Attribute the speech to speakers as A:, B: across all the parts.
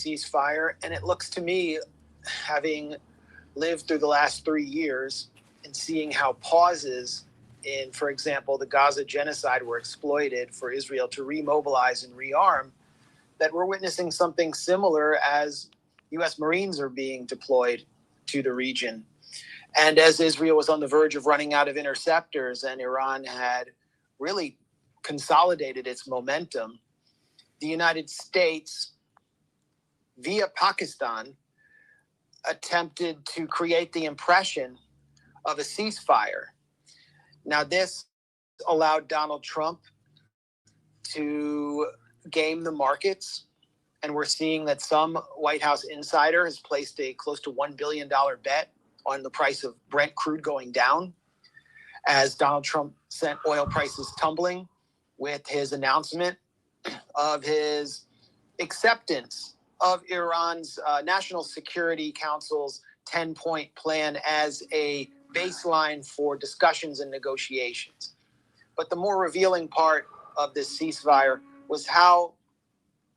A: ceasefire. And it looks to me, having lived through the last 3 years and seeing how pauses in, for example, the Gaza genocide were exploited for Israel to remobilize and rearm, that we're witnessing something similar as U.S. Marines are being deployed to the region. And as Israel was on the verge of running out of interceptors and Iran had really consolidated its momentum, the United States, via Pakistan, attempted to create the impression of a ceasefire. Now, this allowed Donald Trump to game the markets, and we're seeing that some White House insider has placed a close to $1 billion bet on the price of Brent crude going down as Donald Trump sent oil prices tumbling with his announcement of his acceptance of Iran's National Security Council's 10-point plan as a baseline for discussions and negotiations. But the more revealing part of this ceasefire was how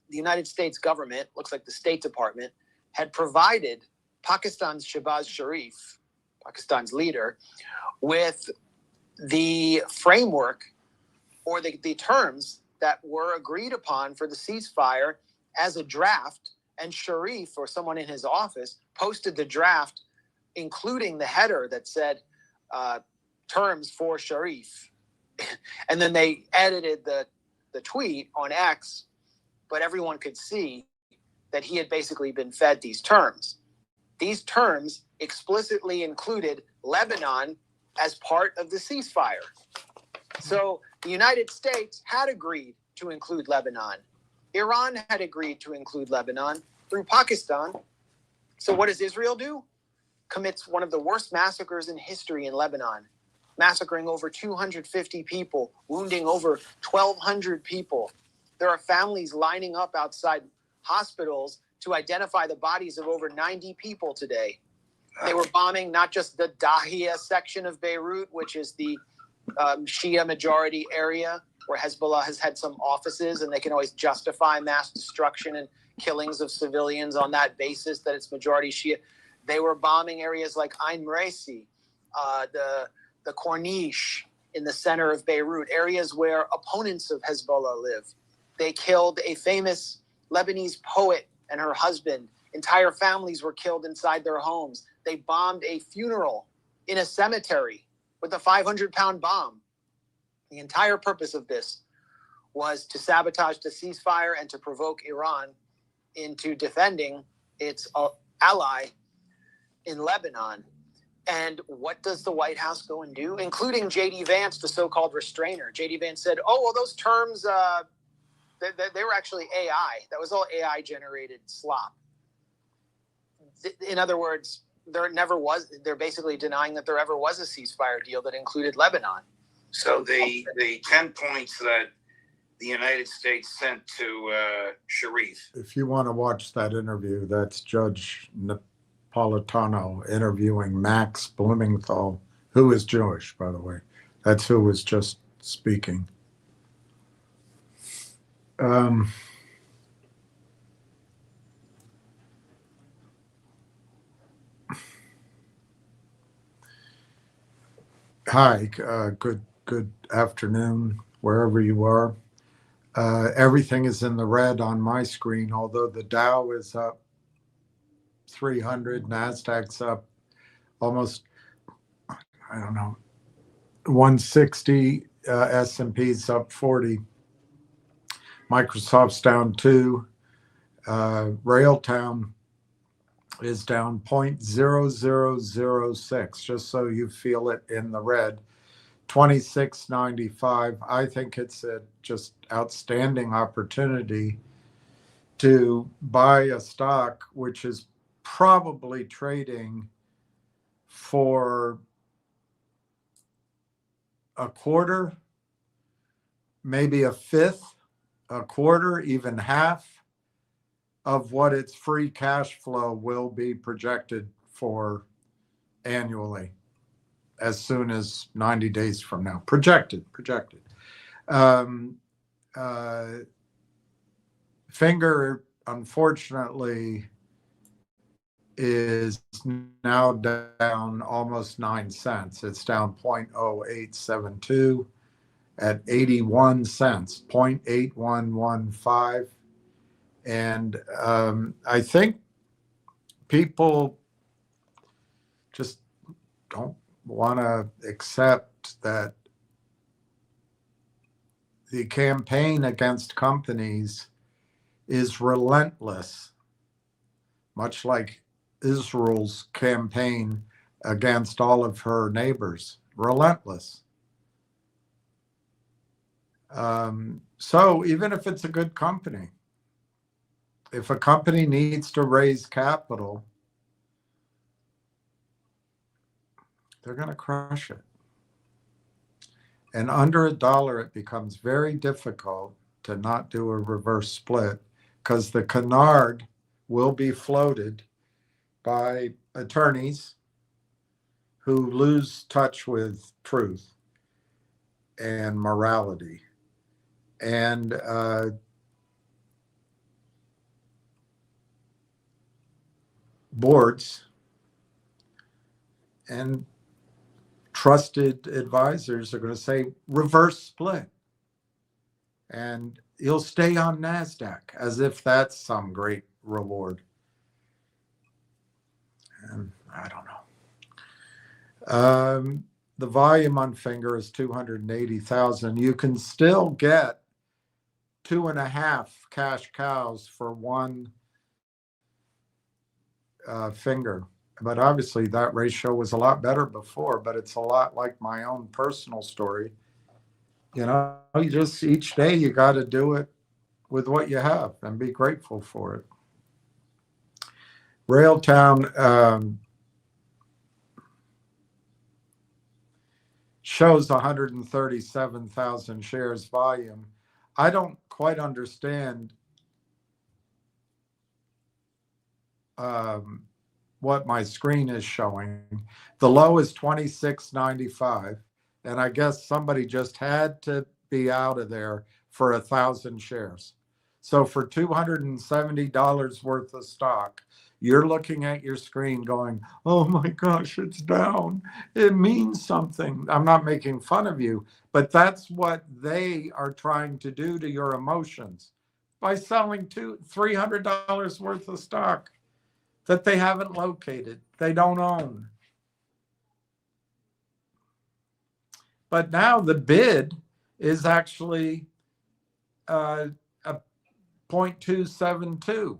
A: the United States government, looks like the State Department, had provided Pakistan's Shehbaz Sharif, Pakistan's leader, with the framework or the terms that were agreed upon for the ceasefire as a draft, and Sharif, or someone in his office, posted the draft, including the header that said terms for Sharif. And then they edited the tweet on X, but everyone could see that he had basically been fed these terms. These terms explicitly included Lebanon as part of the ceasefire. So the United States had agreed to include Lebanon. Iran had agreed to include Lebanon through Pakistan. So what does Israel do? Commits one of the worst massacres in history in Lebanon, massacring over 250 people, wounding over 1,200 people. There are families lining up outside hospitals to identify the bodies of over 90 people today. They were bombing not just the Dahiya section of Beirut, which is the Shia majority area where Hezbollah has had some offices, and they can always justify mass destruction and killings of civilians on that basis that it's majority Shia. They were bombing areas like Ain Maresi, the Corniche in the center of Beirut, areas where opponents of Hezbollah live. They killed a famous Lebanese poet and her husband. Entire families were killed inside their homes. They bombed a funeral in a cemetery with a 500-pound bomb. The entire purpose of this was to sabotage the ceasefire and to provoke Iran into defending its ally in Lebanon. And what does the White House go and do? Including J.D. Vance, the so-called restrainer. J.D. Vance said, oh, well, those terms, they were actually AI. That was all AI-generated slop. In other words, they're basically denying that there ever was a ceasefire deal that included Lebanon.
B: So the 10 points that the United States sent to Sharif.
C: If you want to watch that interview, that's Judge Napolitano interviewing Max Blumenthal, who is Jewish, by the way. That's who was just speaking. Hi, good afternoon, wherever you are. Everything is in the red on my screen, although the Dow is up 300, NASDAQ's up almost, 160, S&P's up 40, Microsoft's down 2, Railtown is down 0.0006, just so you feel it in the red. 26.95. I think it's a just outstanding opportunity to buy a stock which is probably trading for a quarter, maybe a fifth, a quarter, even half of what its free cash flow will be projected for annually as soon as 90 days from now. Projected. Finger unfortunately is now down almost 9 cents. It's down 0.0872 at 81 cents, 0.8115. And I think people just don't want to accept that the campaign against companies is relentless, much like Israel's campaign against all of her neighbors. Relentless. So even if it's a good company, if a company needs to raise capital, they're going to crush it. And under $1, it becomes very difficult to not do a reverse split because the canard will be floated by attorneys who lose touch with truth and morality. And boards and trusted advisors are going to say reverse split, and you'll stay on NASDAQ as if that's some great reward. And I don't know. The volume on Finger is 280,000. You can still get 2.5 cash cows for one Finger. But obviously that ratio was a lot better before, but it's a lot like my own personal story. You know, you just each day you got to do it with what you have and be grateful for it. Railtown shows 137,000 shares volume. I don't quite understand what my screen is showing. The low is 26.95, and I guess somebody just had to be out of there for 1,000 shares. So for $270 worth of stock, you're looking at your screen going, oh my gosh, it's down. It means something. I'm not making fun of you, but that's what they are trying to do to your emotions by selling $300 worth of stock that they haven't located, they don't own. But now the bid is actually a 0.272,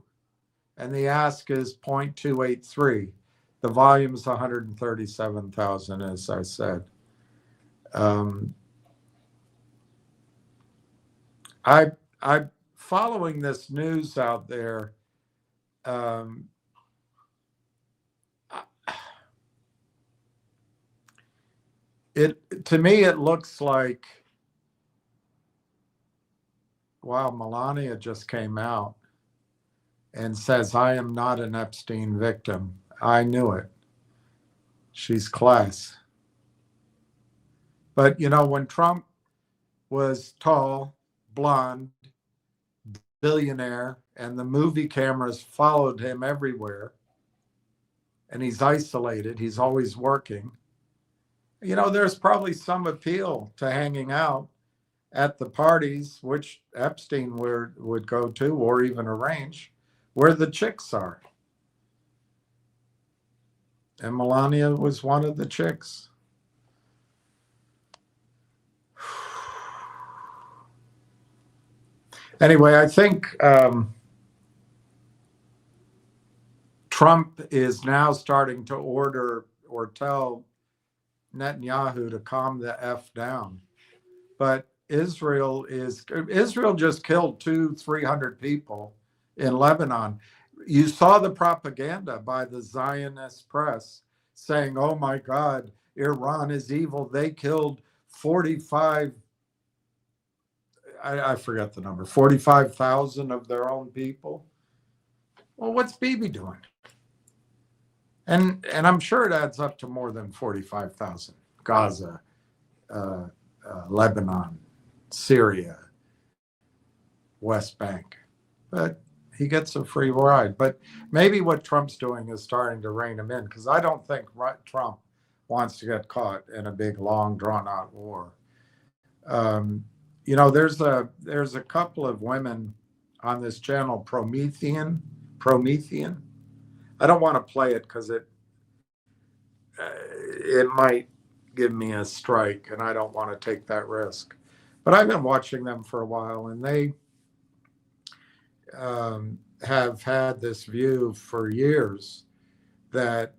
C: and the ask is 0.283. The volume is 137,000, as I said. I'm following this news out there. To me, it looks like, wow, Melania just came out and says, I am not an Epstein victim. I knew it. She's class. But, you know, when Trump was tall, blonde, billionaire, and the movie cameras followed him everywhere, and he's isolated, he's always working, you know, there's probably some appeal to hanging out at the parties, which Epstein would go to or even arrange, where the chicks are. And Melania was one of the chicks. Anyway, I think Trump is now starting to order or tell Netanyahu to calm the F down. But Israel just killed 200-300 people in Lebanon. You saw the propaganda by the Zionist press saying, oh my God, Iran is evil. They killed 45, I forget the number, 45,000 of their own people. Well, what's Bibi doing? And I'm sure it adds up to more than 45,000. Gaza, Lebanon, Syria, West Bank. But he gets a free ride. But maybe what Trump's doing is starting to rein him in, because I don't think Trump wants to get caught in a big, long, drawn-out war. There's a couple of women on this channel, Promethean. I don't want to play it because it might give me a strike, and I don't want to take that risk. But I've been watching them for a while, and they have had this view for years that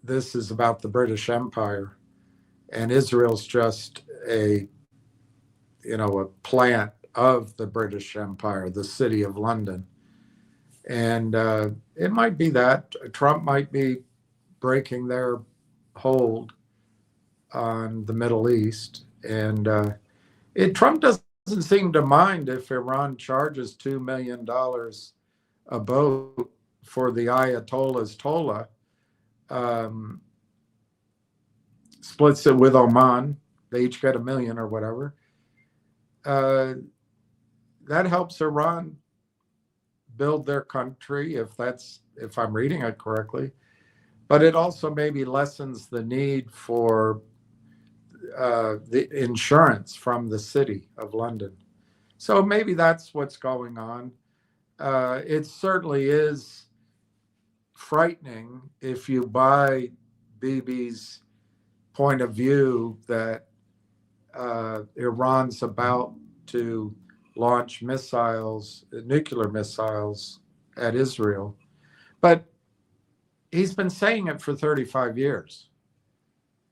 C: this is about the British Empire, and Israel's just a plant of the British Empire, the city of London. And it might be that Trump might be breaking their hold on the Middle East. And Trump doesn't seem to mind if Iran charges $2 million a boat for the Ayatollah's Tolla, splits it with Oman. They each get $1 million or whatever. That helps Iran build their country, if I'm reading it correctly. But it also maybe lessens the need for the insurance from the city of London. So maybe that's what's going on. It certainly is frightening if you buy Bibi's point of view that Iran's about to launch nuclear missiles at Israel. But he's been saying it for 35 years.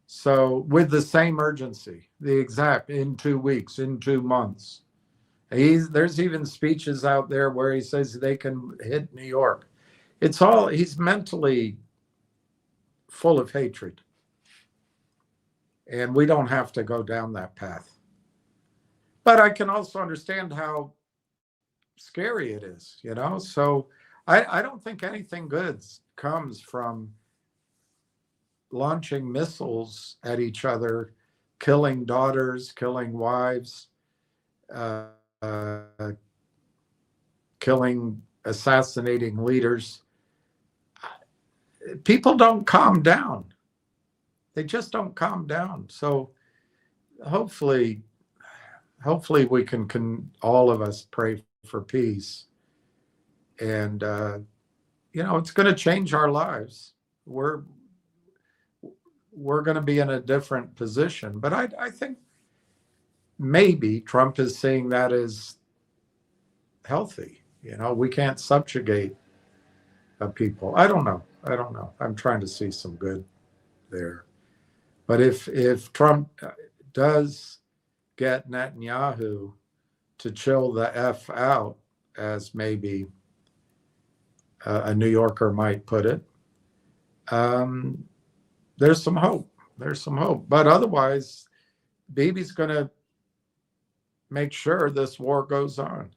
C: So with the same urgency, the exact in 2 weeks, in 2 months. There's even speeches out there where he says they can hit New York. He's mentally full of hatred. And we don't have to go down that path. But I can also understand how scary it is, So I don't think anything good comes from launching missiles at each other, killing daughters, killing wives, assassinating leaders. People don't calm down. They just don't calm down. So hopefully we can all of us pray for peace. And, it's going to change our lives. We're going to be in a different position. But I think maybe Trump is seeing that as healthy. We can't subjugate people. I don't know. I'm trying to see some good there. But if Trump does get Netanyahu to chill the F out, as maybe a New Yorker might put it, there's some hope. But otherwise, Bibi's going to make sure this war goes on.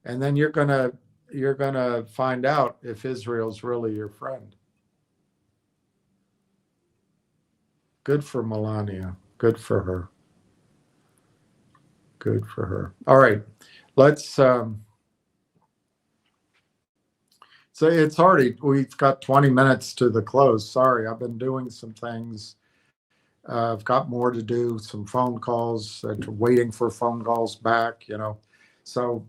C: And then you're going to find out if Israel's really your friend. Good for Melania. Good for her. All right, let's so we've got 20 minutes to the close. Sorry, I've been doing some things. I've got more to do, some phone calls, waiting for phone calls back, So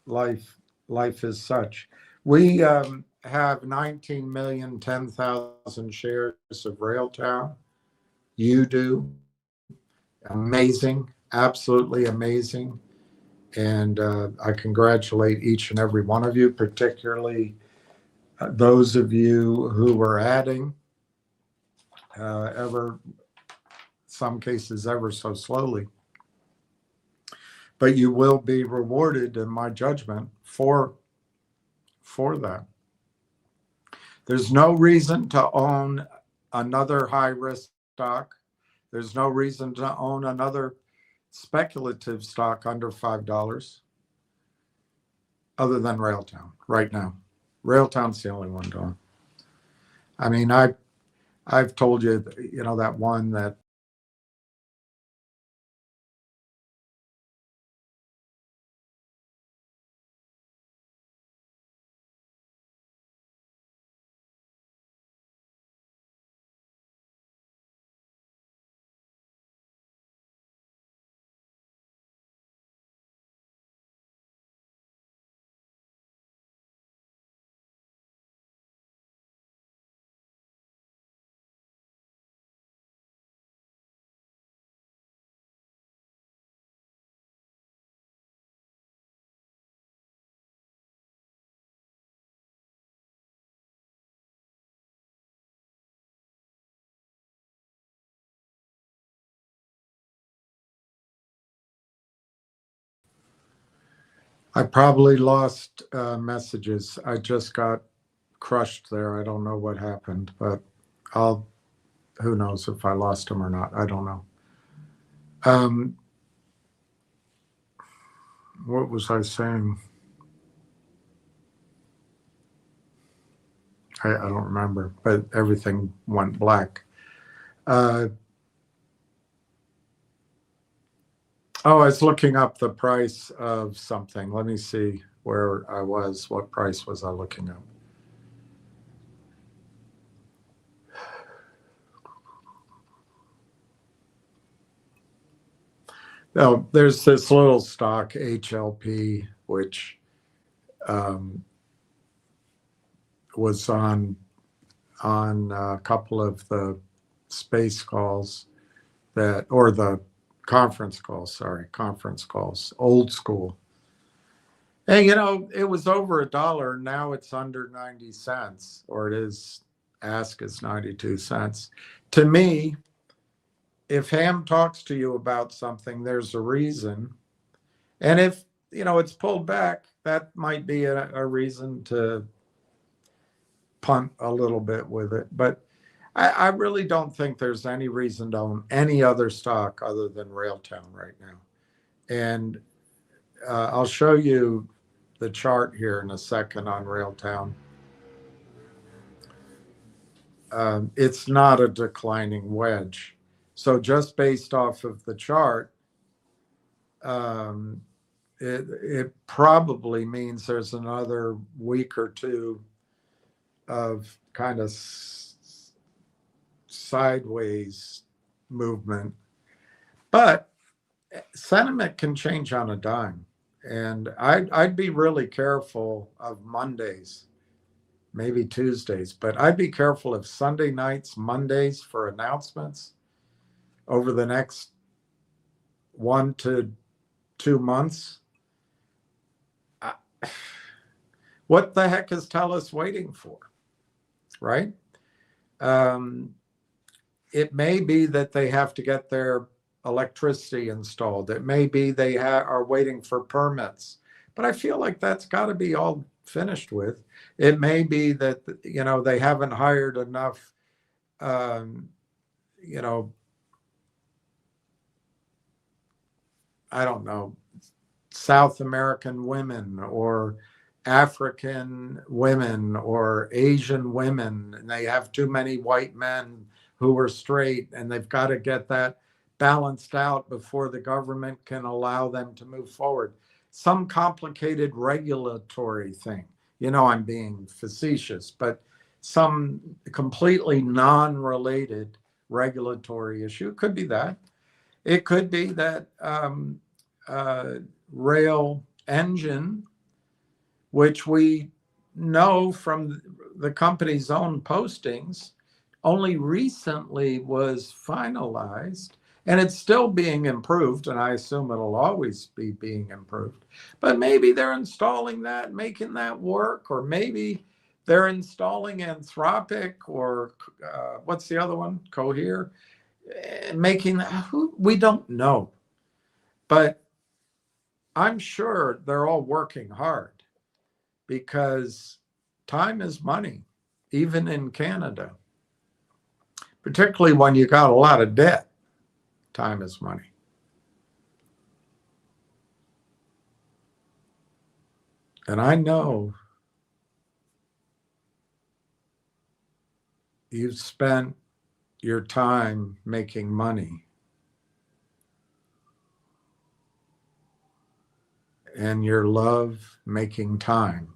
C: life is such. We have 19,010,000 shares of Railtown. You do. Amazing. Absolutely amazing. And I congratulate each and every one of you, particularly those of you who were adding some cases ever so slowly. But you will be rewarded, in my judgment, for that. There's no reason to own another high-risk stock. There's no reason to own another speculative stock under $5 other than Railtown right now. Railtown's the only one going. I mean, I've told you, that one that I probably lost messages. I just got crushed there. I don't know what happened, but who knows if I lost them or not. I don't know. What was I saying? I don't remember, but everything went black. I was looking up the price of something. Let me see where I was. What price was I looking up? Oh, there's this little stock, HLP, which was on a couple of the space calls or the conference calls, old school. And, it was over $1. Now it's under 90 cents, or it is, ask is 92 cents. To me, if Ham talks to you about something, there's a reason. And if, it's pulled back, that might be a reason to punt a little bit with it. But I really don't think there's any reason to own any other stock other than Railtown right now. And I'll show you the chart here in a second on Railtown. It's not a declining wedge. So just based off of the chart, it probably means there's another week or two of kind of sideways movement. But sentiment can change on a dime. And I'd be really careful of Mondays, maybe Tuesdays, but I'd be careful of Sunday nights, Mondays for announcements over the next 1 to 2 months. What the heck is TELUS waiting for, right? It may be that they have to get their electricity installed. It may be they are waiting for permits, but I feel like that's got to be all finished with. It may be that, they haven't hired enough, I don't know, South American women or African women or Asian women, and they have too many white men who are straight, and they've got to get that balanced out before the government can allow them to move forward. Some complicated regulatory thing. I'm being facetious, but some completely non-related regulatory issue. It could be that. It could be that rail engine, which we know from the company's own postings, only recently was finalized, and it's still being improved, and I assume it'll always be being improved. But maybe they're installing that, making that work, or maybe they're installing Anthropic or what's the other one? Cohere, making that. We don't know. But I'm sure they're all working hard because time is money, even in Canada. Particularly when you got a lot of debt, time is money. And I know you've spent your time making money, and your love making time.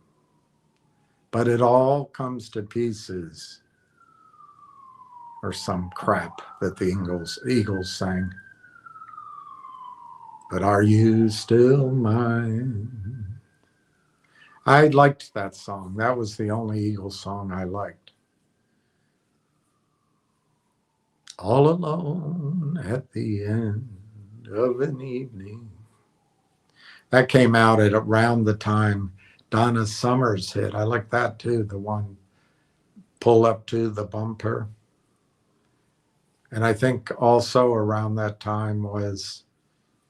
C: But it all comes to pieces, or some crap that the Eagles sang. But are you still mine? I liked that song. That was the only Eagles song I liked. All alone at the end of an evening. That came out at around the time Donna Summer's hit. I like that too, the one Pull Up to the Bumper. And I think also around that time was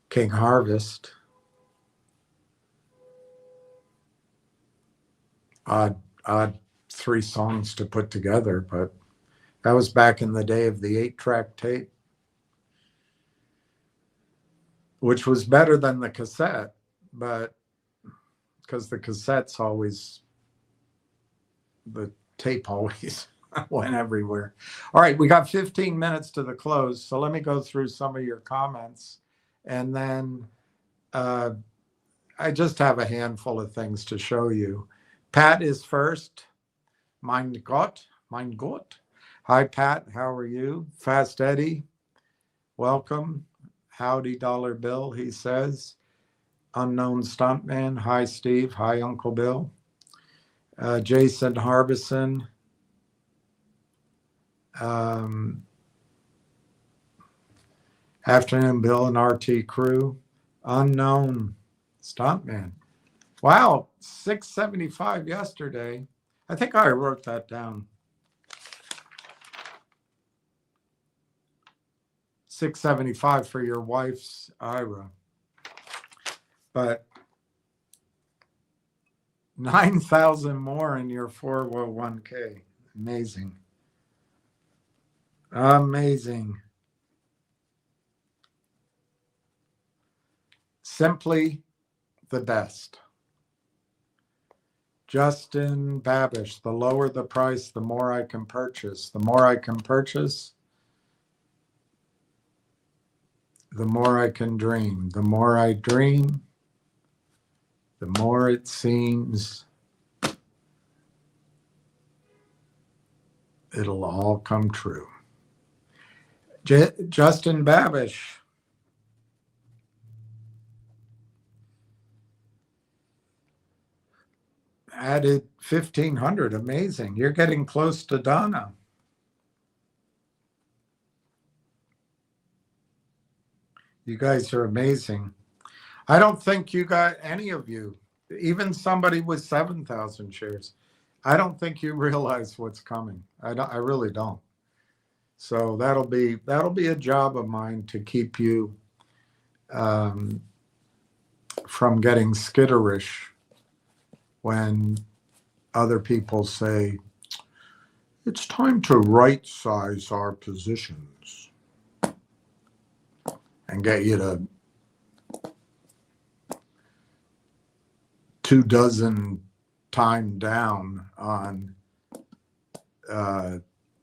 C: King Harvest. odd three songs to put together, but that was back in the day of the 8-track tape, which was better than the cassette, but because the cassette's always, the tape always went everywhere. All right, we got 15 minutes to the close, so let me go through some of your comments, and then I just have a handful of things to show you. Pat is first. Mein Gott, mein Gott. Hi, Pat. How are you? Fast Eddie, welcome. Howdy, Dollar Bill, he says. Unknown Stuntman. Hi, Steve. Hi, Uncle Bill. Jason Harbison. Afternoon, Bill and RT crew. Unknown Stuntman. Wow, 675 yesterday. I think I wrote that down. 675 for your wife's IRA. But 9,000 more in your 401k. Amazing. Amazing. Simply the best. Justin Babish, the lower the price, the more I can purchase. The more I can purchase, the more I can dream. The more I dream, the more it seems it'll all come true. Justin Babish. Added 1,500. Amazing. You're getting close to Donna. You guys are amazing. I don't think you got any of you, even somebody with 7,000 shares. I don't think you realize what's coming. I really don't. So that'll be a job of mine to keep you from getting skitterish when other people say, it's time to right size our positions, and get you to 24 time down on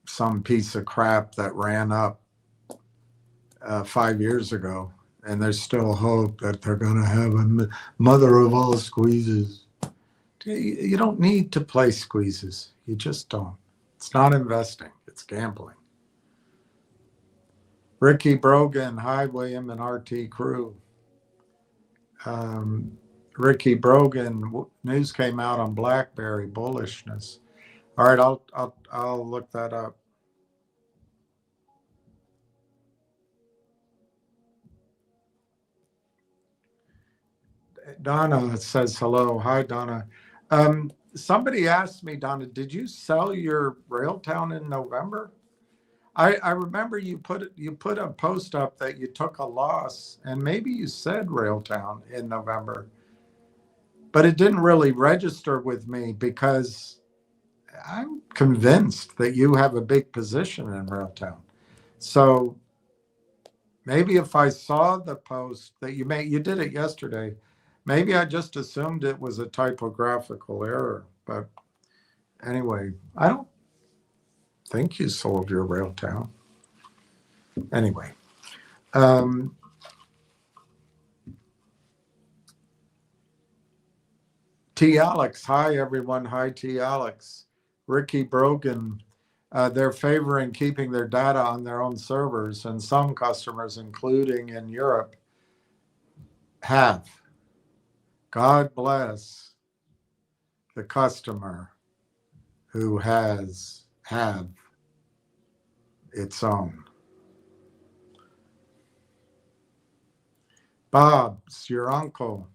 C: some piece of crap that ran up 5 years ago, and there's still hope that they're going to have a mother of all squeezes. You don't need to play squeezes. You just don't. It's not investing. It's gambling. Ricky Brogan. Hi, William and RT crew. Ricky Brogan, news came out on BlackBerry bullishness. All right, I'll look that up. Donna says hello. Hi, Donna. Somebody asked me, Donna, did you sell your Railtown in November? I remember you put a post up that you took a loss, and maybe you said Railtown in November, but it didn't really register with me because I'm convinced that you have a big position in Railtown. So maybe if I saw the post that you did it yesterday, maybe I just assumed it was a typographical error. But anyway, I don't think you sold your Railtown. Anyway. T. Alex. Hi, everyone. Hi, T. Alex. Ricky Brogan. They're favoring keeping their data on their own servers, and some customers, including in Europe, have. God bless the customer who have its own. Bob's your uncle.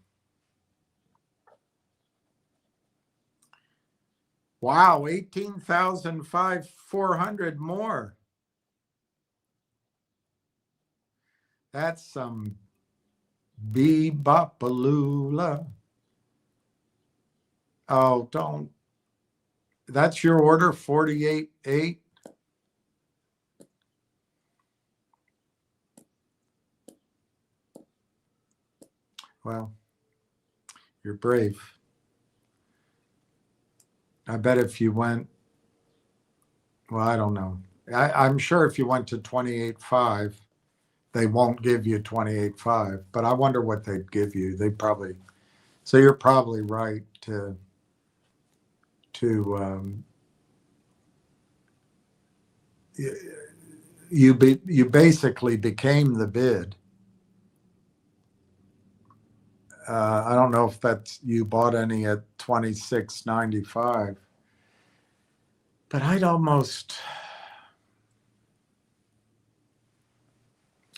C: Wow, 18,400 more. That's some bebopalula. Oh, don't That's your order, 48.8. Well, you're brave. I bet if you went, well, I don't know. I'm sure if you went to 28.5, they won't give you 28.5, but I wonder what they'd give you. They probably, so you're probably right to you basically became the bid. I don't know if that's, you bought any at 26.95, but I'd almost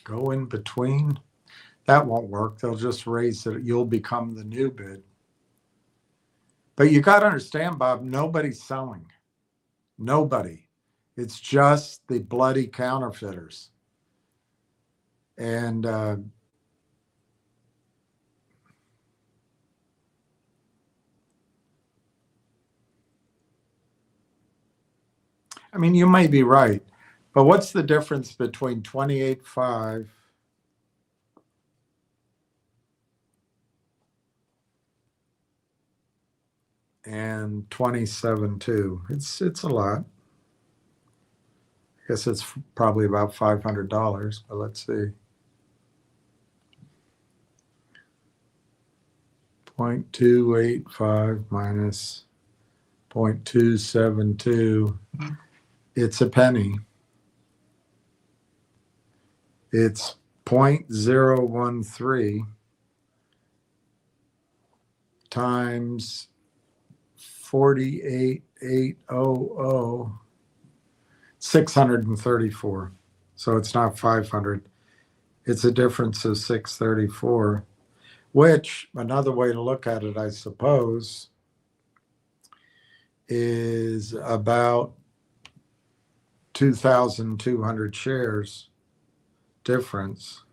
C: go in between. That won't work. They'll just raise it. You'll become the new bid. But you got to understand, Bob, nobody's selling. Nobody. It's just the bloody counterfeiters. And I mean, you may be right, but what's the difference between 28.5 and 27.2? It's a lot. I guess it's probably about $500, but let's see. 0.285 minus 0.272. It's a penny. It's 0.013 times 48,800, 634. So it's not 500. It's a difference of 634, which another way to look at it, I suppose, is about 2,200 shares difference.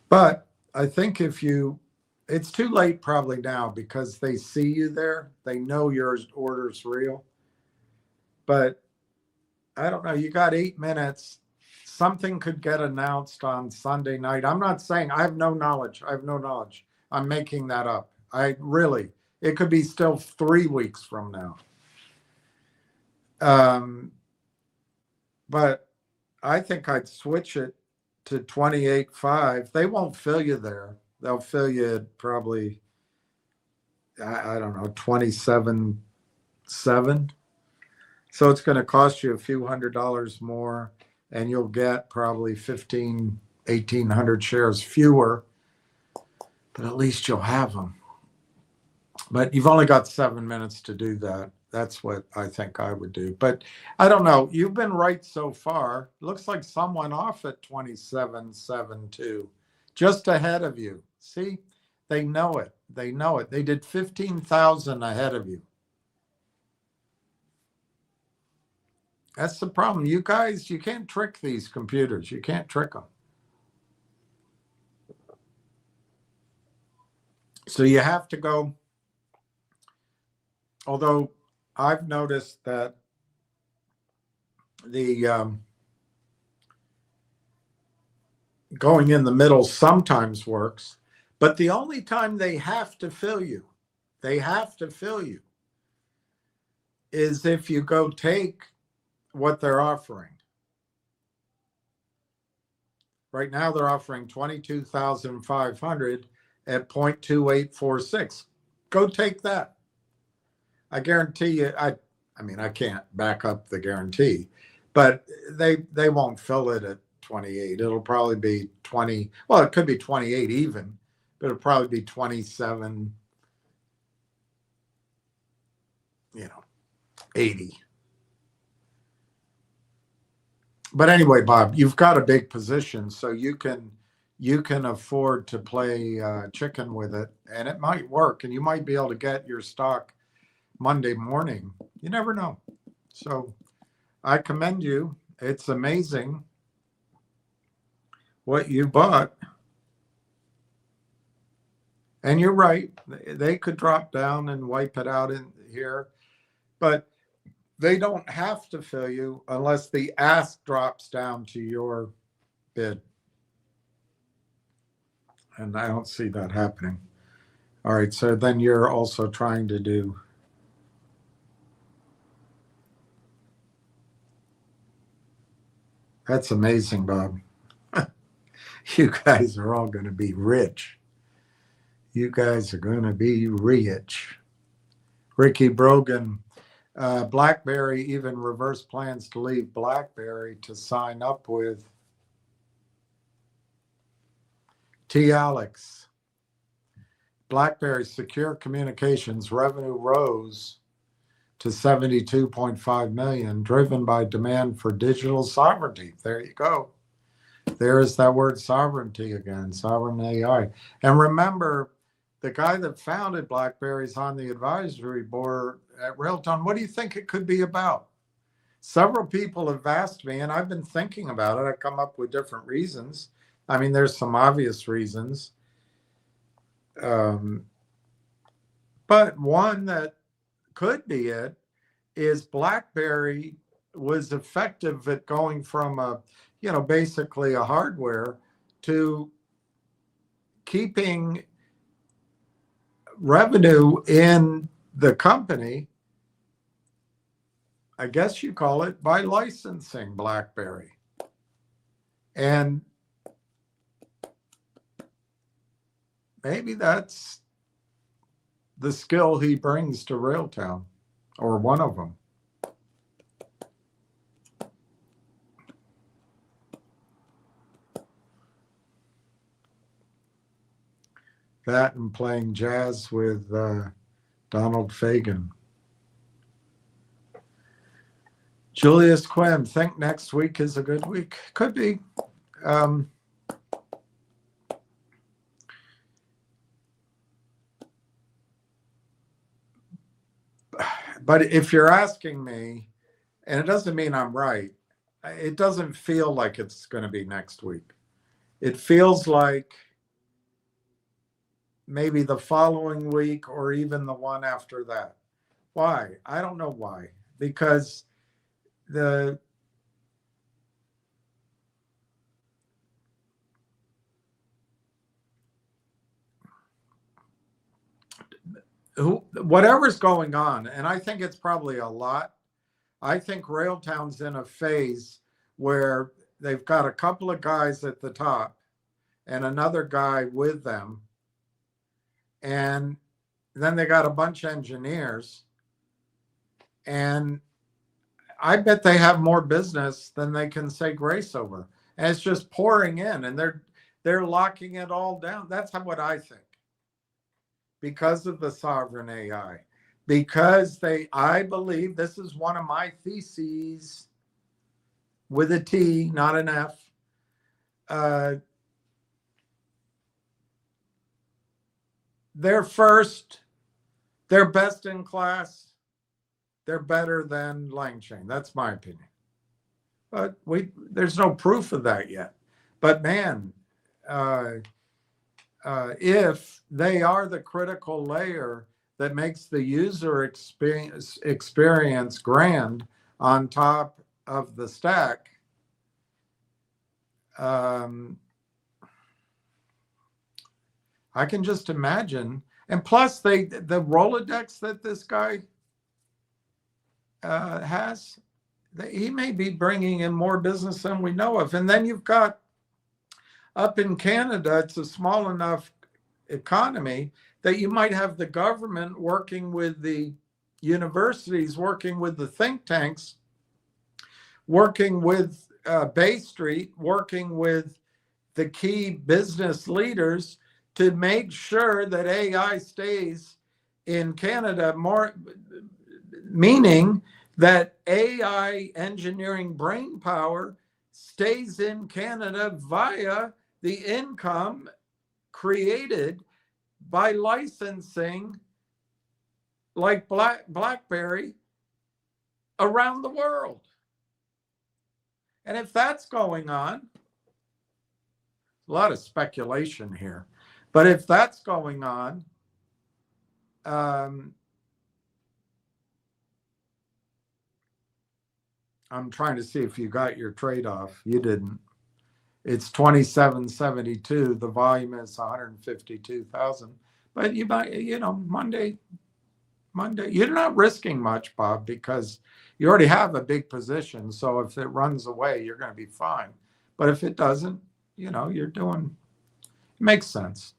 C: But I think it's too late probably now because they see you there. They know your order's real. But I don't know, you got 8 minutes. Something could get announced on Sunday night. I'm not saying, I have no knowledge. I'm making that up. It could be still 3 weeks from now. But I think I'd switch it to 28.5. They won't fill you there. They'll fill you at probably, I don't know, 27.7. So it's going to cost you a few $100s more, and you'll get probably 1,800 shares fewer, but at least you'll have them. But you've only got 7 minutes to do that. That's what I think I would do. But I don't know. You've been right so far. Looks like someone off at 27.72, just ahead of you. See, they know it. They know it. They did 15,000 ahead of you. That's the problem. You guys, you can't trick these computers. You can't trick them. So you have to go. Although I've noticed that the going in the middle sometimes works, but the only time they have to fill you, is if you go take what they're offering. Right now they're offering 22,500 at 0.2846. Go take that. I guarantee you, I mean, I can't back up the guarantee, but they won't fill it at 28. It'll probably be 20. Well, it could be 28 even, but it'll probably be 27, 80. But anyway, Bob, you've got a big position, so you can afford to play chicken with it, and it might work, and you might be able to get your stock Monday morning. You never know. So I commend you. It's amazing what you bought And you're right, they could drop down and wipe it out in here, but they don't have to fill you unless the ask drops down to your bid. And I don't see that happening. All right, so then you're also trying to do. That's amazing, Bob. You guys are all going to be rich. You guys are going to be rich. Ricky Brogan, BlackBerry even reversed plans to leave BlackBerry to sign up with T. Alex. BlackBerry Secure Communications revenue rose to 72.5 million, driven by demand for digital sovereignty. There you go. There is that word sovereignty again, sovereign AI. And remember, the guy that founded BlackBerry is on the advisory board at Railtown. What do you think it could be about? Several people have asked me, and I've been thinking about it. I come up with different reasons. I mean, there's some obvious reasons. But one that could be it is BlackBerry was effective at going from a, basically a hardware to keeping revenue in the company, I guess you call it, by licensing BlackBerry. And maybe that's the skill he brings to Railtown, or one of them. That and playing jazz with Donald Fagen. Julius Quinn, think next week is a good week. Could be. But if you're asking me, and it doesn't mean I'm right, it doesn't feel like it's going to be next week. It feels like maybe the following week or even the one after that. Why? I don't know why. Because whatever's going on, and I think it's probably a lot. I think Railtown's in a phase where they've got a couple of guys at the top and another guy with them. And then they got a bunch of engineers. And I bet they have more business than they can say grace over. And it's just pouring in, and they're locking it all down. That's what I think. Because of the sovereign AI. Because I believe, this is one of my theses with a T, not an F. They're first, they're best in class, they're better than LangChain. That's my opinion. But there's no proof of that yet. But man, if they are the critical layer that makes the user experience grand on top of the stack, I can just imagine. And plus, the Rolodex that this guy has, he may be bringing in more business than we know of. And then you've got, up in Canada, it's a small enough economy that you might have the government working with the universities, working with the think tanks, working with Bay Street, working with the key business leaders to make sure that AI stays in Canada, more meaning that AI engineering brain power stays in Canada via the income created by licensing like BlackBerry around the world. And if that's going on, a lot of speculation here, But if that's going on, I'm trying to see if you got your trade off. You didn't. It's 27.72. The volume is 152,000. But you might, Monday, you're not risking much, Bob, because you already have a big position. So if it runs away, you're going to be fine. But if it doesn't, you're doing, it makes sense.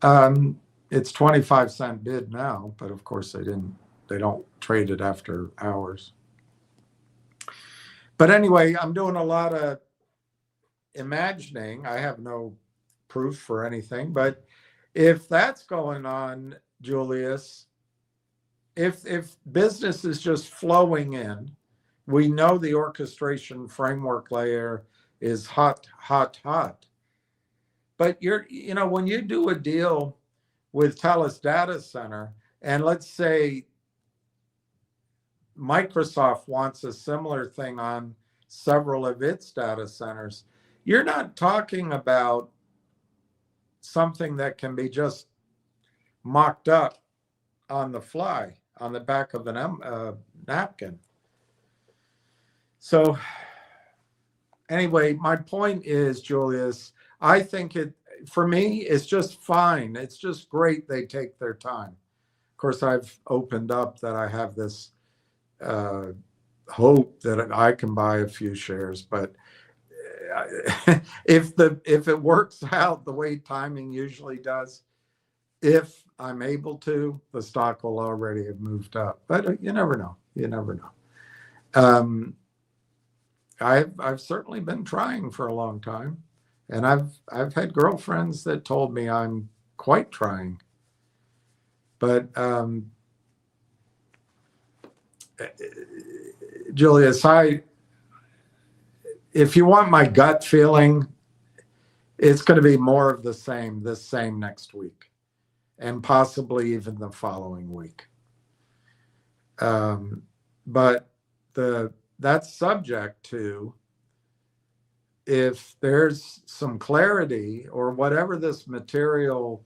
C: It's 25-cent bid now, but of course they don't trade it after hours. But anyway, I'm doing a lot of imagining. I have no proof for anything, but if that's going on, Julius, if business is just flowing in, we know the orchestration framework layer is hot. But when you do a deal with Telus Data Center, and let's say Microsoft wants a similar thing on several of its data centers, you're not talking about something that can be just mocked up on the fly on the back of a napkin. So anyway, my point is, Julius, I think for me, it's just fine. It's just great they take their time. Of course, I've opened up that I have this hope that I can buy a few shares, but if it works out the way timing usually does, if I'm able to, the stock will already have moved up. But you never know. I've certainly been trying for a long time, and I've had girlfriends that told me I'm quite trying. But Julius, if you want my gut feeling, it's going to be more of this same next week, and possibly even the following week. But that's subject to, if there's some clarity or whatever this material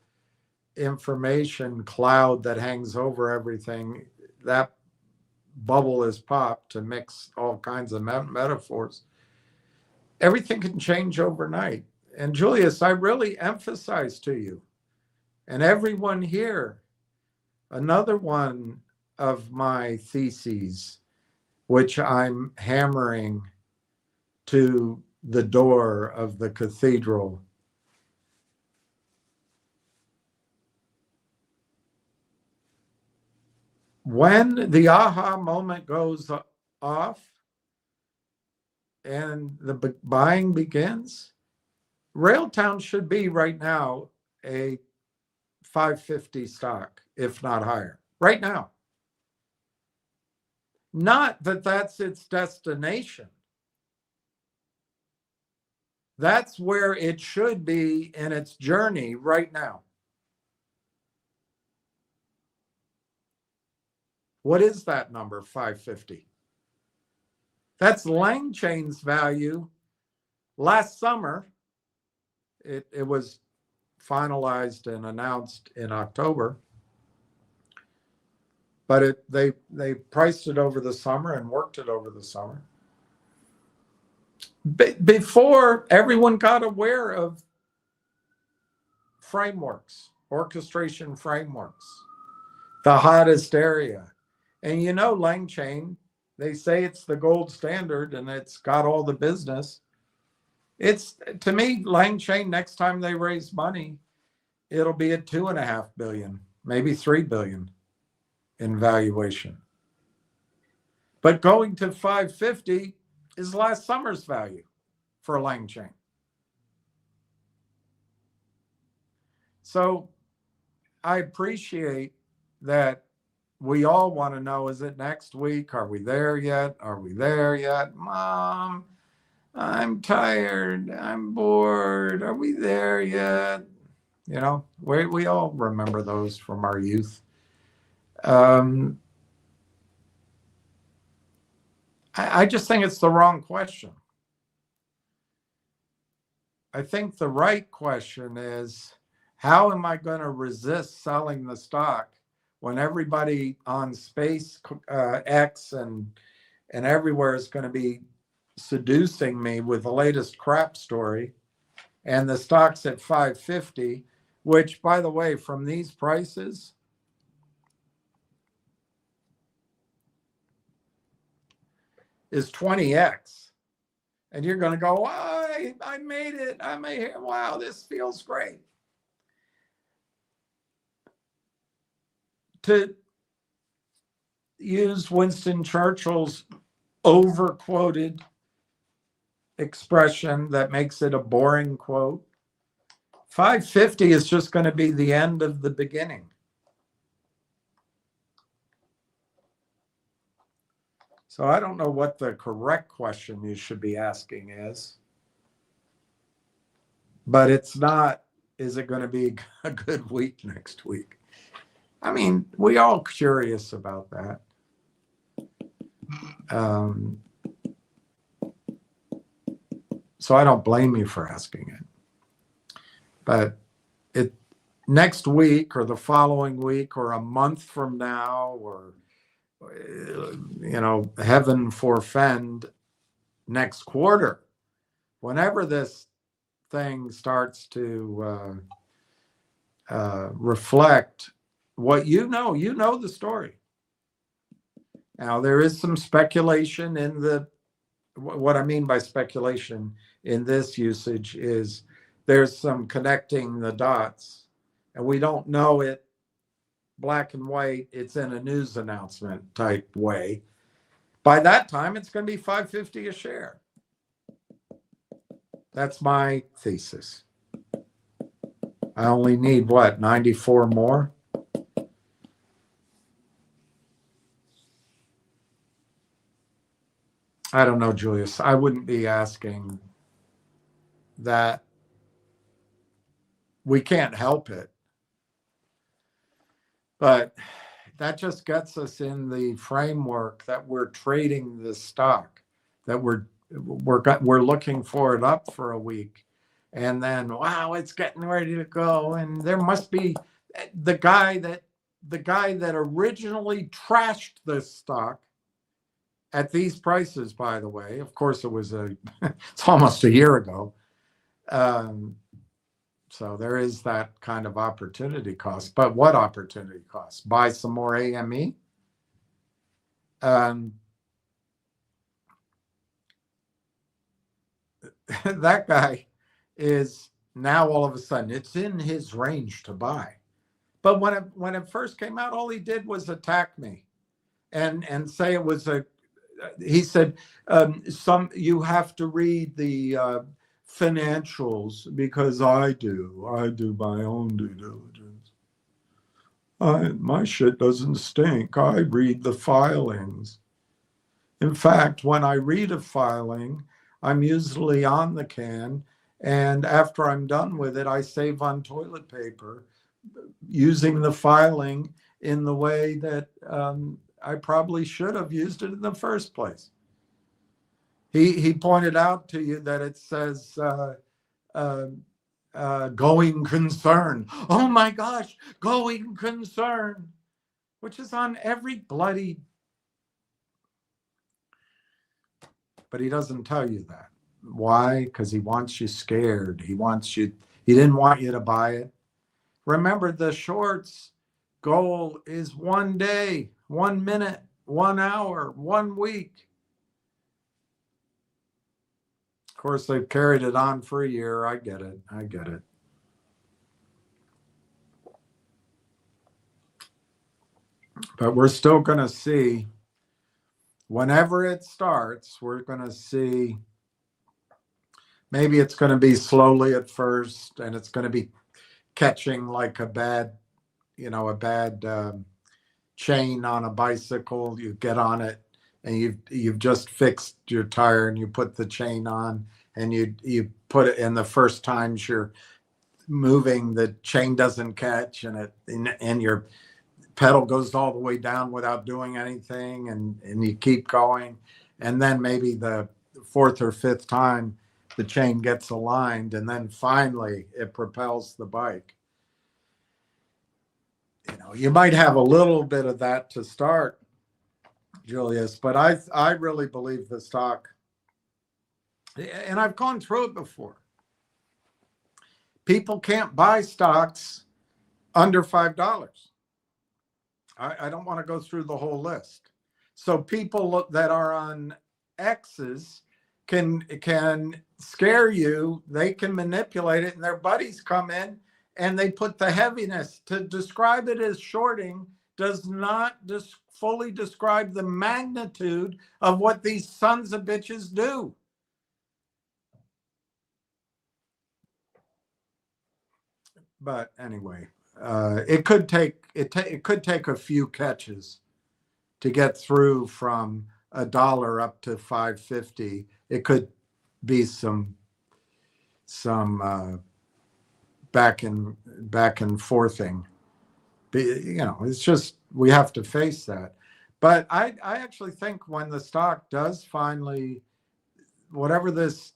C: information cloud that hangs over everything, that bubble is popped, to mix all kinds of metaphors. Everything can change overnight. And Julius, I really emphasize to you and everyone here, another one of my theses, which I'm hammering to the door of the cathedral. When the aha moment goes off and the buying begins, Railtown should be right now a 550 stock, if not higher, right now. Not that that's its destination. That's where it should be in its journey right now. What is that number, 550? That's Lang Chain's value last summer. It was finalized and announced in October, but they priced it over the summer and worked it over the summer. Before everyone got aware of frameworks, orchestration frameworks, the hottest area. And Lang Chain, they say it's the gold standard and it's got all the business. It's, to me, Lang Chain, next time they raise money, it'll be at $2.5 billion, maybe $3 billion in valuation. But going to 550 is last summer's value for Lang Chain. So I appreciate that we all want to know, is it next week? Are we there yet? Are we there yet? Mom, I'm tired. I'm bored. Are we there yet? We all remember those from our youth. I just think it's the wrong question. I think the right question is, how am I going to resist selling the stock when everybody on Space X and everywhere is going to be seducing me with the latest crap story, and the stock's at 550, which, by the way, from these prices, is 20x. And you're going to go, oh, I made it. Wow, this feels great. To use Winston Churchill's overquoted expression that makes it a boring quote, 550 is just going to be the end of the beginning. So I don't know what the correct question you should be asking is, but it's not, is it going to be a good week next week? I mean, we all curious about that. So I don't blame you for asking it. But next week or the following week or a month from now, or heaven forfend, next quarter, whenever this thing starts to reflect what you know the story. Now, there is some speculation in what I mean by speculation in this usage is there's some connecting the dots, and we don't know it black and white. It's in a news announcement type way. By that time, it's going to be $5.50 a share. That's my thesis. I only need 94 more? I don't know, Julius. I wouldn't be asking that. We can't help it. But that just gets us in the framework that we're trading the stock, that we're looking for it up for a week. And then, wow, it's getting ready to go. And there must be the guy that originally trashed this stock at these prices, by the way. Of course, it's almost a year ago. So there is that kind of opportunity cost. But what opportunity cost? Buy some more AME? That guy is now all of a sudden, it's in his range to buy. But when it first came out, all he did was attack me and say it was he said, you have to read the financials because I do my own due diligence. My shit doesn't stink. I read the filings. In fact, when I read a filing, I'm usually on the can, and after I'm done with it, I save on toilet paper using the filing in the way that I probably should have used it in the first place. He pointed out to you that it says going concern. Oh my gosh, going concern, which is on every bloody. But he doesn't tell you that. Why? Because he wants you scared. He didn't want you to buy it. Remember, the shorts goal is 1 day, 1 minute, 1 hour, 1 week. Of course, they've carried it on for a year. I get it. But we're still going to see, whenever it starts, we're going to see, maybe it's going to be slowly at first, and it's going to be catching like a bad chain on a bicycle. You get on it, and you've just fixed your tire, and you put the chain on, and you put it in. The first times you're moving, the chain doesn't catch, and your pedal goes all the way down without doing anything, and you keep going, and then maybe the 4th or 5th time the chain gets aligned, and then finally it propels the bike. you might have a little bit of that to start, Julius, but I really believe the stock, and I've gone through it before. People can't buy stocks under $5. I don't want to go through the whole list. So people that are on X's can scare you. They can manipulate it, and their buddies come in and they put the heaviness. To describe it as shorting does not fully describe the magnitude of what these sons of bitches do. But anyway, it could take a few catches to get through from $1 up to $5.50. It could be some back and forthing. It's just, we have to face that. But I actually think when the stock does finally, whatever this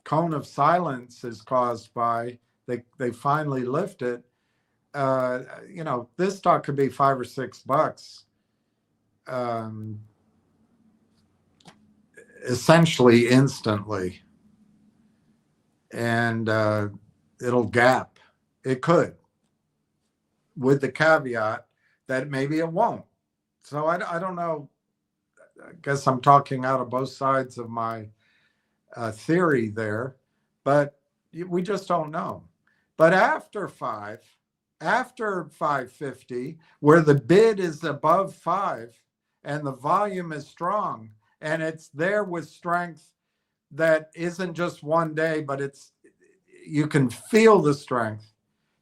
C: cone of silence is caused by, they finally lift it. This stock could be $5 or $6, essentially instantly, and it'll gap. It could, with the caveat that maybe it won't. So I don't know. I guess I'm talking out of both sides of my theory there, but we just don't know. But after 550, where the bid is above 5 and the volume is strong and it's there with strength that isn't just one day, but you can feel the strength.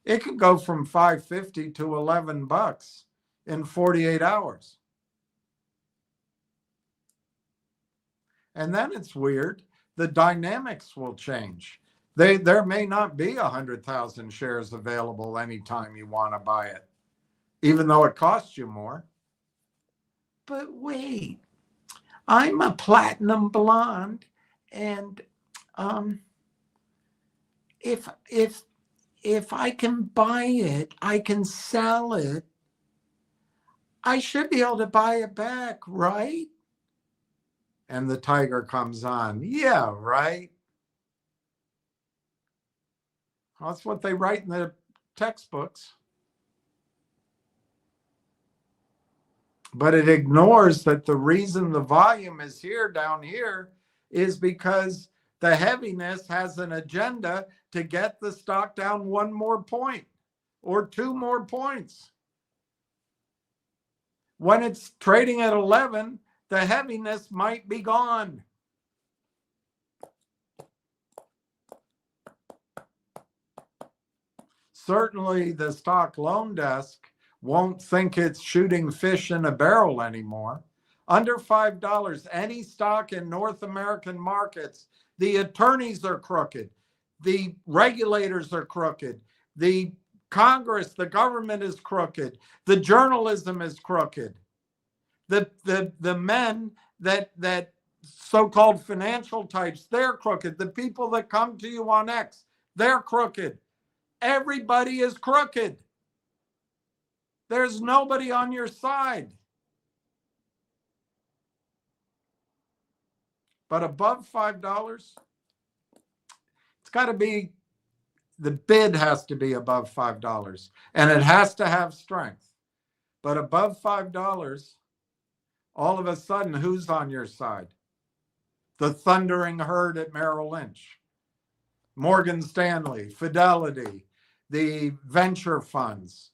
C: It could go from 550 to $11 in 48 hours. And then it's weird. The dynamics will change. There may not be 100,000 shares available anytime you want to buy it, even though it costs you more. But wait, I'm a platinum blonde, and if I can buy it, I can sell it. I should be able to buy it back, right? And the tiger comes on. Yeah, right. Well, that's what they write in the textbooks. But it ignores that the reason the volume is down here is because the heaviness has an agenda to get the stock down 1 more point or 2 more points. When it's trading at 11, the heaviness might be gone. Certainly the stock loan desk won't think it's shooting fish in a barrel anymore. Under $5, any stock in North American markets, the attorneys are crooked, the regulators are crooked, the Congress, the government is crooked, the journalism is crooked. The men that so-called financial types, they're crooked. The people that come to you on X, they're crooked. Everybody is crooked. There's nobody on your side. But above $5, it's got to be, the bid has to be above $5, and it has to have strength. But above $5, all of a sudden, who's on your side? The thundering herd at Merrill Lynch, Morgan Stanley, Fidelity, the venture funds,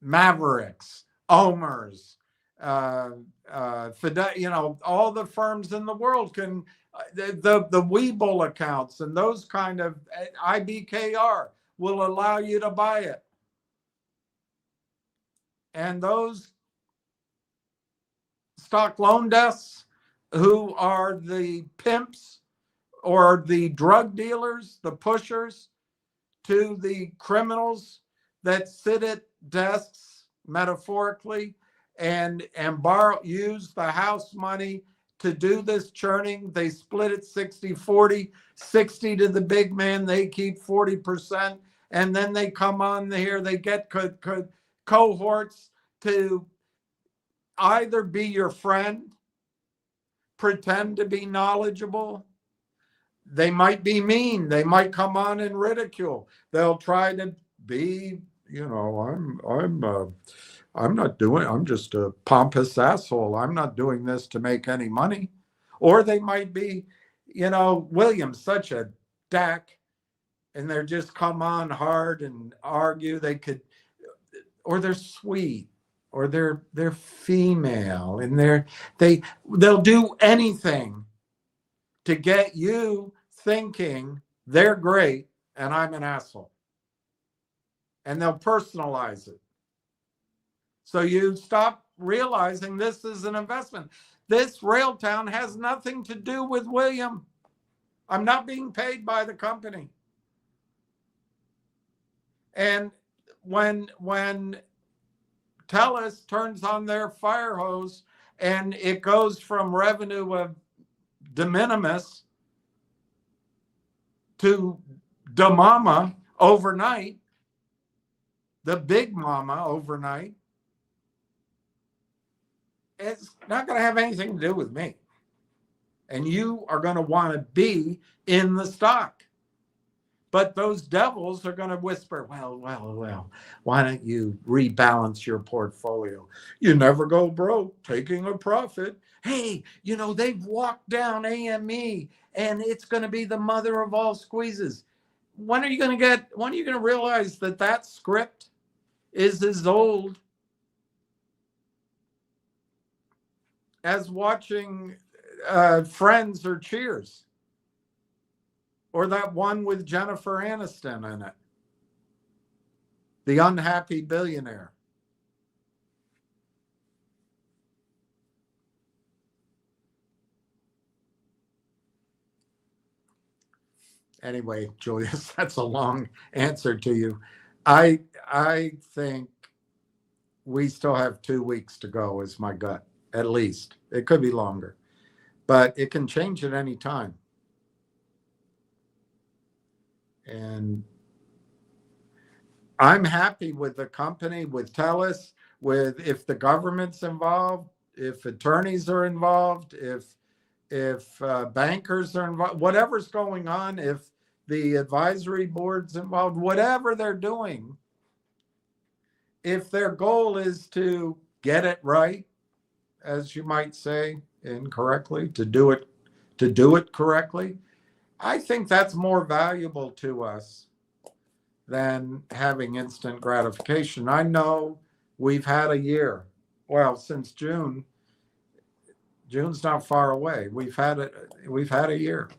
C: Mavericks, Omers, all the firms in the world can, the Webull accounts and those kind of IBKR will allow you to buy it. And those stock loan desks, who are the pimps or the drug dealers, the pushers to the criminals that sit at desks, metaphorically, and use the house money to do this churning. They split it 60-40, 60 to the big man, they keep 40%, And then they come on here, they get cohorts to either be your friend, pretend to be knowledgeable. They might be mean. They might come on and ridicule. They'll try to be, I'm not doing, I'm just a pompous asshole. I'm not doing this to make any money. Or they might be, William's such a dack, and they're just come on hard and argue. They could, or they're sweet, or they're female, and they'll do anything to get you thinking they're great and I'm an asshole. And they'll personalize it. So you stop realizing this is an investment. This Railtown has nothing to do with William. I'm not being paid by the company. And when TELUS turns on their fire hose and it goes from revenue of de minimis to the mama overnight, the big mama overnight, it's not going to have anything to do with me. And you are going to want to be in the stock. But those devils are going to whisper, well, why don't you rebalance your portfolio? You never go broke taking a profit. Hey, they've walked down AME and it's going to be the mother of all squeezes. When are you going to realize that script is as old as watching Friends or Cheers? Or that one with Jennifer Aniston in it, The Unhappy Billionaire. Anyway, Julius, that's a long answer to you. I think we still have 2 weeks to go, is my gut, at least. It could be longer, but it can change at any time. And I'm happy with the company, with TELUS, if the government's involved, if attorneys are involved, if bankers are involved, whatever's going on, if the advisory board's involved, whatever they're doing, if their goal is to get it right, as you might say incorrectly, to do it correctly, I think that's more valuable to us than having instant gratification. I know we've had a year. Well, since June. June's not far away. We've had a year.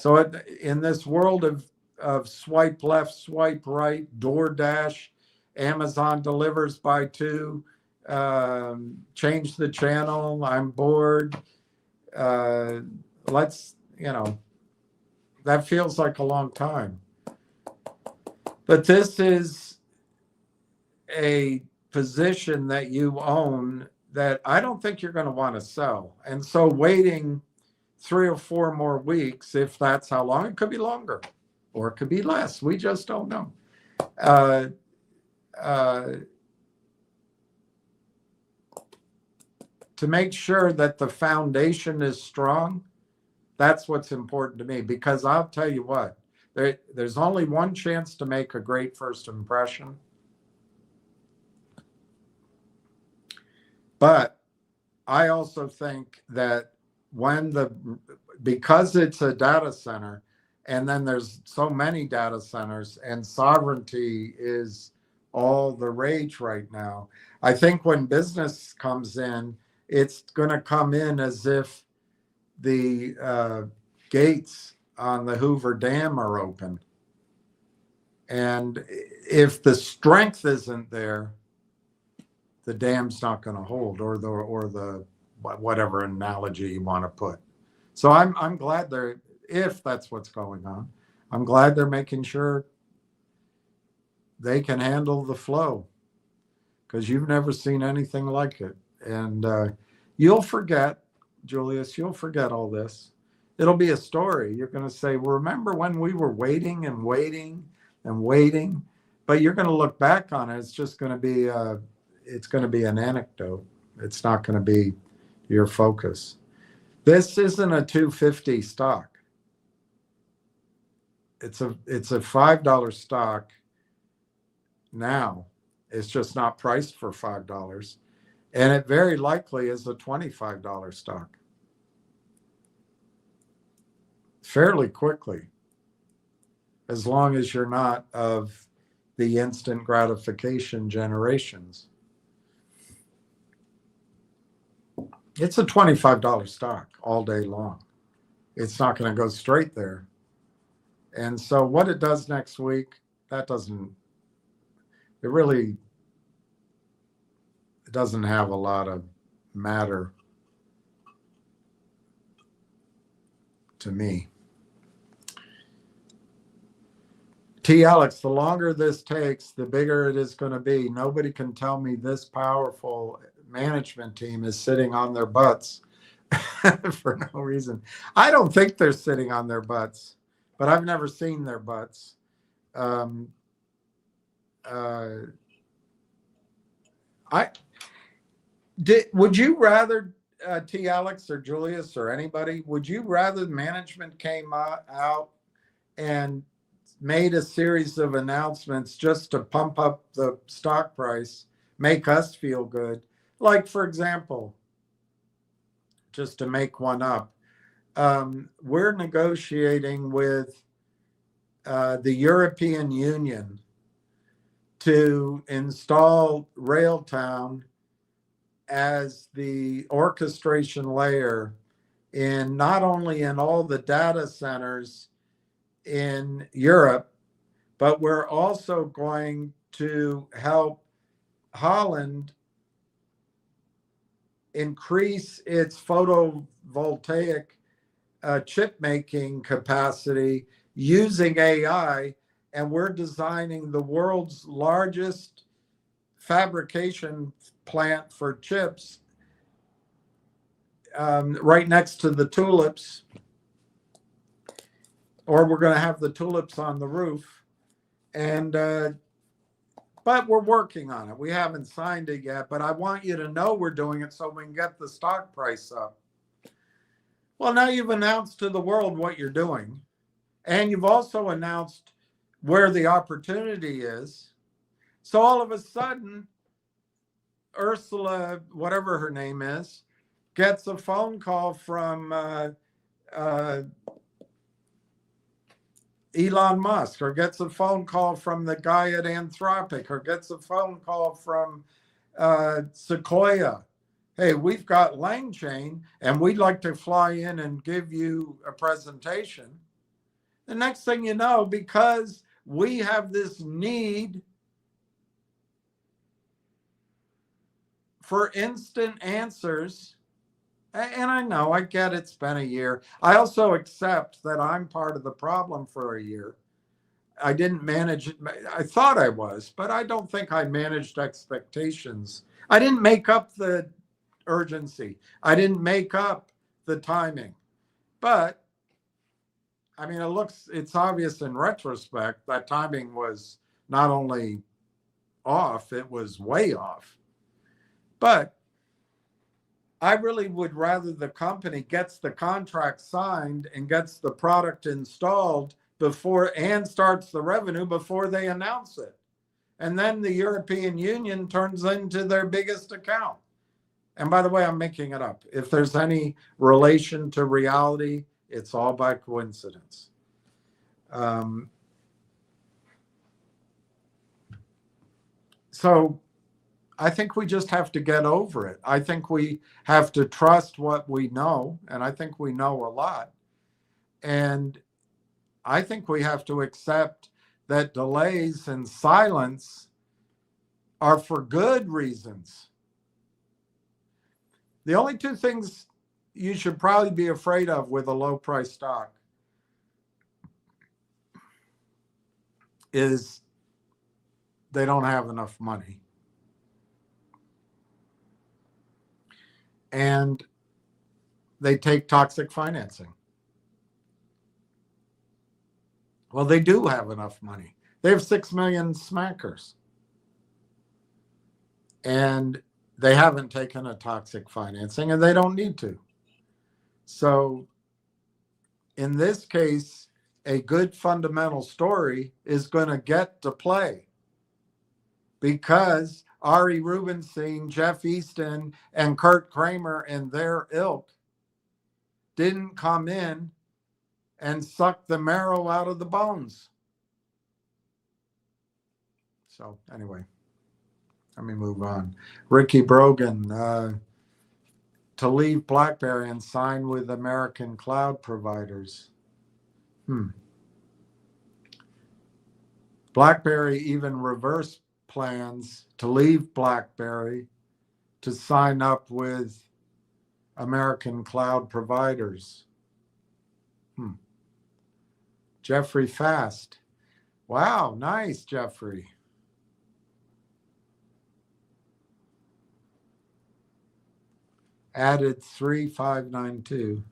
C: So in this world of swipe left, swipe right, DoorDash, Amazon delivers by 2, change the channel, I'm bored. That feels like a long time. But this is a position that you own that I don't think you're going to want to sell. And so waiting 3 or 4 more weeks, if that's how long, it could be longer or it could be less. We just don't know. To make sure that the foundation is strong, that's what's important to me, because I'll tell you what, there's only one chance to make a great first impression. But I also think that because it's a data center, and then there's so many data centers, and sovereignty is all the rage right now, I think when business comes in, it's going to come in as if the gates on the Hoover Dam are open. And if the strength isn't there, the dam's not going to hold, or the whatever analogy you want to put. So I'm glad if that's what's going on, I'm glad they're making sure they can handle the flow, because you've never seen anything like it. And you'll forget, Julius, you'll forget all this. It'll be a story. You're going to say, well, remember when we were waiting and waiting and waiting, but you're going to look back on it. It's just going to be it's going to be an anecdote. It's not going to be your focus. This isn't a 250 stock. It's a $5 stock now. It's just not priced for $5. And it very likely is a $25 stock. Fairly quickly, as long as you're not of the instant gratification generations. It's a $25 stock all day long. It's not going to go straight there. And so what it does next week, it doesn't have a lot of matter to me. T. Alex, the longer this takes, the bigger it is going to be. Nobody can tell me this powerful management team is sitting on their butts for no reason. I don't think they're sitting on their butts, but I've never seen their butts. Would you rather, T. Alex or Julius or anybody, would you rather management came out and made a series of announcements just to pump up the stock price, make us feel good? Like, for example, just to make one up, we're negotiating with the European Union to install Railtown as the orchestration layer in not only in all the data centers in Europe, but we're also going to help Holland increase its photovoltaic chip making capacity using AI. And we're designing the world's largest fabrication plant for chips right next to the tulips, or we're going to have the tulips on the roof. And but we're working on it. We haven't signed it yet, but I want you to know we're doing it so we can get the stock price up. Well, now you've announced to the world what you're doing, and you've also announced where the opportunity is. So all of a sudden, Ursula, whatever her name is, gets a phone call from Elon Musk, or gets a phone call from the guy at Anthropic, or gets a phone call from Sequoia. Hey, we've got Langchain and we'd like to fly in and give you a presentation. The next thing you know, because we have this need for instant answers, and I know, I get it's been a year. I also accept that I'm part of the problem for a year. I didn't manage it. I thought I was, but I don't think I managed expectations. I didn't make up the urgency. I didn't make up the timing. But I mean, it's obvious in retrospect that timing was not only off, it was way off. But I really would rather the company gets the contract signed and gets the product installed before and starts the revenue before they announce it. And then the European Union turns into their biggest account. And by the way, I'm making it up. If there's any relation to reality, it's all by coincidence. So I think we just have to get over it. I think we have to trust what we know, and I think we know a lot. And I think we have to accept that delays and silence are for good reasons. The only two things you should probably be afraid of with a low price stock is they don't have enough money. And they take toxic financing. Well, they do have enough money. They have 6 million smackers. And they haven't taken a toxic financing, and they don't need to. So in this case, a good fundamental story is going to get to play because Ari Rubenstein, Jeff Easton, and Kurt Kramer and their ilk didn't come in and suck the marrow out of the bones. So anyway, let me move on. Ricky Brogan, to leave BlackBerry and sign with American cloud providers. BlackBerry even reversed plans to leave BlackBerry to sign up with American cloud providers. Jeffrey Fast. Wow, nice, Jeffrey. Added 3592.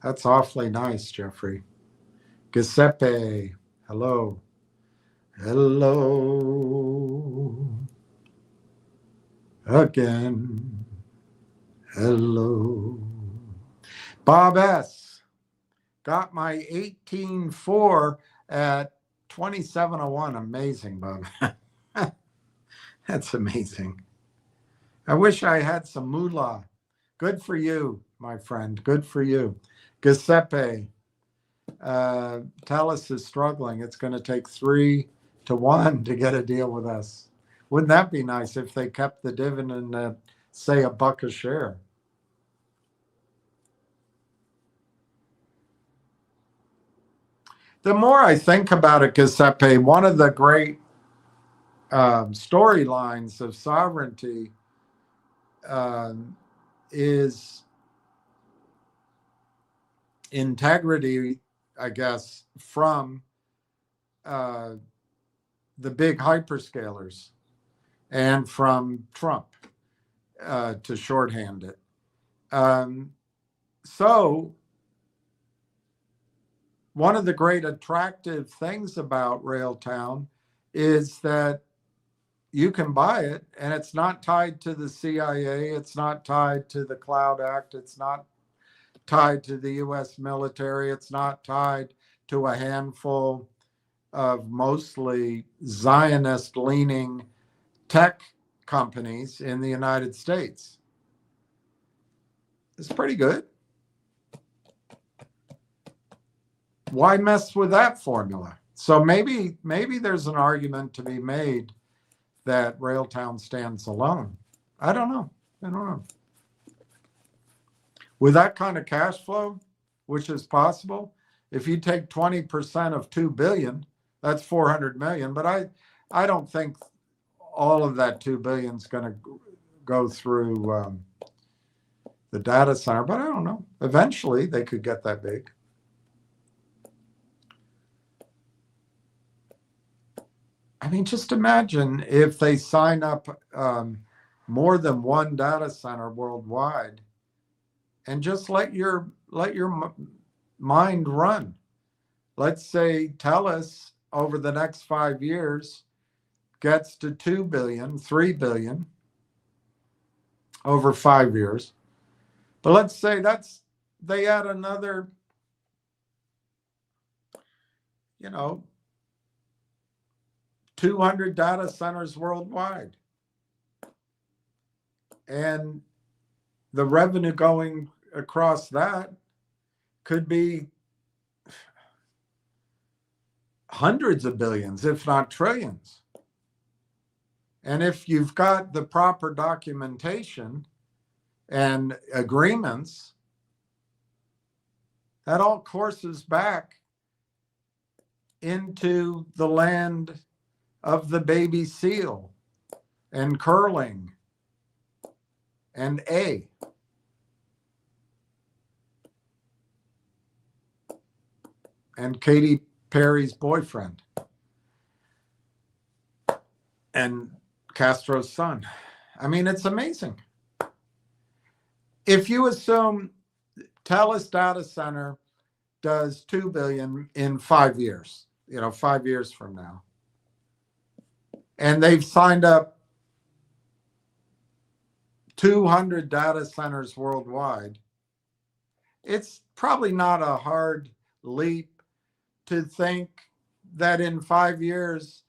C: That's awfully nice, Jeffrey. Giuseppe, hello. Hello. Again. Hello. Bob S. Got my 18.4 at 2701. Amazing, Bob. That's amazing. I wish I had some moolah. Good for you, my friend. Good for you. Giuseppe, Thales is struggling. It's going to take 3-1 to get a deal with us. Wouldn't that be nice if they kept the dividend at, say, $1 a share? The more I think about it, Giuseppe, one of the great storylines of sovereignty is integrity, I guess, from the big hyperscalers and from Trump, to shorthand it. So one of the great attractive things about Railtown is that you can buy it and it's not tied to the CIA, it's not tied to the Cloud Act, it's not tied to the US military, it's not tied to a handful of mostly Zionist-leaning tech companies in the United States. It's pretty good. Why mess with that formula? So maybe there's an argument to be made that Railtown stands alone. I don't know. With that kind of cash flow, which is possible, if you take 20% of 2 billion, that's 400 million. But I don't think all of that 2 billion is going to go through the data center. But I don't know. Eventually, they could get that big. I mean, just imagine if they sign up more than one data center worldwide, and just let your mind run. Let's say Telus over the next 5 years gets to 2 billion, 3 billion over 5 years. But let's say they add another, 200 data centers worldwide. And the revenue going across that could be hundreds of billions, if not trillions. And if you've got the proper documentation and agreements, that all courses back into the land of the baby seal and curling and A. And Katy Perry's boyfriend and Castro's son. I mean, it's amazing. If you assume Telus data center does 2 billion in 5 years, 5 years from now. And they've signed up 200 data centers worldwide. It's probably not a hard leap to think that in 5 years,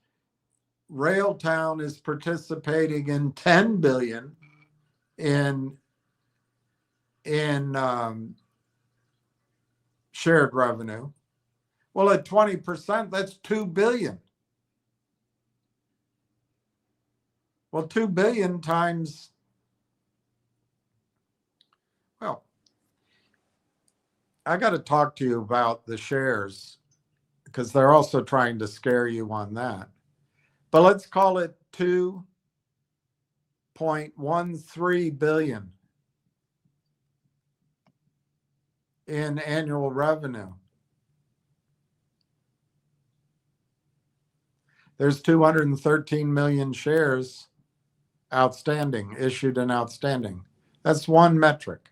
C: Railtown is participating in 10 billion in shared revenue. Well, at 20%, that's 2 billion. Well, 2 billion times, well, I got to talk to you about the shares because they're also trying to scare you on that. But let's call it 2.13 billion in annual revenue. There's 213 million shares outstanding, issued and outstanding. That's one metric.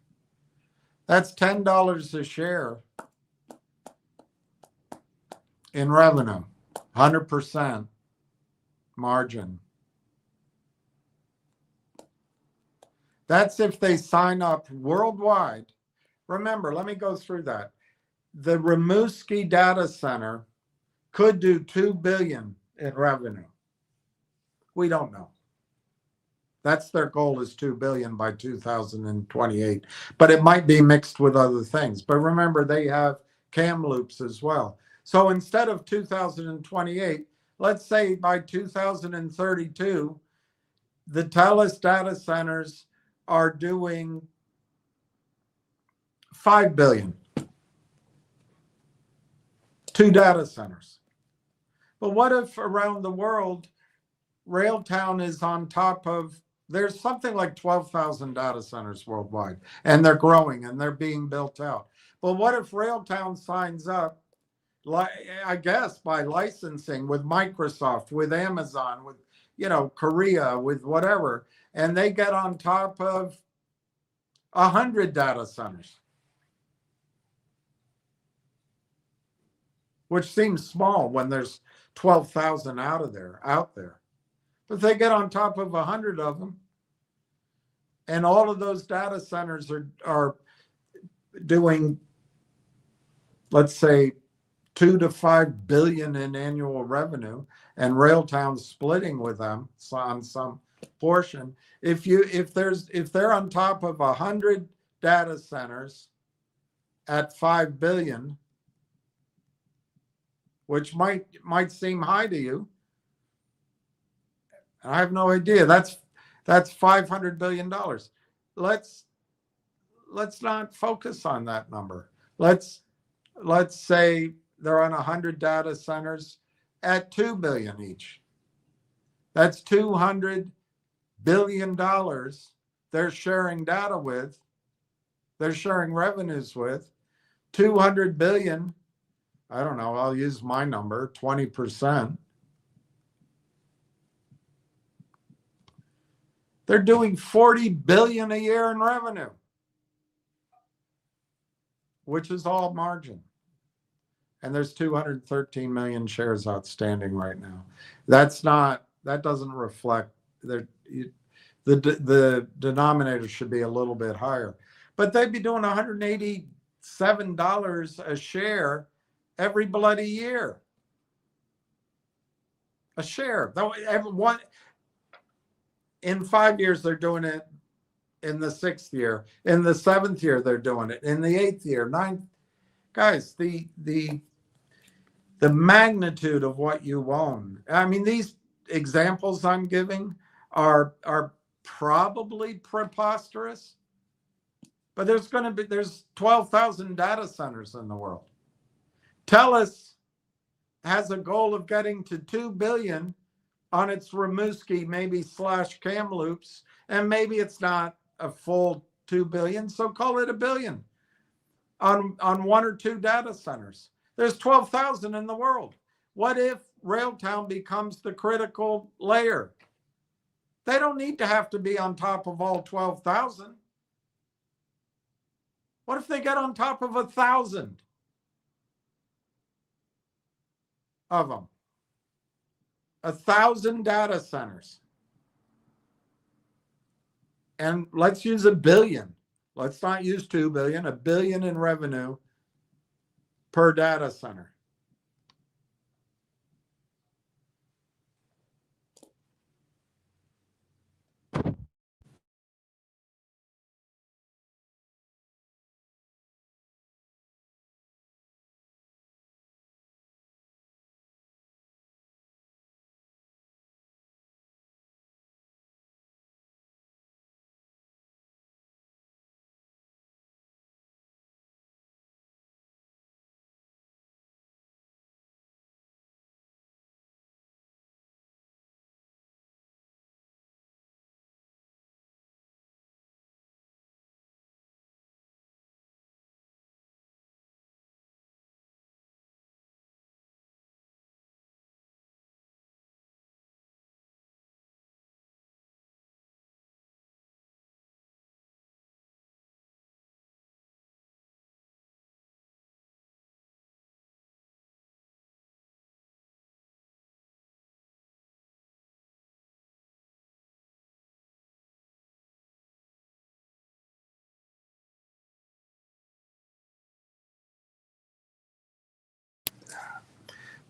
C: That's $10 a share in revenue, 100% margin. That's if they sign up worldwide. Remember, let me go through that. The Rimouski data center could do 2 billion in revenue. We don't know. That's their goal, is 2 billion by 2028. But it might be mixed with other things. But remember, they have cam loops as well. So instead of 2028, let's say by 2032, the TELUS data centers are doing 5 billion. 2 data centers. But what if around the world, Railtown is on top of, there's something like 12,000 data centers worldwide, and they're growing and they're being built out. But what if Railtown signs up, I guess, by licensing with Microsoft, with Amazon, with, Korea, with whatever, and they get on top of 100 data centers, which seems small when there's 12,000 out there. But they get on top of 100 of them, and all of those data centers are doing, let's say, 2 to 5 billion in annual revenue, and Railtown's splitting with them on some portion. If they're on top of 100 data centers at 5 billion, which might seem high to you, I have no idea. That's $500 billion. Let's not focus on that number. Let's say they're on 100 data centers at 2 billion each. That's $200 billion they're sharing data with. They're sharing revenues with. 200 billion, I don't know, I'll use my number, 20%. They're doing 40 billion a year in revenue, which is all margin. And there's 213 million shares outstanding right now. That doesn't reflect the denominator should be a little bit higher. But they'd be doing $187 a share every bloody year. A share. Everyone. In 5 years, they're doing it. In the 6th year, in the 7th year, they're doing it. In the 8th year, 9th. Guys, the magnitude of what you own. I mean, these examples I'm giving are probably preposterous, but there's 12,000 data centers in the world. TELUS has a goal of getting to 2 billion on its Rimouski, maybe / Kamloops, and maybe it's not a full 2 billion, so call it 1 billion on 1 or 2 data centers. There's 12,000 in the world. What if Railtown becomes the critical layer? They don't need to have to be on top of all 12,000. What if they get on top of 1,000? of them. 1,000 data centers. And let's use $1 billion. Let's not use 2 billion, $1 billion in revenue per data center.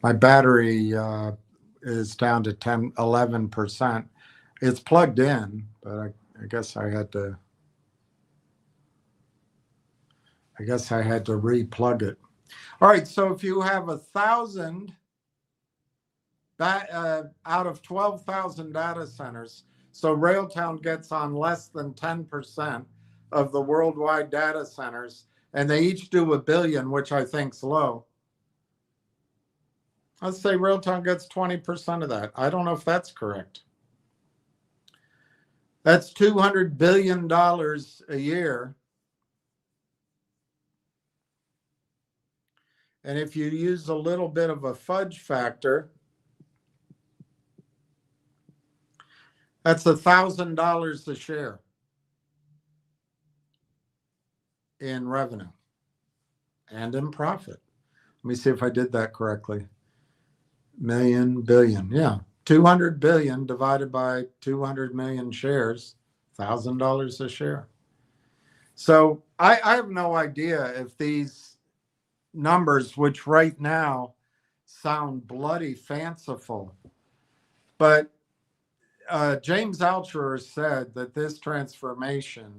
C: My battery is down to 11%. It's plugged in, but I guess I had to replug it. All right, so if you have 1,000 out of 12,000 data centers, so Railtown gets on less than 10% of the worldwide data centers, and they each do $1 billion, which I think's low. Let's say Railtown gets 20% of that. I don't know if that's correct. That's $200 billion a year. And if you use a little bit of a fudge factor, that's $1,000 a share in revenue and in profit. Let me see if I did that correctly. Million, billion. Yeah. 200 billion divided by 200 million shares, $1,000 a share. So I have no idea if these numbers, which right now sound bloody fanciful, but James Altucher said that this transformation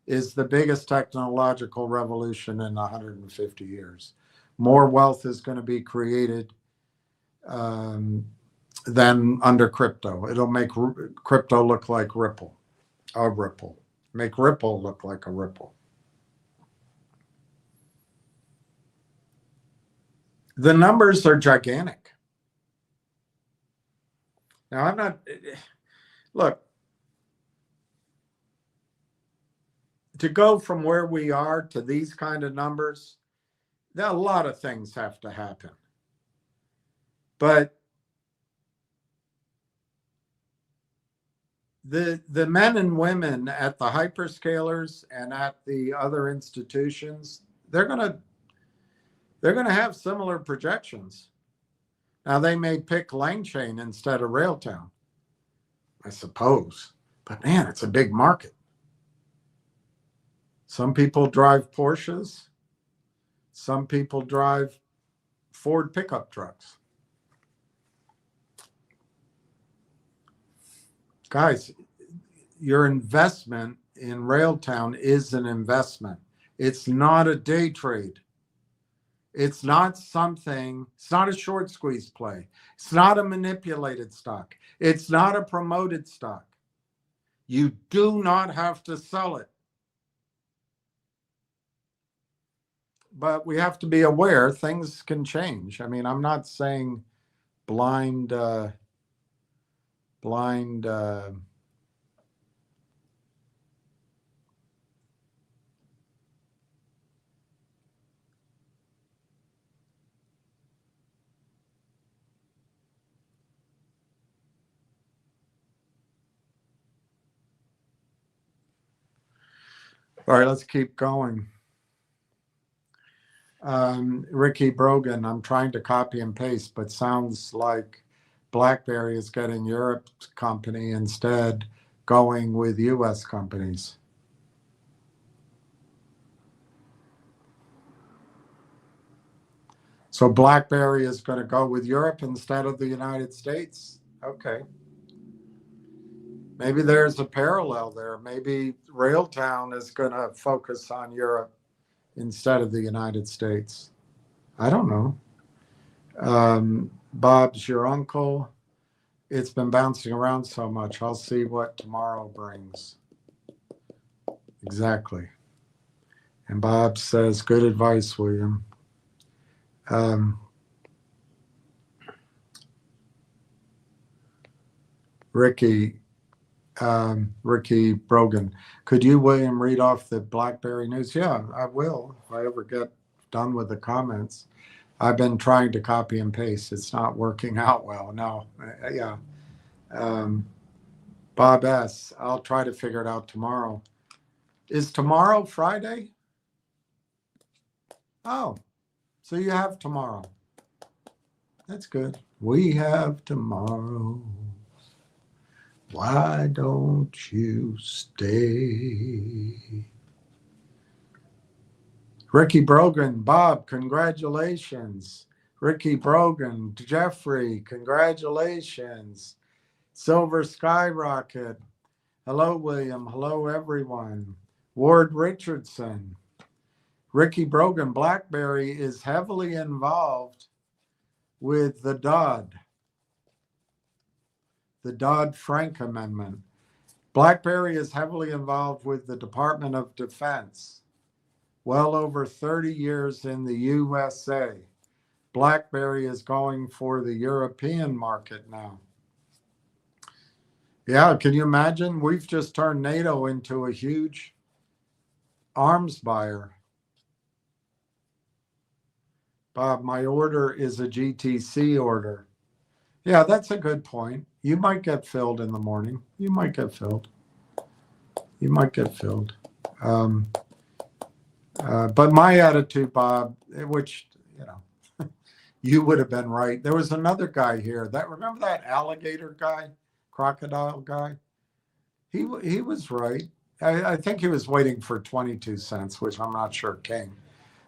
C: is the biggest technological revolution in 150 years. More wealth is going to be created than under crypto. It'll make crypto look like a ripple. Make Ripple look like a ripple. The numbers are gigantic. Now, I'm not, look, to go from where we are to these kind of numbers, a lot of things have to happen. But the men and women at the hyperscalers and at the other institutions, they're going to have similar projections. Now, they may pick Langchain instead of Railtown, I suppose. But man, it's a big market. Some people drive Porsches. Some people drive Ford pickup trucks. Guys, your investment in Railtown is an investment. It's not a day trade. It's not it's not a short squeeze play. It's not a manipulated stock. It's not a promoted stock. You do not have to sell it. But we have to be aware things can change. I mean, I'm not saying blind all right, let's keep going. Ricky Brogan, I'm trying to copy and paste, but sounds like BlackBerry is getting Europe's company instead, going with US companies. So BlackBerry is going to go with Europe instead of the United States. Okay. Maybe there's a parallel there. Maybe Railtown is going to focus on Europe instead of the United States. I don't know. Bob's your uncle. It's been bouncing around so much. I'll see what tomorrow brings. Exactly. And Bob says, good advice, William. Ricky Brogan, could you, William, read off the BlackBerry news? Yeah, I will if I ever get done with the comments. I've been trying to copy and paste. It's not working out well. No, yeah. Bob S., I'll try to figure it out tomorrow. Is tomorrow Friday? Oh, so you have tomorrow. That's good. We have tomorrow. Why don't you stay? Ricky Brogan, Bob, congratulations. Ricky Brogan, Jeffrey, congratulations. Silver Skyrocket. Hello, William. Hello, everyone. Ward Richardson. Ricky Brogan, BlackBerry is heavily involved with the Dodd-Frank Amendment. BlackBerry is heavily involved with the Department of Defense. Well over 30 years in the USA. BlackBerry is going for the European market now. Yeah, can you imagine? We've just turned NATO into a huge arms buyer. Bob, my order is a GTC order. Yeah, that's a good point. You might get filled in the morning. You might get filled. But my attitude, Bob, which, you would have been right. There was another guy here. Remember that alligator guy, crocodile guy? He was right. I think he was waiting for 22 cents, which I'm not sure came.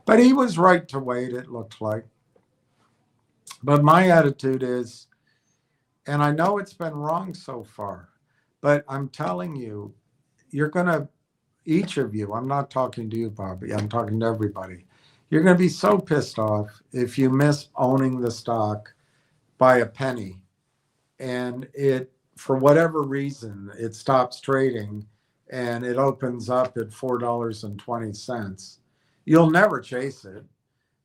C: But he was right to wait, it looked like. But my attitude is, and I know it's been wrong so far, but I'm telling you, you're going to, each of you, I'm not talking to you, Bobby, I'm talking to everybody. You're going to be so pissed off if you miss owning the stock by a penny and it, for whatever reason, it stops trading and it opens up at $4.20. You'll never chase it.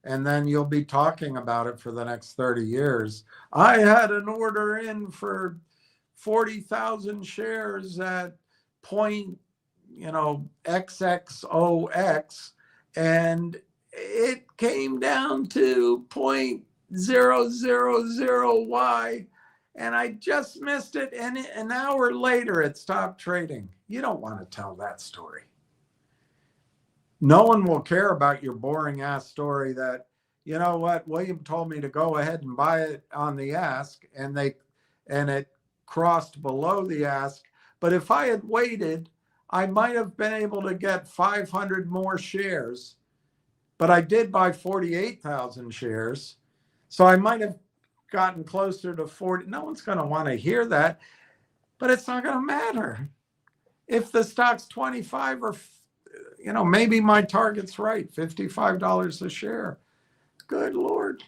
C: And then you'll be talking about it for the next 30 years. I had an order in for 40,000 shares at point, XXOX, and it came down to 0.000Y, and I just missed it. And an hour later, it stopped trading. You don't want to tell that story. No one will care about your boring ass story that, you know what, William told me to go ahead and buy it on the ask, and it crossed below the ask. But if I had waited, I might have been able to get 500 more shares. But I did buy 48,000 shares. So I might have gotten closer to 40. No one's going to want to hear that, but it's not going to matter. If the stock's 25 or maybe my target's right, $55 a share. Good Lord.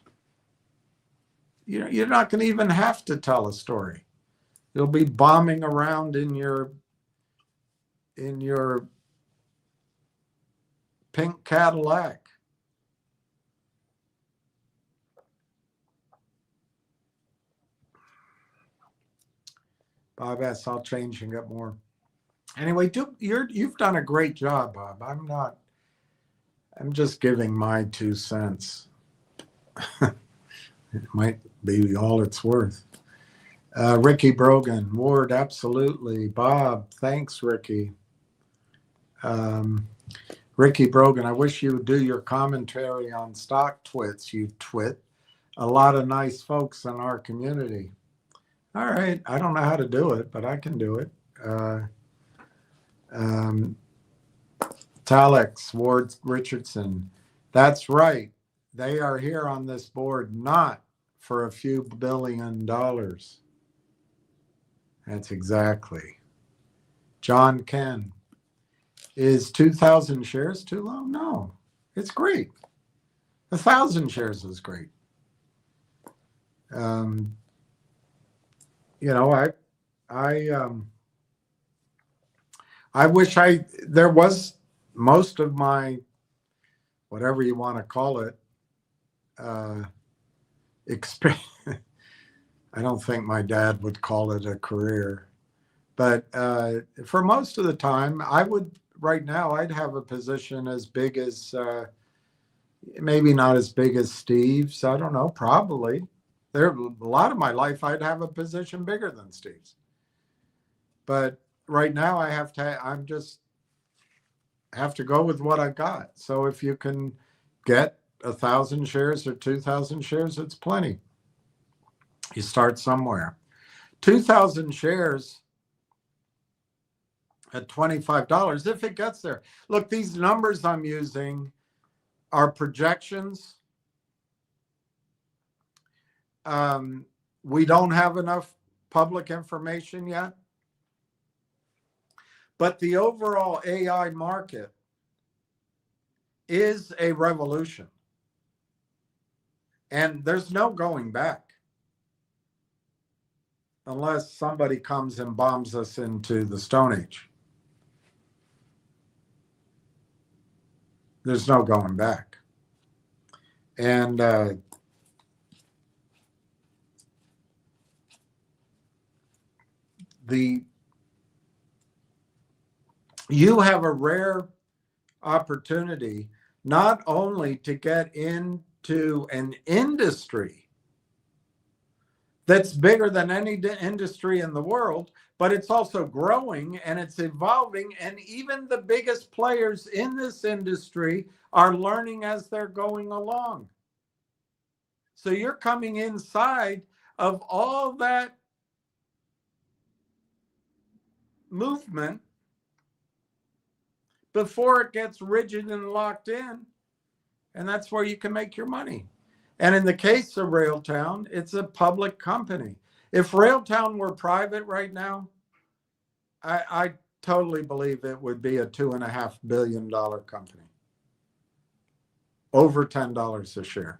C: You're not going to even have to tell a story. You'll be bombing around in your pink Cadillac. Bob S., I'll change and get more. Anyway, you've done a great job, Bob. I'm just giving my 2 cents. It might be all it's worth. Ricky Brogan, Ward, absolutely. Bob, thanks, Ricky. Ricky Brogan, I wish you would do your commentary on stock twits, you twit. A lot of nice folks in our community. All right. I don't know how to do it, but I can do it. Talex, Ward Richardson. That's right. They are here on this board not for a few $billion. That's exactly. John Ken. Is 2,000 shares too low? No, it's great. 1,000 shares is great. You know, I wish there was most of my, whatever you want to call it, experience. I don't think my dad would call it a career, but for most of the time, right now, I'd have a position as big as, maybe not as big as Steve's. I don't know, probably. A lot of my life, I'd have a position bigger than Steve's. But right now, I'm just have to go with what I got. So if you can get 1,000 shares or 2,000 shares, it's plenty. You start somewhere. 2,000 shares at $25, if it gets there. Look, these numbers I'm using are projections. We don't have enough public information yet. But the overall AI market is a revolution. And there's no going back unless somebody comes and bombs us into the Stone Age. There's no going back. And you have a rare opportunity not only to get into an industry that's bigger than any industry in the world, but it's also growing and it's evolving. And even the biggest players in this industry are learning as they're going along. So you're coming inside of all that movement before it gets rigid and locked in. And that's where you can make your money. And in the case of Railtown, it's a public company. If Railtown were private right now, I totally believe it would be a $2.5 billion company. Over $10 a share.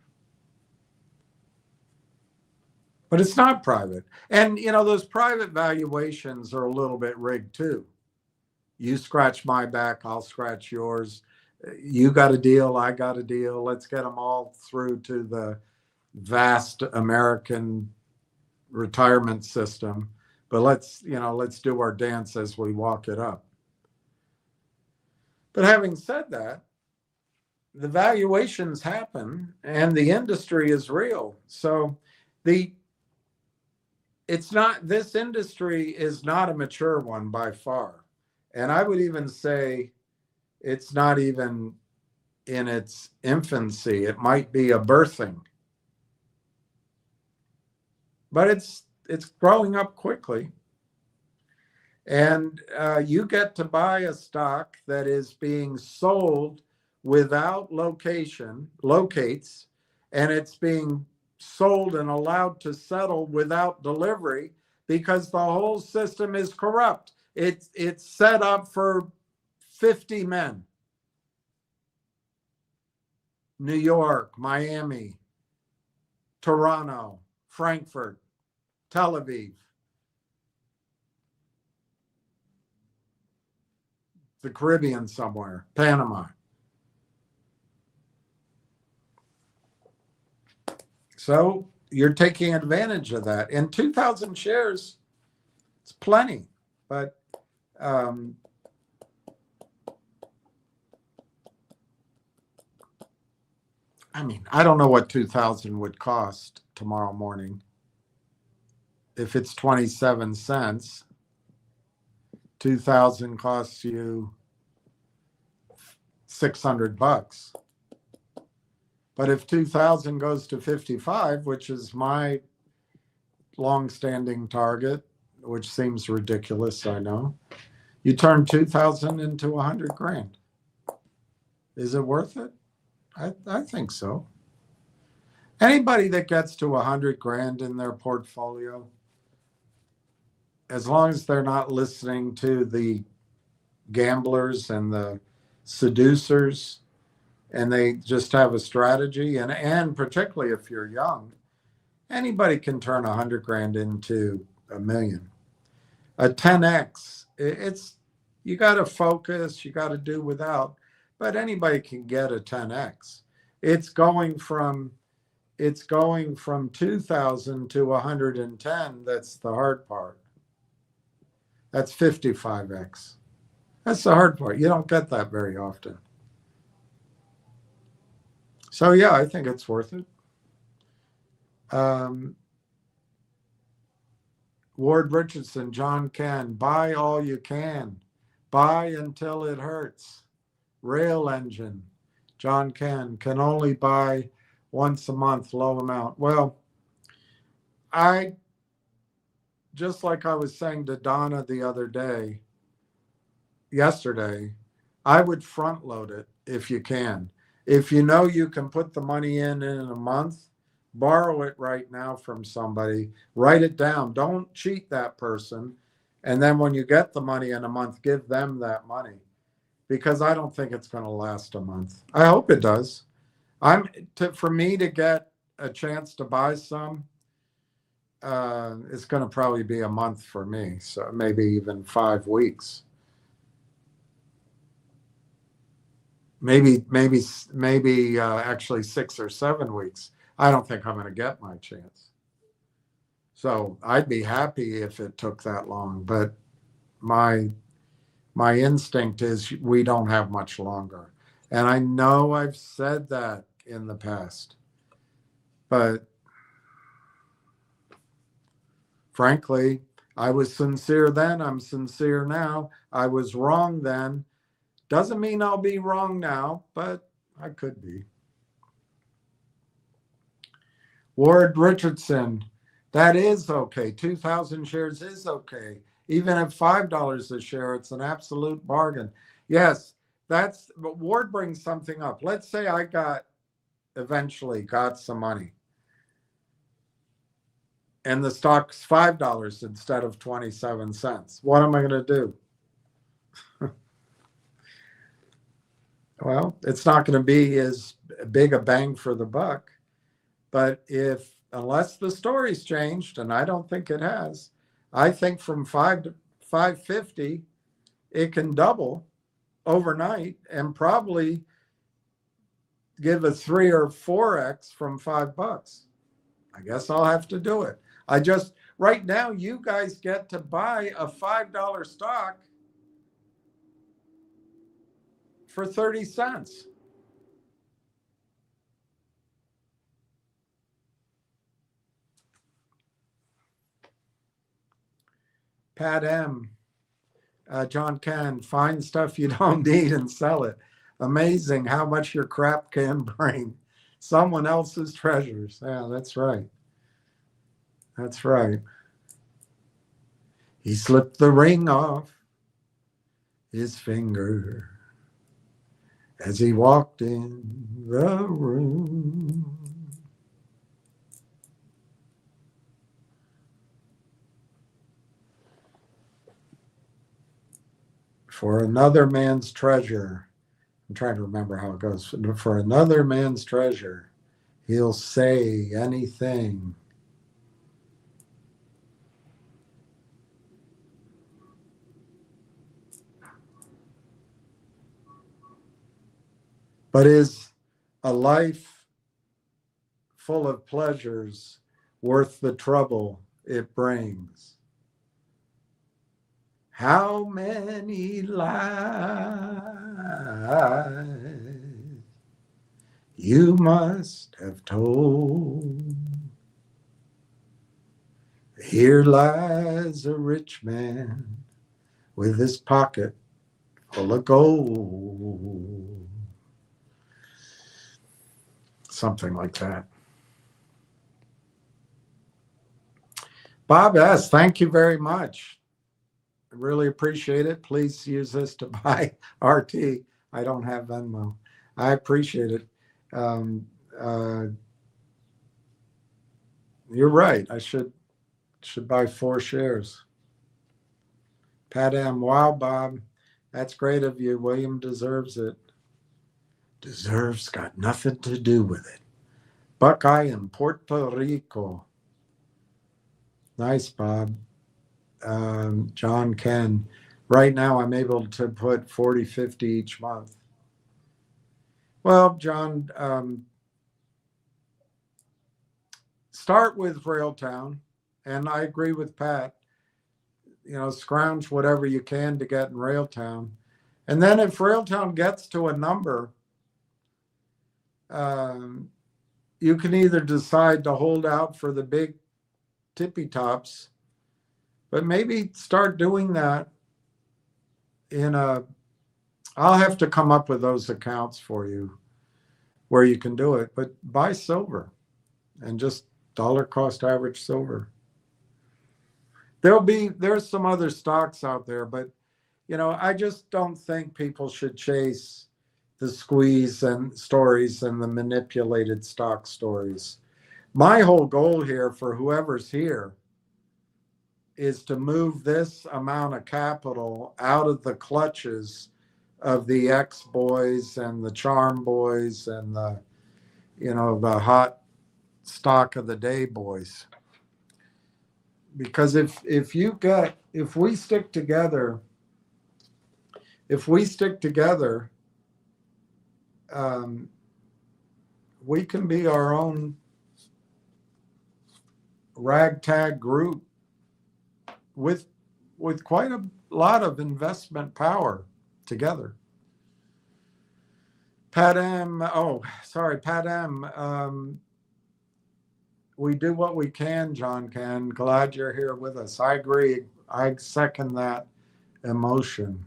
C: But it's not private. And, you know, those private valuations are a little bit rigged too. You scratch my back, I'll scratch yours. You got a deal, I got a deal. Let's get them all through to the vast American retirement system. But let's do our dance as we walk it up. But having said that, the valuations happen and the industry is real. So this industry is not a mature one by far. And I would even say it's not even in its infancy. It might be a birthing. But it's growing up quickly. And you get to buy a stock that is being sold without locates, and it's being sold and allowed to settle without delivery because the whole system is corrupt. It's set up for 50 men. New York, Miami, Toronto, Frankfurt, Tel Aviv. The Caribbean somewhere, Panama. So you're taking advantage of that. And 2,000 shares, it's plenty. But I mean, I don't know what 2,000 would cost tomorrow morning. If it's 27 cents, 2,000 costs you $600. But if 2,000 goes to 55, which is my long-standing target, which seems ridiculous, I know, you turn 2,000 into 100 grand. Is it worth it? I think so. Anybody that gets to 100 grand in their portfolio, as long as they're not listening to the gamblers and the seducers, and they just have a strategy, and particularly if you're young, anybody can turn 100 grand into $1 million. A 10x, it's, you got to focus, you got to do without, but anybody can get a 10x. It's going from 2,000 to 110. That's the hard part. That's 55x. That's the hard part. You don't get that very often. So yeah, I think it's worth it. Ward Richardson, John Ken, buy all you can. Buy until it hurts. Rail Engine, John Ken, can only buy once a month, low amount. Well, just like I was saying to Donna the other day, yesterday, I would front load it if you can. If you know you can put the money in a month, borrow it right now from somebody, write it down. Don't cheat that person. And then when you get the money in a month, give them that money, because I don't think it's going to last a month. I hope it does. For me to get a chance to buy some, it's going to probably be a month for me. So maybe even 5 weeks. Maybe actually 6 or 7 weeks. I don't think I'm going to get my chance. So I'd be happy if it took that long, but my instinct is we don't have much longer. And I know I've said that in the past, but frankly, I was sincere then, I'm sincere now. I was wrong then. Doesn't mean I'll be wrong now, but I could be. Ward Richardson, that is okay. 2,000 shares is okay. Even at $5 a share, it's an absolute bargain. Yes, but Ward brings something up. Let's say I eventually got some money, and the stock's $5 instead of 27 cents. What am I going to do? Well, it's not going to be as big a bang for the buck, but unless the story's changed, and I don't think it has, I think from 5 to 550, it can double overnight and probably give a 3 or 4x from $5. I guess I'll have to do it. Right now, you guys get to buy a $5 stock for 30 cents. Pat M. John Ken, find stuff you don't need and sell it. Amazing how much your crap can bring. Someone else's treasures. Yeah, that's right. That's right. He slipped the ring off his finger as he walked in the room. For another man's treasure, I'm trying to remember how it goes. For another man's treasure, he'll say anything. But is a life full of pleasures worth the trouble it brings? How many lives you must have told? Here lies a rich man with his pocket full of gold. something like that. Bob S., thank you very much. I really appreciate it. Please use this to buy RT. I don't have Venmo. I appreciate it. Um, uh, you're right. I should buy 4 shares. Pat M. Wow, Bob. That's great of you. William deserves it. Deserves got nothing to do with it. Buckeye in Puerto Rico. Nice, Bob. John Ken. Right now, I'm able to put 40, 50 each month. Well, John, start with Railtown. And I agree with Pat. Scrounge whatever you can to get in Railtown. And then if Railtown gets to a number, you can either decide to hold out for the big tippy tops, but maybe start doing that I'll have to come up with those accounts for you where you can do it, but buy silver and just dollar cost average silver. There's some other stocks out there, but I just don't think people should chase the squeeze and stories and the manipulated stock stories. My whole goal here for whoever's here is to move this amount of capital out of the clutches of the X boys and the charm boys and the hot stock of the day boys. Because if we stick together, we can be our own ragtag group with quite a lot of investment power together. Pat M. We do what we can, John Ken. Glad you're here with us. I agree. I second that emotion.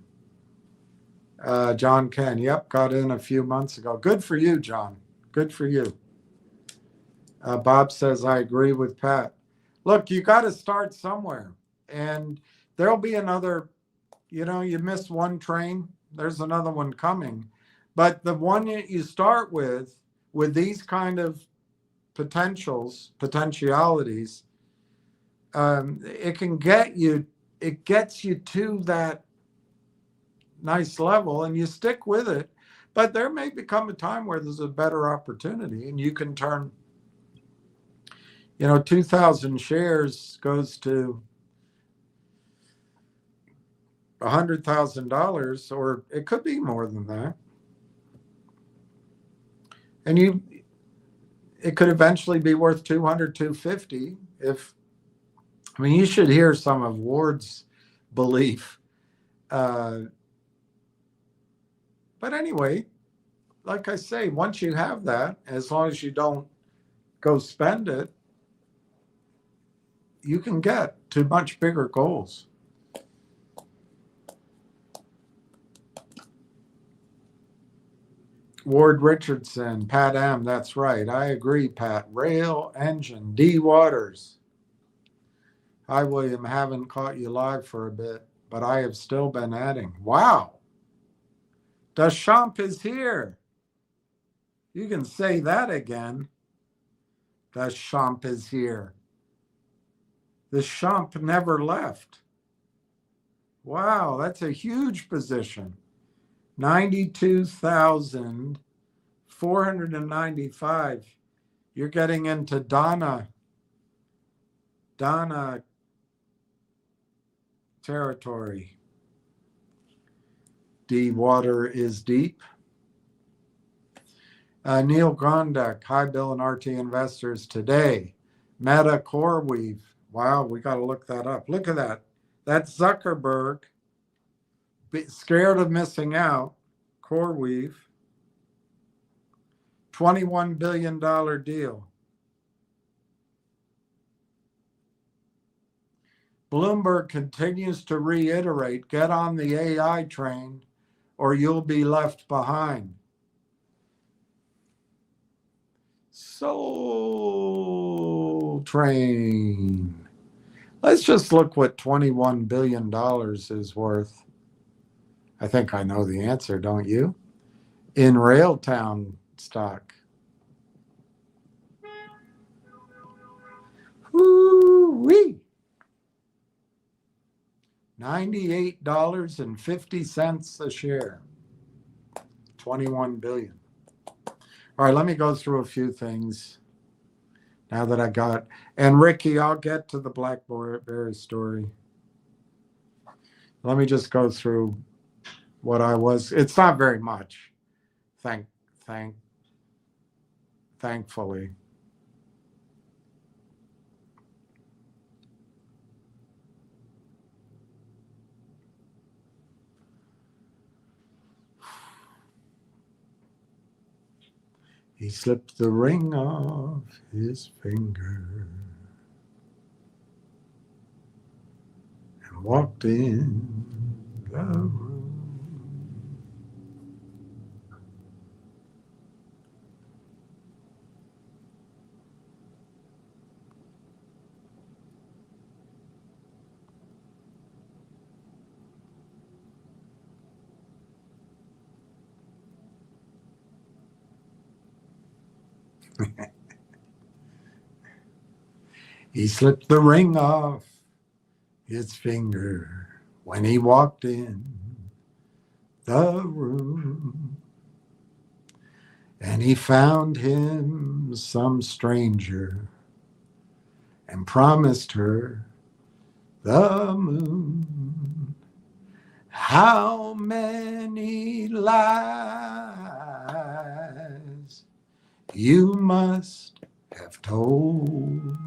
C: John Ken, yep, got in a few months ago. Good for you, John. Good for you. Bob says, I agree with Pat. Look, you got to start somewhere. And there'll be another, you missed one train, there's another one coming. But the one that you start with these kind of potentialities, it gets you to that nice level and you stick with it. But there may become a time where there's a better opportunity and you can turn, 2,000 shares goes to $100,000, or it could be more than that. And it could eventually be worth 200, 250 you should hear some of Ward's belief. But anyway, like I say, once you have that, as long as you don't go spend it, you can get to much bigger goals. Ward Richardson, Pat M., that's right. I agree, Pat. Rail Engine, D. Waters. Hi, William. Haven't caught you live for a bit, but I have still been adding. Wow. Deschamps is here. You can say that again. Deschamps is here. Deschamps never left. Wow, that's a huge position. 92,495. You're getting into Donna territory. D. Water is deep. Neil Gondek, hi Bill and RT investors today. Meta CoreWeave. Wow, we got to look that up. Look at that. That's Zuckerberg. Scared of missing out. CoreWeave. $21 billion deal. Bloomberg continues to reiterate, get on the AI train or you'll be left behind. Soul Train. Let's just look what $21 billion is worth. I think I know the answer, don't you? In Railtown stock. Woo-wee. $98.50 a share. 21 billion. All right, let me go through a few things now that I got. And Ricky, I'll get to the BlackBerry story. Let me just go through what I was. It's not very much. Thankfully. He slipped the ring off his finger and walked in the room. He slipped the ring off his finger when he walked in the room, and he found him some stranger and promised her the moon. How many lies you must have told?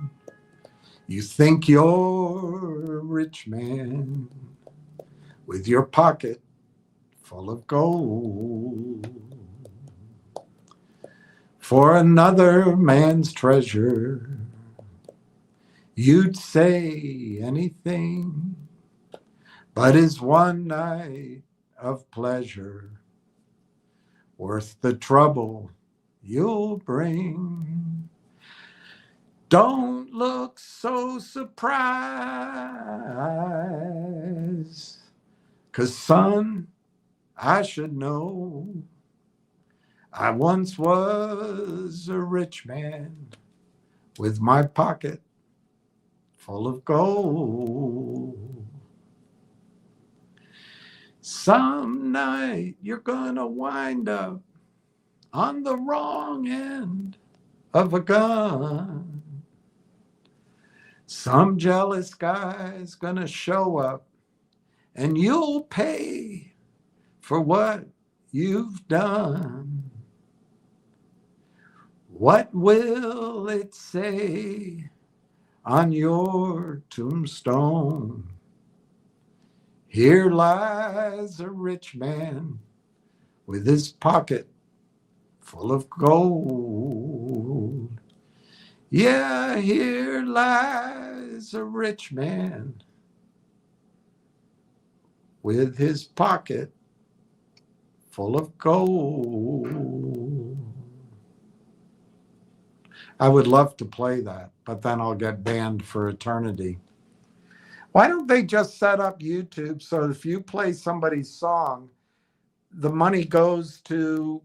C: You think you're a rich man with your pocket full of gold. For another man's treasure, you'd say anything, but is one night of pleasure worth the trouble you'll bring? Don't look so surprised, 'cause son, I should know. I once was a rich man with my pocket full of gold. Some night you're gonna wind up on the wrong end of a gun. Some jealous guy's gonna show up and you'll pay for what you've done. What will it say on your tombstone? Here lies a rich man with his pocket full of gold. Yeah, here lies a rich man with his pocket full of gold. I would love to play that, but then I'll get banned for eternity. Why don't they just set up YouTube so if you play somebody's song, the money goes to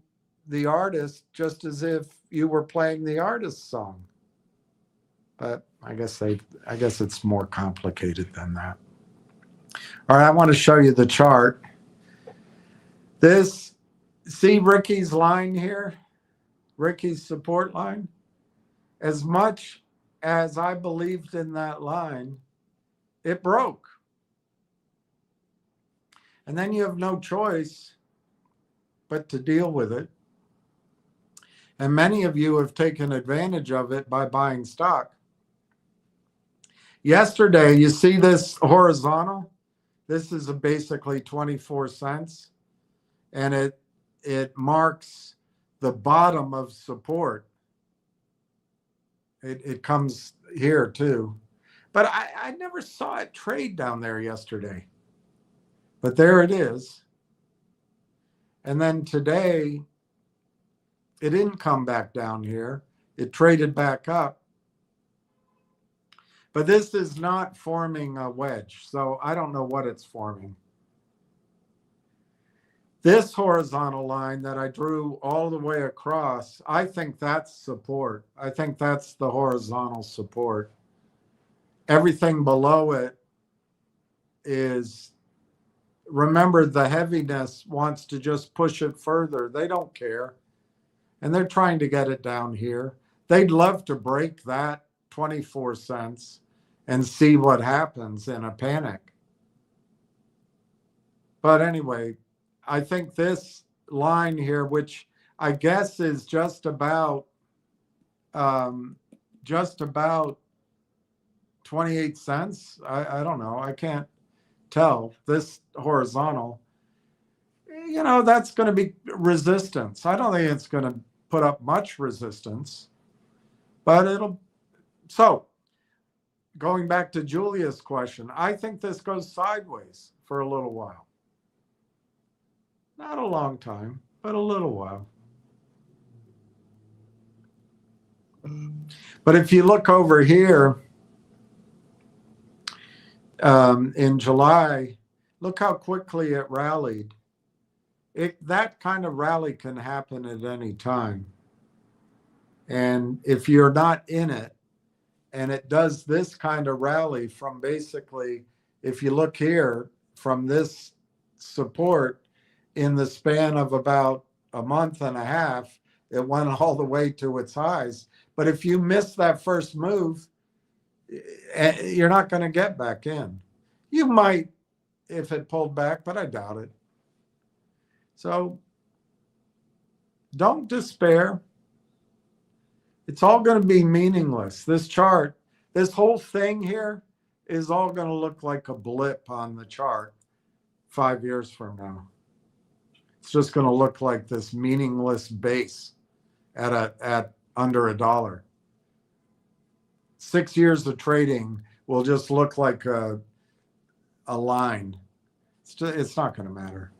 C: the artist just as if you were playing the artist's song? But I guess it's more complicated than that. All right, I want to show you the chart. See Ricky's line here? Ricky's support line? As much as I believed in that line, it broke. And then you have no choice but to deal with it. And many of you have taken advantage of it by buying stock. Yesterday, you see this horizontal? This is basically 24 cents. And it marks the bottom of support. It comes here too. But I never saw it trade down there yesterday. But there it is. And then today, it didn't come back down here. It traded back up. But this is not forming a wedge, so I don't know what it's forming. This horizontal line that I drew all the way across, I think that's support. I think that's the horizontal support. Everything below it is, remember, the heaviness wants to just push it further. They don't care. And they're trying to get it down here. They'd love to break that 24 cents and see what happens in a panic. But anyway, I think this line here, which I guess is just about 28 cents. I don't know. I can't tell. This horizontal, that's going to be resistance. I don't think it's going to put up much resistance, but so going back to Julia's question, I think this goes sideways for a little while. Not a long time, but a little while. But if you look over here, in July, look how quickly it rallied. That kind of rally can happen at any time. And if you're not in it, and it does this kind of rally from basically, if you look here, from this support in the span of about a month and a half, it went all the way to its highs. But if you miss that first move, you're not going to get back in. You might if it pulled back, but I doubt it. So don't despair. It's all going to be meaningless. This chart, this whole thing here is all going to look like a blip on the chart 5 years from now. It's just going to look like this meaningless base at under $1. 6 years of trading will just look like a line. It's not going to matter.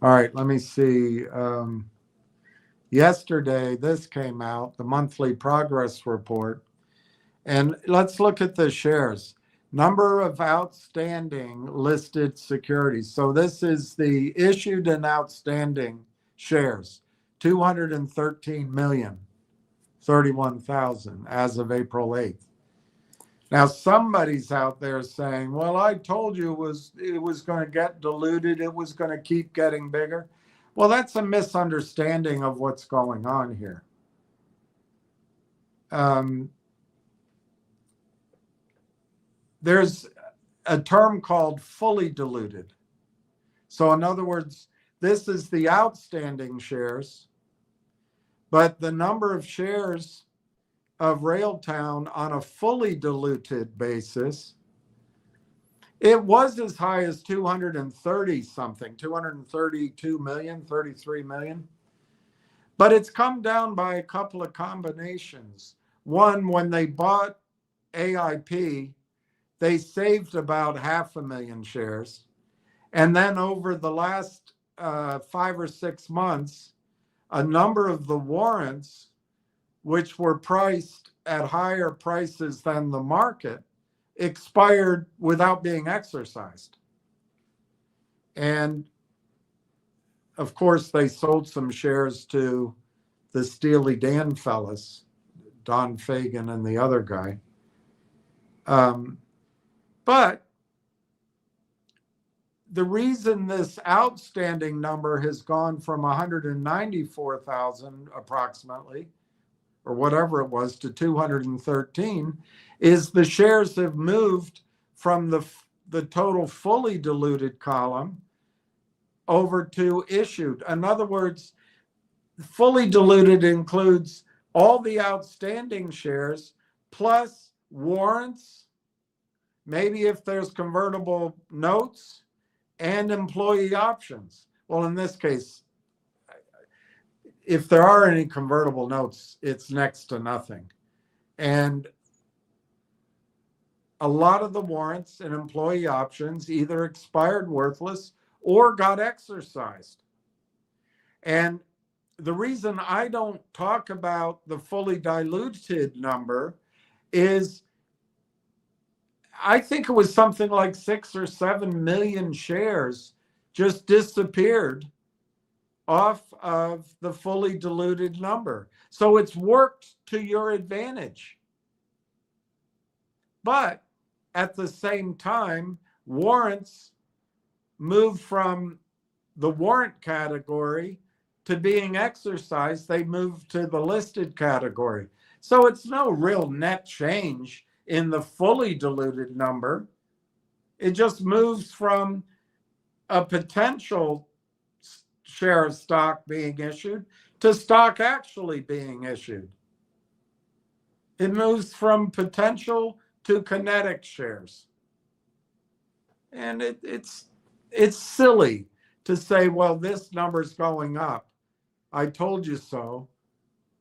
C: All right, let me see. Yesterday, this came out, the monthly progress report. And let's look at the shares. Number of outstanding listed securities. So this is the issued and outstanding shares, 213,031,000 as of April 8th. Now, somebody's out there saying, well, I told you it was going to get diluted. It was going to keep getting bigger. Well, that's a misunderstanding of what's going on here. There's a term called fully diluted. So in other words, this is the outstanding shares, but the number of shares of Railtown on a fully diluted basis, it was as high as 230 something, 232 million, 33 million. But it's come down by a couple of combinations. One, when they bought AIP, they saved about 500,000 shares. And then over the last 5 or 6 months, a number of the warrants, which were priced at higher prices than the market, expired without being exercised. And of course, they sold some shares to the Steely Dan fellas, Don Fagan and the other guy. But the reason this outstanding number has gone from 194,000 approximately, or whatever it was, to 213, is the shares have moved from the total fully diluted column over to issued. In other words, fully diluted includes all the outstanding shares plus warrants, maybe if there's convertible notes, and employee options. Well, in this case, if there are any convertible notes, it's next to nothing. And a lot of the warrants and employee options either expired worthless or got exercised. And the reason I don't talk about the fully diluted number is I think it was something like 6 or 7 million shares just disappeared off of the fully diluted number. So it's worked to your advantage. But at the same time, warrants moved from the warrant category to being exercised. They moved to the listed category. So it's no real net change in the fully diluted number. It just moves from a potential share of stock being issued to stock actually being issued. It moves from potential to kinetic shares. And it's silly to say, well, this number's going up. I told you so.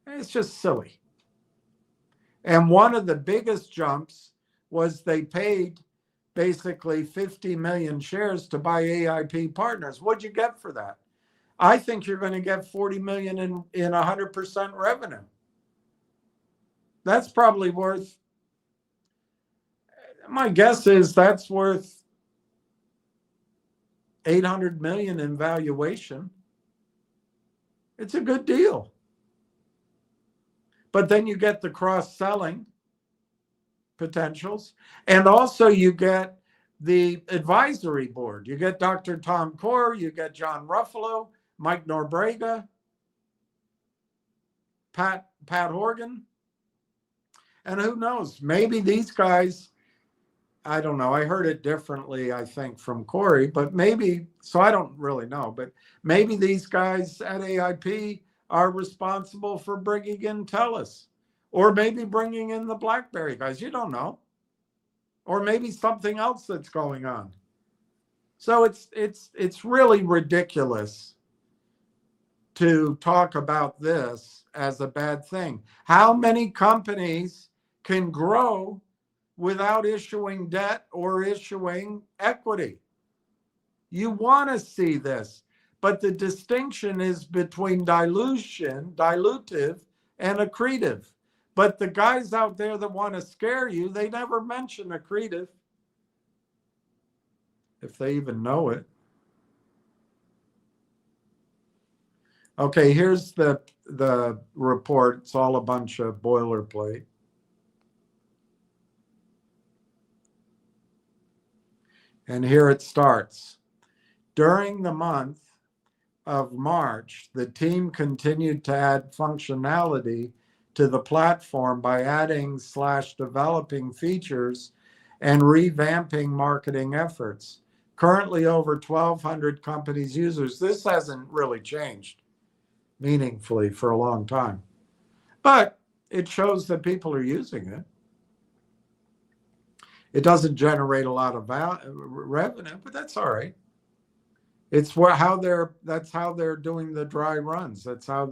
C: It's just silly. And one of the biggest jumps was they paid basically 50 million shares to buy AIP Partners. What'd you get for that? I think you're going to get 40 million in 100% revenue. That's probably worth, my guess is that's worth 800 million in valuation. It's a good deal. But then you get the cross-selling potentials. And also you get the advisory board. You get Dr. Tom Core, you get John Ruffalo, Mike Norbrega, Pat Horgan. And who knows, maybe these guys, I don't know, I heard it differently, I think, from Corey, but maybe, so I don't really know, but maybe these guys at AIP are responsible for bringing in TELUS, or maybe bringing in the BlackBerry guys, you don't know, or maybe something else that's going on. So it's really ridiculous to talk about this as a bad thing. How many companies can grow without issuing debt or issuing equity? You want to see this, but the distinction is between dilutive, and accretive. But the guys out there that want to scare you, they never mention accretive, if they even know it. Okay, here's the report. It's all a bunch of boilerplate. And here it starts. During the month of March, the team continued to add functionality to the platform by adding/developing features and revamping marketing efforts. Currently over 1,200 companies users. This hasn't really changed meaningfully for a long time, but it shows that people are using it. It doesn't generate a lot of revenue, but that's all right. It's that's how they're doing the dry runs. That's how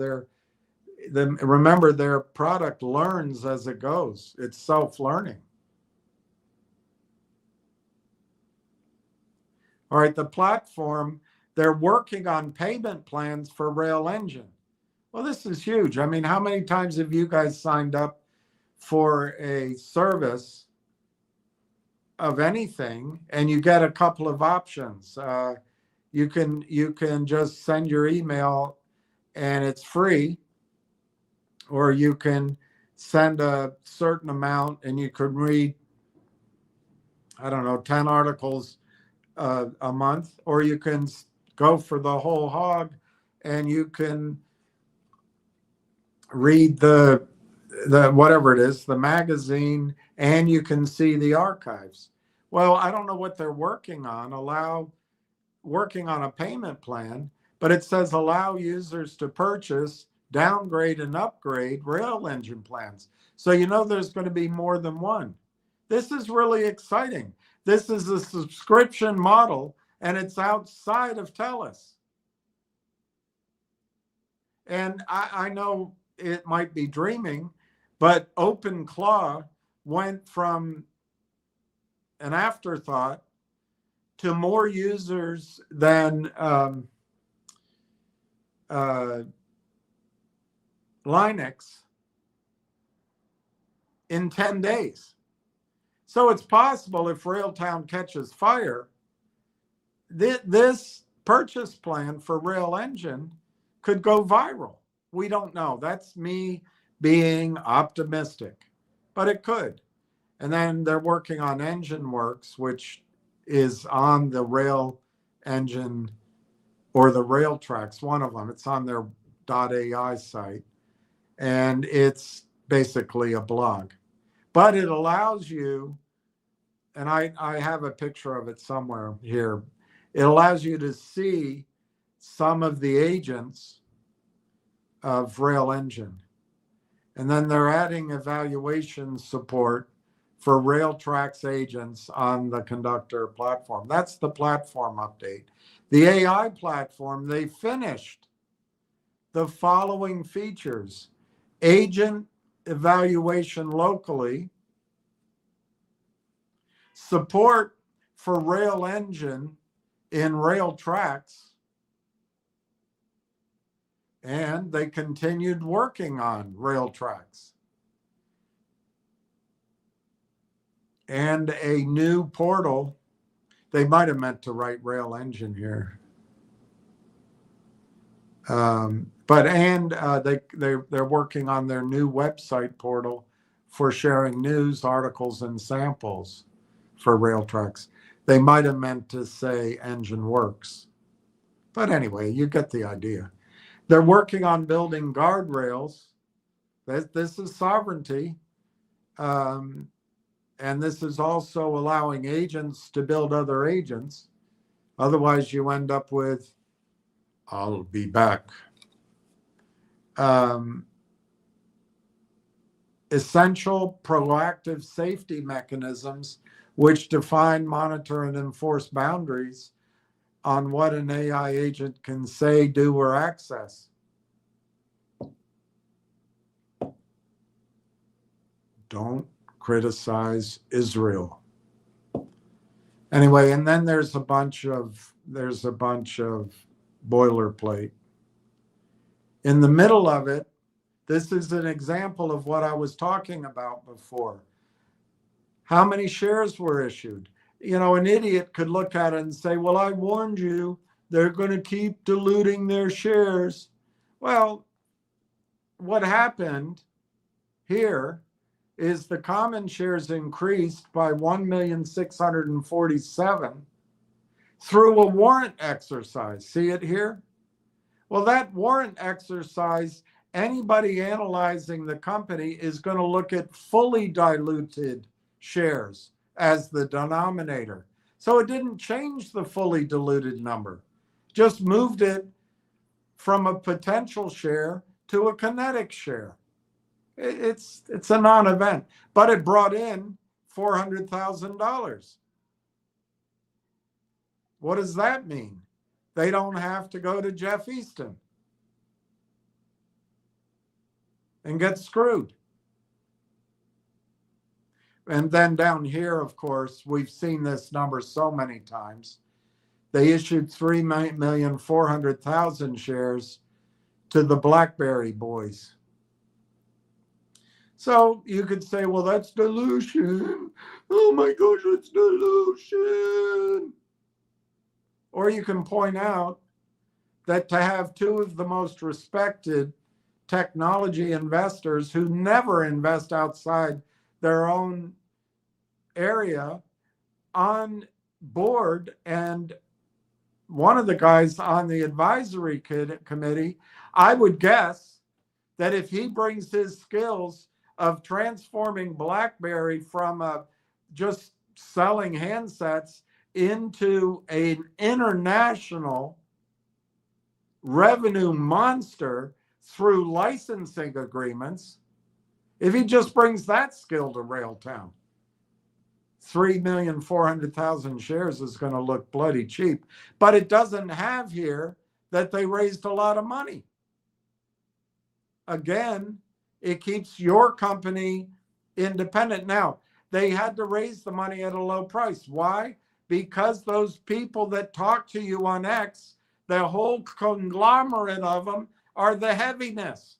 C: remember, their product learns as it goes. It's self-learning. All right, the platform, they're working on payment plans for Rail Engine. Well, this is huge. I mean, how many times have you guys signed up for a service of anything and you get a couple of options? You can just send your email and it's free, or you can send a certain amount and you could read, I don't know, 10 articles a month, or you can go for the whole hog and you can read the whatever it is, the magazine, and you can see the archives. Well, I don't know what they're working on a payment plan, but it says allow users to purchase, downgrade, and upgrade Rail Engine plans. So you know there's going to be more than one. This is really exciting. This is a subscription model, and it's outside of TELUS. And I know it might be dreaming, but OpenClaw went from an afterthought to more users than Linux in 10 days. So it's possible if Railtown catches fire, this purchase plan for Rail Engine could go viral. We don't know. That's me being optimistic, but it could. And then they're working on EngineWorks, which is on the Rail Engine or the rail tracks, one of them. It's on their .ai site. And it's basically a blog. But it allows you, and I have a picture of it somewhere here, it allows you to see some of the agents of Rail Engine. And then they're adding evaluation support for Railtrax agents on the Conductor platform. That's the platform update. The AI platform, they finished the following features: agent evaluation locally, support for Rail Engine in Railtrax, and they continued working on Railtrax. And a new portal. They might have meant to write Rail Engine here. They're working on their new website portal for sharing news, articles, and samples for Railtrax. They might have meant to say EngineWorks. But anyway, you get the idea. They're working on building guardrails. This is sovereignty. And this is also allowing agents to build other agents. Otherwise, you end up with, I'll be back. Essential proactive safety mechanisms which define, monitor, and enforce boundaries on what an AI agent can say, do, or access. Don't criticize Israel. Anyway, and then there's a bunch of boilerplate. In the middle of it, this is an example of what I was talking about before. How many shares were issued? You know, an idiot could look at it and say, well, I warned you, they're going to keep diluting their shares. Well, what happened here is the common shares increased by 1,647,000 through a warrant exercise. See it here? Well, that warrant exercise, anybody analyzing the company is going to look at fully diluted shares as the denominator. So it didn't change the fully diluted number, just moved it from a potential share to a kinetic share. It's a non-event, but it brought in $400,000. What does that mean? They don't have to go to Jeff Easton and get screwed. And then down here, of course, we've seen this number so many times. They issued 3,400,000 shares to the BlackBerry boys. So you could say, well, that's dilution. Oh my gosh, it's dilution. Or you can point out that to have two of the most respected technology investors who never invest outside their own area on board, and one of the guys on the advisory committee, I would guess that if he brings his skills of transforming BlackBerry from just selling handsets into an international revenue monster through licensing agreements, if he just brings that skill to Railtown, 3,400,000 shares is going to look bloody cheap. But it doesn't have here that they raised a lot of money. Again, it keeps your company independent. Now, they had to raise the money at a low price. Why? because those people that talk to you on X, the whole conglomerate of them are the heaviness.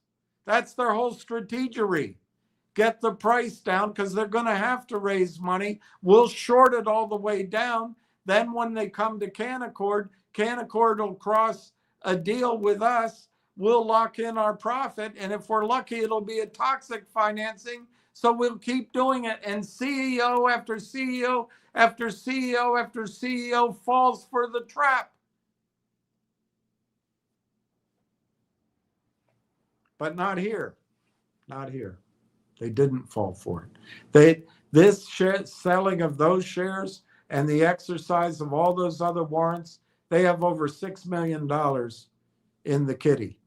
C: That's their whole strategery. Get the price down because they're going to have to raise money. We'll short it all the way down. Then when they come to Canaccord, Canaccord will cross a deal with us. We'll lock in our profit. And if we're lucky, it'll be a toxic financing. So we'll keep doing it. And CEO after CEO after CEO after CEO falls for the trap. But not here. Not here. They didn't fall for it. This selling of those shares and the exercise of all those other warrants, they have over $6 million in the kitty.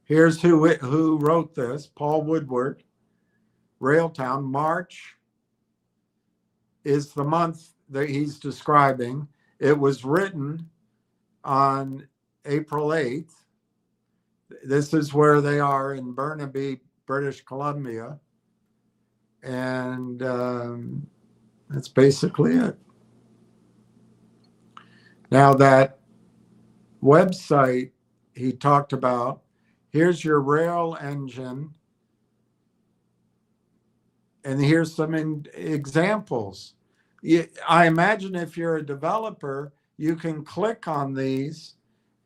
C: Here's who wrote this. Paul Woodward, Railtown. March is the month that he's describing. It was written on April 8th. This is where they are in Burnaby, British Columbia. And that's basically it. Now that website he talked about, here's your rail engine. And here's some examples. I imagine if you're a developer, you can click on these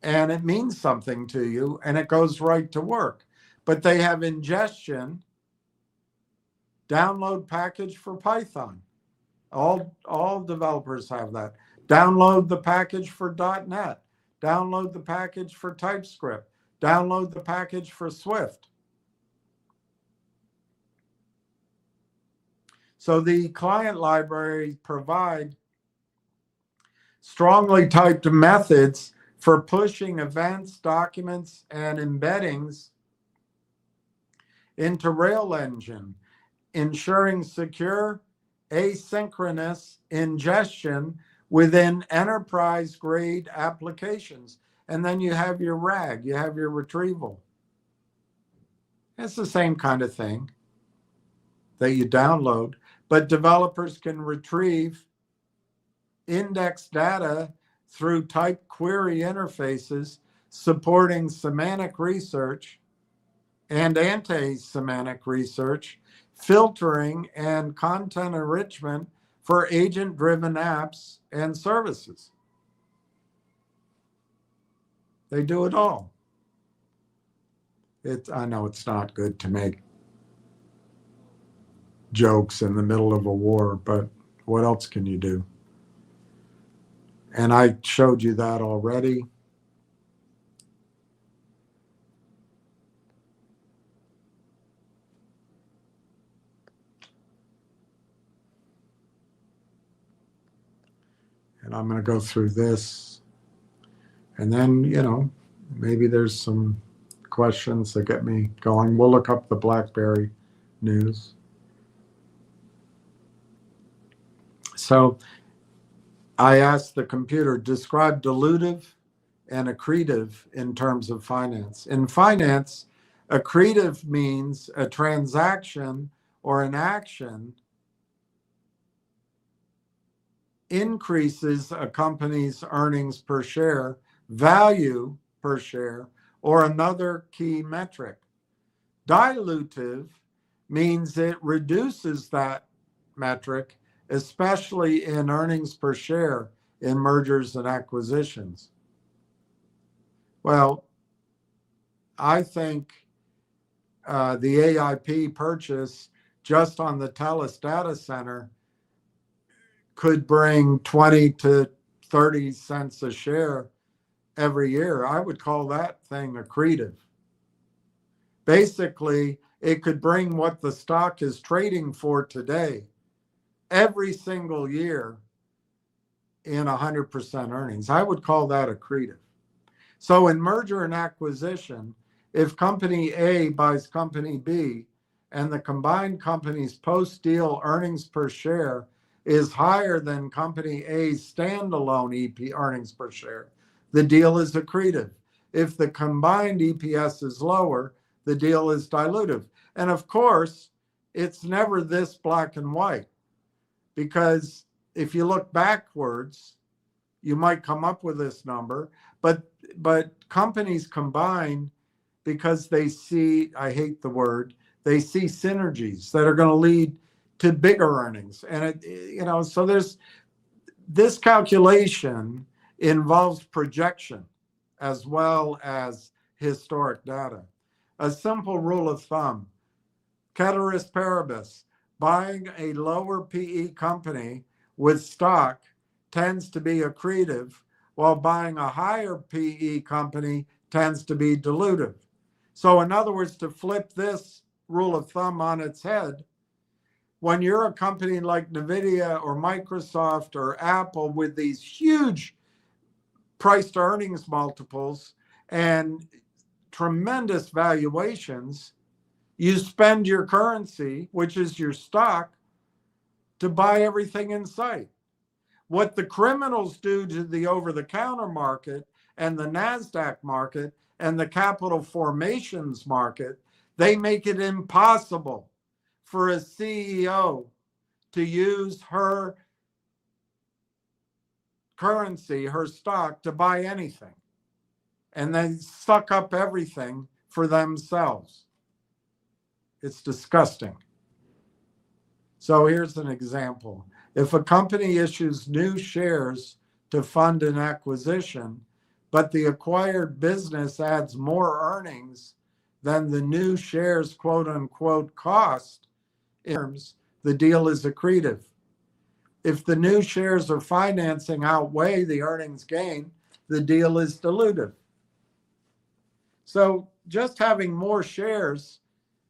C: and it means something to you and it goes right to work. But they have ingestion, download package for Python. All developers have that. Download the package for .NET. Download the package for TypeScript. Download the package for Swift. So the client libraries provide strongly typed methods for pushing events, documents, and embeddings into Rail Engine, ensuring secure asynchronous ingestion within enterprise-grade applications. And then you have your RAG, you have your retrieval. It's the same kind of thing that you download, but developers can retrieve index data through type query interfaces supporting semantic research and anti-semantic research, filtering and content enrichment for agent-driven apps and services. They do it all. I know it's not good to make jokes in the middle of a war, but what else can you do? And I showed you that already. And I'm going to go through this. And then, maybe there's some questions that get me going. We'll look up the BlackBerry news. So I asked the computer, describe dilutive and accretive in terms of finance. In finance, accretive means a transaction or an action increases a company's earnings per share, value per share, or another key metric. Dilutive means it reduces that metric, especially in earnings per share in mergers and acquisitions. Well, I think the AIP purchase just on the TELUS data center could bring 20 to 30 cents a share every year. I would call that thing accretive. Basically, it could bring what the stock is trading for today every single year in 100% earnings. I would call that accretive. So in merger and acquisition, if company A buys company B and the combined company's post-deal earnings per share is higher than company A's standalone EP earnings per share, the deal is accretive. If the combined EPS is lower, the deal is dilutive. And of course, it's never this black and white, because if you look backwards, you might come up with this number, but companies combine because they see, I hate the word, they see synergies that are going to lead to bigger earnings. And so there's this calculation involves projection as well as historic data. A simple rule of thumb, ceteris paribus, buying a lower PE company with stock tends to be accretive, while buying a higher PE company tends to be dilutive. So in other words, to flip this rule of thumb on its head, when you're a company like NVIDIA or Microsoft or Apple with these huge price to earnings multiples and tremendous valuations, you spend your currency, which is your stock, to buy everything in sight. What the criminals do to the over-the-counter market and the NASDAQ market and the capital formations market, they make it impossible for a CEO to use her currency, her stock, to buy anything. And they suck up everything for themselves. It's disgusting. So here's an example. If a company issues new shares to fund an acquisition, but the acquired business adds more earnings than the new shares, quote unquote, cost, the deal is accretive. If the new shares or financing outweigh the earnings gain, the deal is dilutive. So just having more shares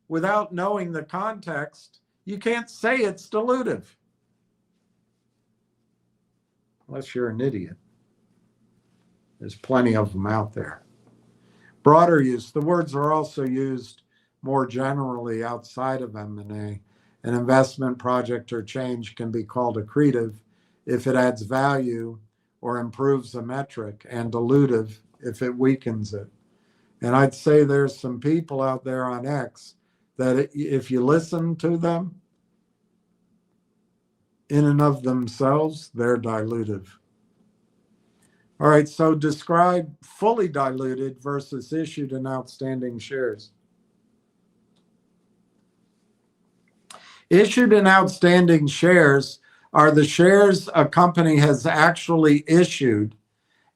C: without knowing the context, you can't say it's dilutive. Unless you're an idiot. There's plenty of them out there. Broader use. The words are also used more generally outside of M&A. An investment, project, or change can be called accretive if it adds value or improves a metric, and dilutive if it weakens it. And I'd say there's some people out there on X that if you listen to them, in and of themselves, they're dilutive. All right, so describe fully diluted versus issued and outstanding shares. Issued and outstanding shares are the shares a company has actually issued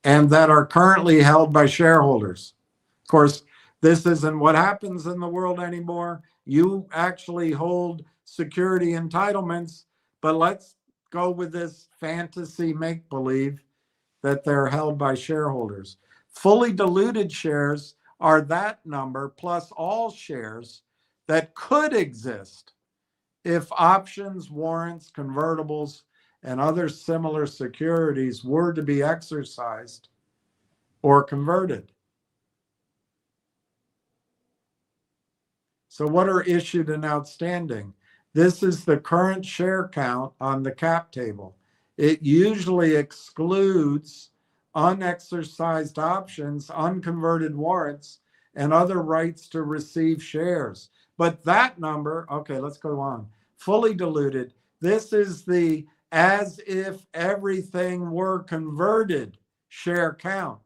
C: and that are currently held by shareholders. Of course, this isn't what happens in the world anymore. You actually hold security entitlements, but let's go with this fantasy make-believe that they're held by shareholders. Fully diluted shares are that number plus all shares that could exist if options, warrants, convertibles, and other similar securities were to be exercised or converted. So what are issued and outstanding? This is the current share count on the cap table. It usually excludes unexercised options, unconverted warrants, and other rights to receive shares. But that number, okay, let's go on. Fully diluted, this is the as if everything were converted share count.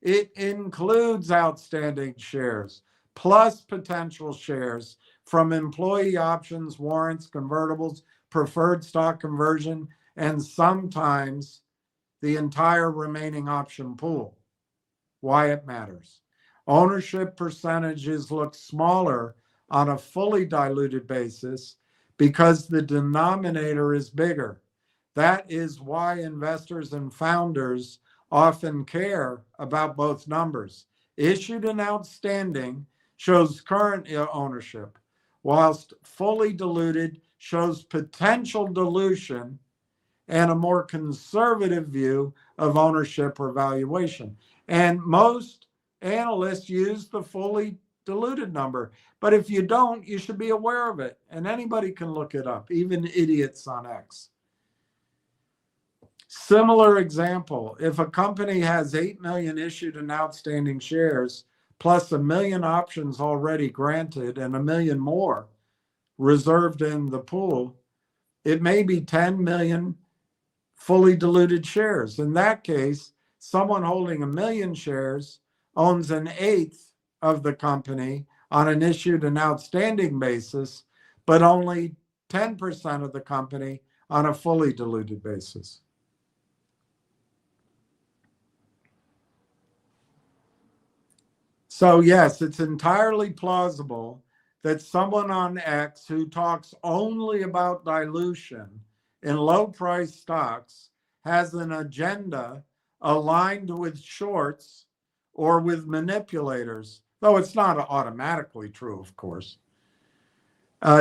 C: It includes outstanding shares, plus potential shares from employee options, warrants, convertibles, preferred stock conversion, and sometimes the entire remaining option pool. Why it matters. Ownership percentages look smaller on a fully diluted basis because the denominator is bigger. That is why investors and founders often care about both numbers. Issued and outstanding shows current ownership, whilst fully diluted shows potential dilution and a more conservative view of ownership or valuation. And most analysts use the fully diluted number. But if you don't, you should be aware of it. And anybody can look it up, even idiots on X. Similar example, if a company has 8 million issued and outstanding shares, plus 1 million options already granted and 1 million more reserved in the pool, it may be 10 million fully diluted shares. In that case, someone holding 1 million shares owns an eighth of the company on an issued and outstanding basis, but only 10% of the company on a fully diluted basis. So yes, it's entirely plausible that someone on X who talks only about dilution in low price stocks has an agenda aligned with shorts or with manipulators, though it's not automatically true, of course.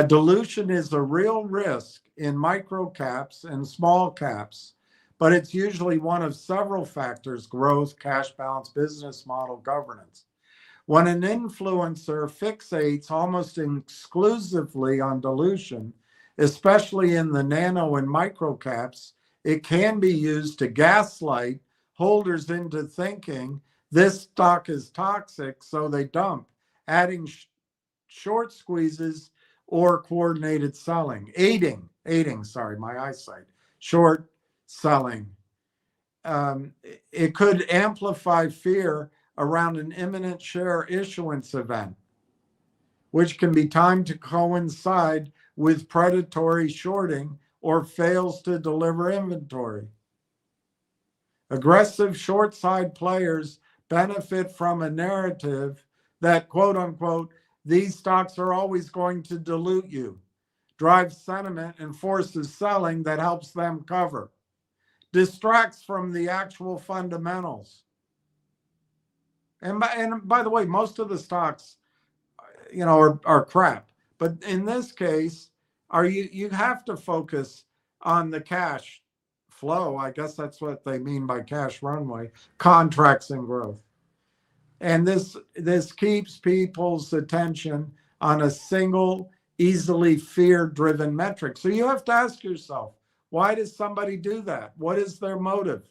C: Dilution is a real risk in micro caps and small caps, but it's usually one of several factors: growth, cash balance, business model, governance. When an influencer fixates almost exclusively on dilution, especially in the nano and micro caps, it can be used to gaslight holders into thinking this stock is toxic, so they dump, adding short squeezes or coordinated selling, aiding, my eyesight, short selling. It could amplify fear around an imminent share issuance event, which can be timed to coincide with predatory shorting or fails to deliver inventory. Aggressive short side players benefit from a narrative that, quote unquote, these stocks are always going to dilute you, drives sentiment and forces selling that helps them cover, distracts from the actual fundamentals. And by the way, most of the stocks, are crap. But in this case, you have to focus on the cash flow. I guess that's what they mean by cash runway, contracts and growth. And this keeps people's attention on a single, easily fear-driven metric. So you have to ask yourself, why does somebody do that? What is their motive?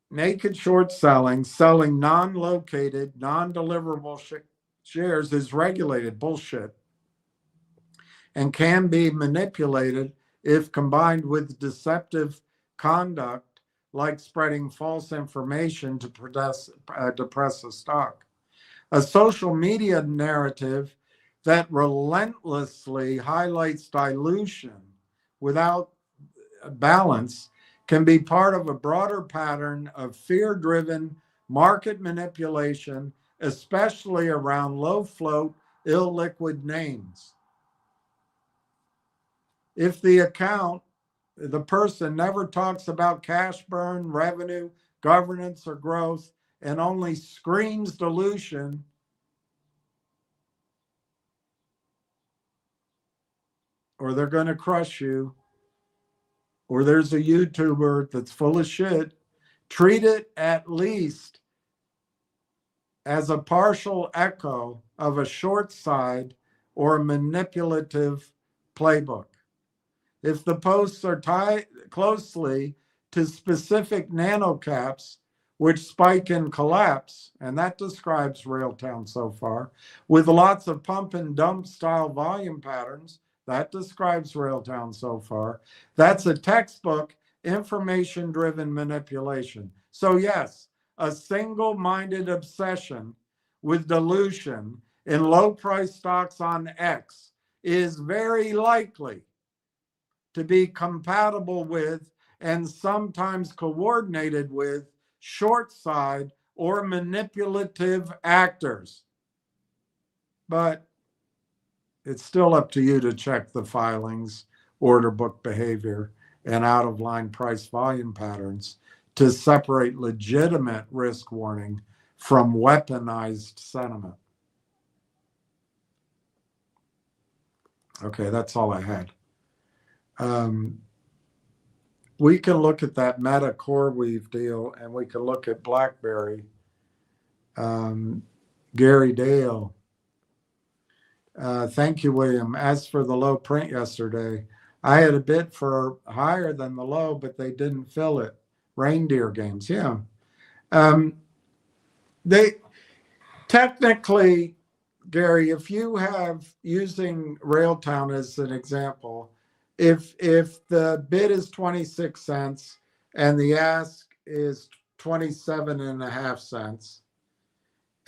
C: Naked short selling non-located, non-deliverable shares is regulated bullshit and can be manipulated if combined with deceptive conduct like spreading false information to depress a stock. A social media narrative that relentlessly highlights dilution without balance can be part of a broader pattern of fear-driven market manipulation, especially around low-float, illiquid names. If the person never talks about cash burn, revenue, governance, or growth, and only screams dilution, or they're going to crush you, or there's a YouTuber that's full of shit, treat it at least as a partial echo of a short side or manipulative playbook. If the posts are tied closely to specific nanocaps, which spike and collapse, and that describes Railtown so far, with lots of pump and dump style volume patterns, that describes Railtown so far. That's a textbook information-driven manipulation. So yes, a single-minded obsession with dilution in low-price stocks on X is very likely to be compatible with and sometimes coordinated with short side or manipulative actors. But it's still up to you to check the filings, order book behavior, and out-of-line price volume patterns to separate legitimate risk warning from weaponized sentiment. Okay, that's all I had. We can look at that Meta CoreWeave deal, and we can look at BlackBerry. Gary Dale. Thank you, William. As for the low print yesterday, I had a bid for higher than the low, but they didn't fill it. Reindeer games, yeah. They technically, Gary, if you have, using Railtown as an example, if the bid is 26 cents and the ask is 27.5 cents,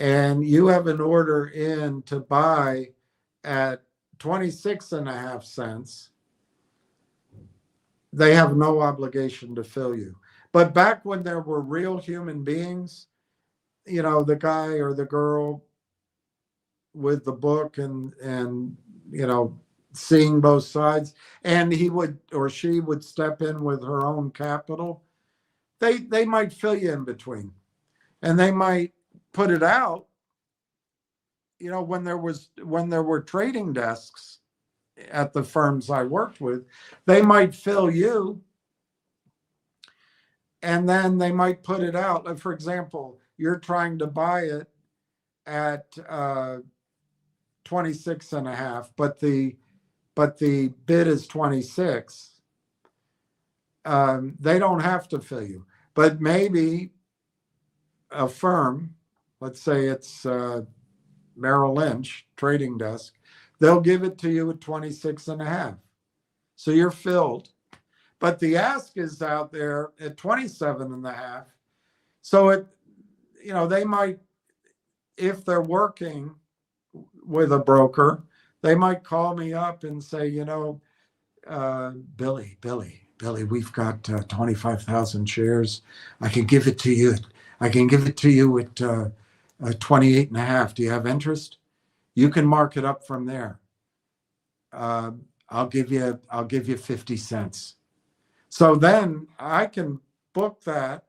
C: and you have an order in to buy at 26.5 cents, they have no obligation to fill you. But back when there were real human beings, the guy or the girl with the book and seeing both sides, and he would or she would step in with her own capital, they might fill you in between, and they might put it out. When there were trading desks at the firms I worked with, they might fill you, and then they might put it out. Like, for example, you're trying to buy it at 26.5, but the bid is 26. They don't have to fill you, but maybe a firm, let's say it's Merrill Lynch trading desk, they'll give it to you at 26.5. So you're filled, but the ask is out there at 27.5. So they might, if they're working with a broker, they might call me up and say, Billy, we've got 25,000 shares. I can give it to you. I can give it to you at 28.5. Do you have interest? You can mark it up from there. I'll give you 50 cents. So then I can book that.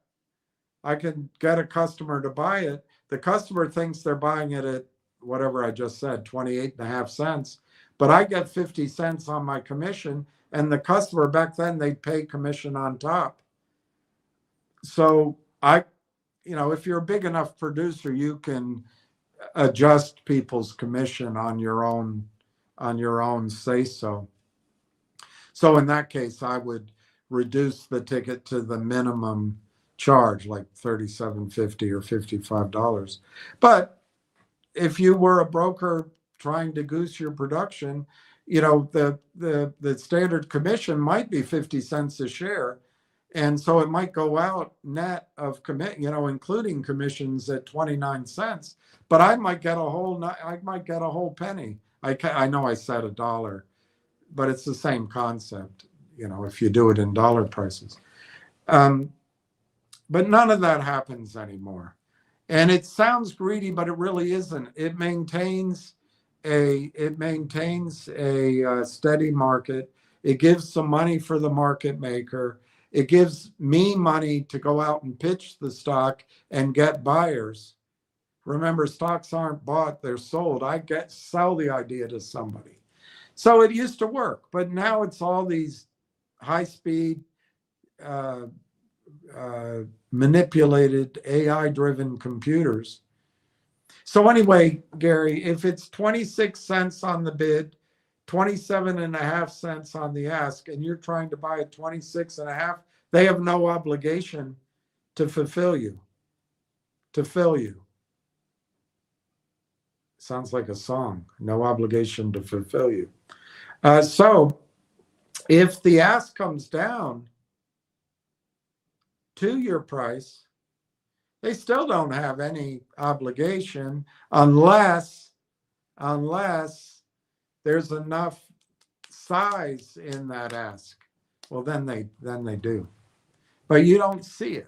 C: I can get a customer to buy it. The customer thinks they're buying it at whatever I just said, 28.5 cents, but I get 50 cents on my commission, and the customer, back then, they'd pay commission on top. So if you're a big enough producer, you can adjust people's commission on your own say so. So in that case, I would reduce the ticket to the minimum charge, like $37.50 or $55. But if you were a broker trying to goose your production, the standard commission might be 50 cents a share. And so it might go out net of including commissions at 29 cents, but I might get a whole penny. I know I said $1, but it's the same concept, if you do it in dollar prices. But none of that happens anymore. And it sounds greedy, but it really isn't. It maintains a steady market. It gives some money for the market maker. It gives me money to go out and pitch the stock and get buyers. Remember, stocks aren't bought, they're sold. I sell the idea to somebody. So it used to work, but now it's all these high-speed, manipulated AI-driven computers. So anyway, Gary, if it's 26 cents on the bid, 27.5 cents on the ask, and you're trying to buy at 26.5, they have no obligation to fill you. Sounds like a song. No obligation to fulfill you. So if the ask comes down to your price, they still don't have any obligation unless there's enough size in that ask. Well, then they do, but you don't see it.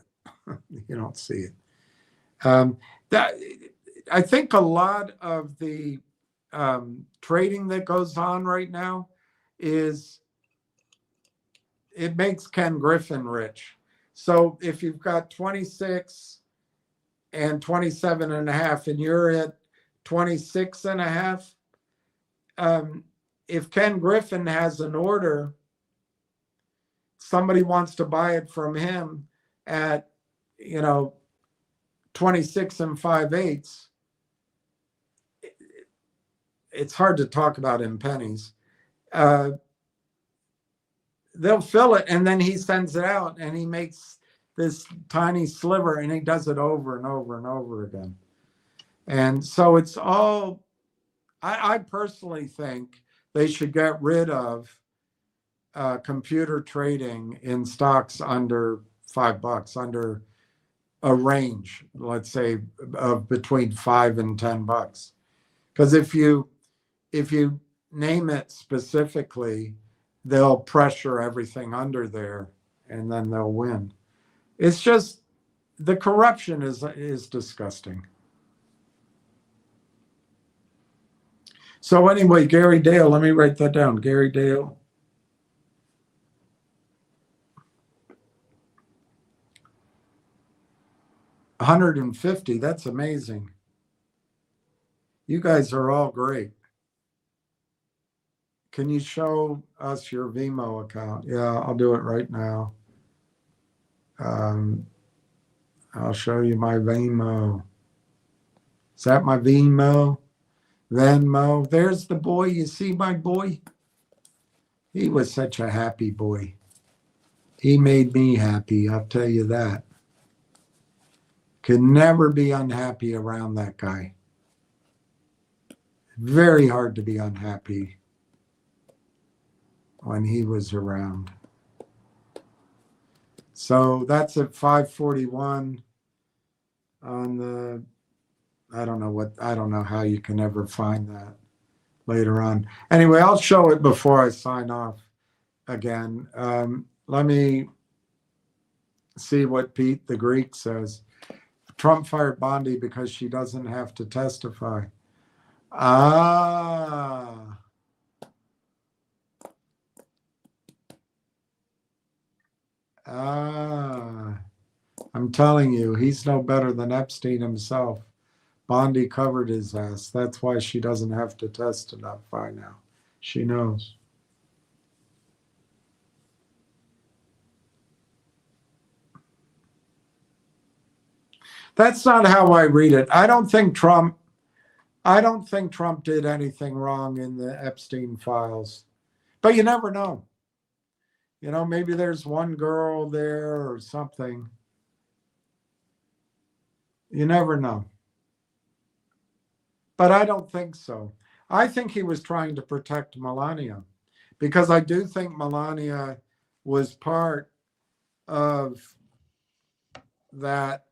C: You don't see it. That I think a lot of the trading that goes on right now is it makes Ken Griffin rich. So if you've got 26 and 27.5 and you're at 26.5, if Ken Griffin has an order, somebody wants to buy it from him at 26 5/8, it's hard to talk about in pennies. They'll fill it, and then he sends it out, and he makes this tiny sliver, and he does it over and over and over again. And so it's all, I personally think they should get rid of computer trading in stocks under $5, under a range, let's say, of between $5 and $10. Because if you name it specifically, they'll pressure everything under there, and then they'll win. It's just the corruption is disgusting. So anyway, Gary Dale, let me write that down. Gary Dale. $150, that's amazing. You guys are all great. Can you show us your Vimo account? Yeah, I'll do it right now. I'll show you my Vimo. Is that my Vimo? Venmo. There's the boy. You see my boy? He was such a happy boy. He made me happy, I'll tell you that. Could never be unhappy around that guy. Very hard to be unhappy when he was around. So that's at 5:41 on the, I don't know how you can ever find that later on. Anyway, I'll show it before I sign off again. Let me see what Pete the Greek says. Trump fired Bondi because she doesn't have to testify. Ah. I'm telling you, he's no better than Epstein himself. Bondi covered his ass. That's why she doesn't have to testify now. She knows. That's not how I read it. I don't think Trump did anything wrong in the Epstein files. But you never know. You know, maybe there's one girl there or something. You never know. But I don't think so. I think he was trying to protect Melania, because I do think Melania was part of that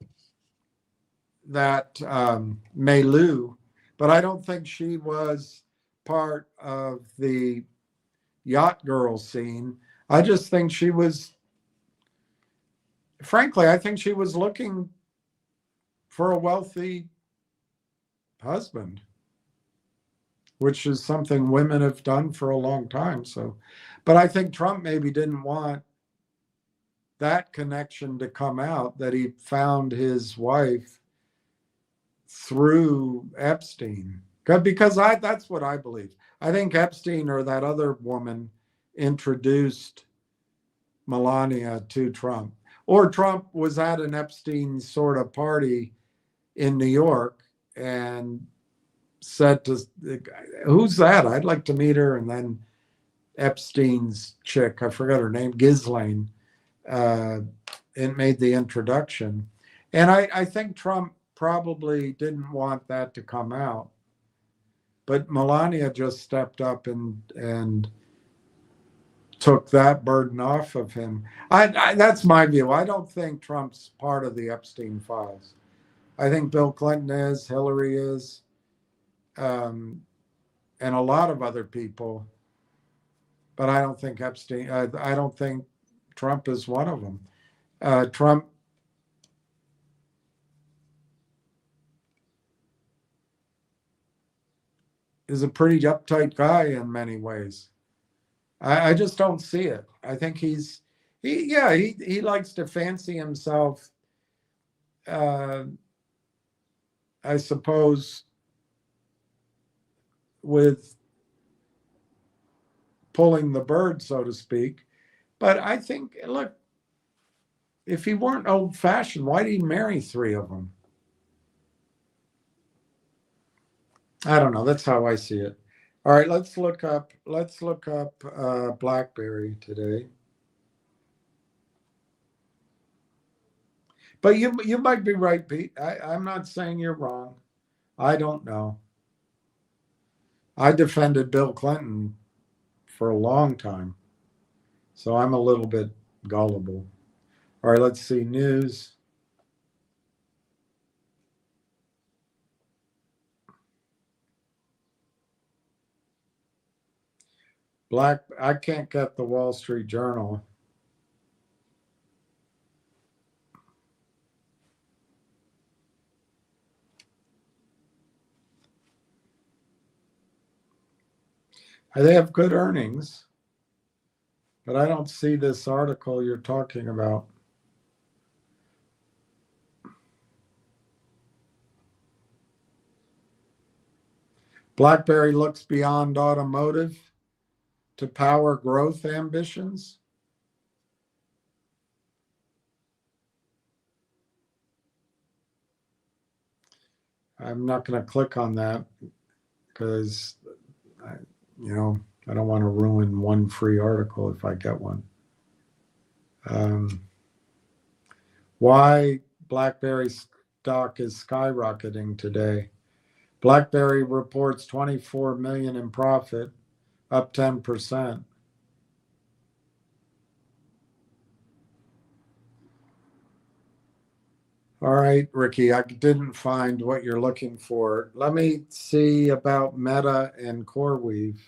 C: milieu, but I don't think she was part of the yacht girl scene. I just think she was, frankly, I think she was looking for a wealthy husband, which is something women have done for a long time. So, but I think Trump maybe didn't want that connection to come out, that he found his wife through Epstein. Because that's what I believe. I think Epstein or that other woman introduced Melania to Trump. Or Trump was at an Epstein sort of party in New York and said to the guy, "Who's that? I'd like to meet her." And then Epstein's chick, I forgot her name, Ghislaine, it made the introduction. And I think Trump probably didn't want that to come out. But Melania just stepped up and took that burden off of him. That's my view. I don't think Trump's part of the Epstein files. I think Bill Clinton is, Hillary is, and a lot of other people. But I don't think Epstein, I don't think Trump is one of them. Trump is a pretty uptight guy in many ways. I just don't see it. I think he likes to fancy himself, I suppose, with pulling the bird, so to speak. But I think, look, if he weren't old-fashioned, why did he marry 3 of them? I don't know. That's how I see it. All right, let's look up BlackBerry today. But you might be right, Pete. I'm not saying you're wrong. I don't know. I defended Bill Clinton for a long time, so I'm a little bit gullible. All right, let's see, news. I can't get the Wall Street Journal. They have good earnings, but I don't see this article you're talking about. BlackBerry looks beyond automotive to power growth ambitions. I'm not going to click on that because, I don't want to ruin one free article if I get one. Why BlackBerry stock is skyrocketing today? BlackBerry reports 24 million in profit, up 10%. All right, Ricky, I didn't find what you're looking for. Let me see about Meta and CoreWeave.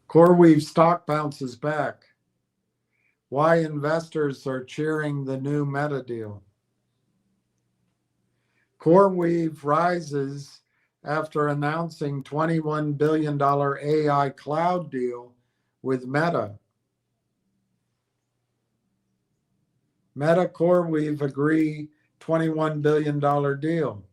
C: CoreWeave stock bounces back. Why investors are cheering the new Meta deal. CoreWeave rises after announcing $21 billion AI cloud deal with Meta. Meta CoreWeave agree $21 billion deal.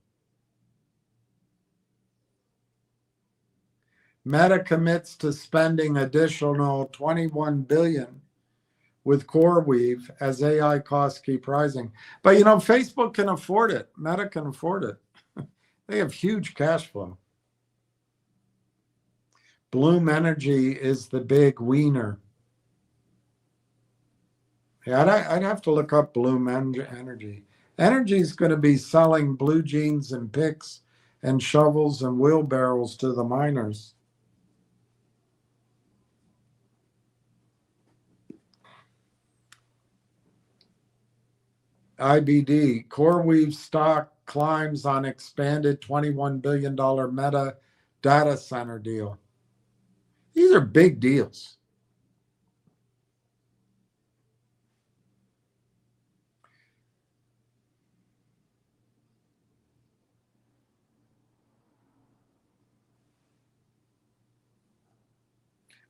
C: Meta commits to spending additional $21 billion with CoreWeave as AI costs keep rising. But Facebook can afford it. Meta can afford it. They have huge cash flow. Bloom Energy is the big wiener. Yeah, I'd have to look up Bloom Energy. Energy is going to be selling blue jeans and picks and shovels and wheelbarrows to the miners. IBD, CoreWeave stock climbs on expanded $21 billion Meta data center deal. These are big deals.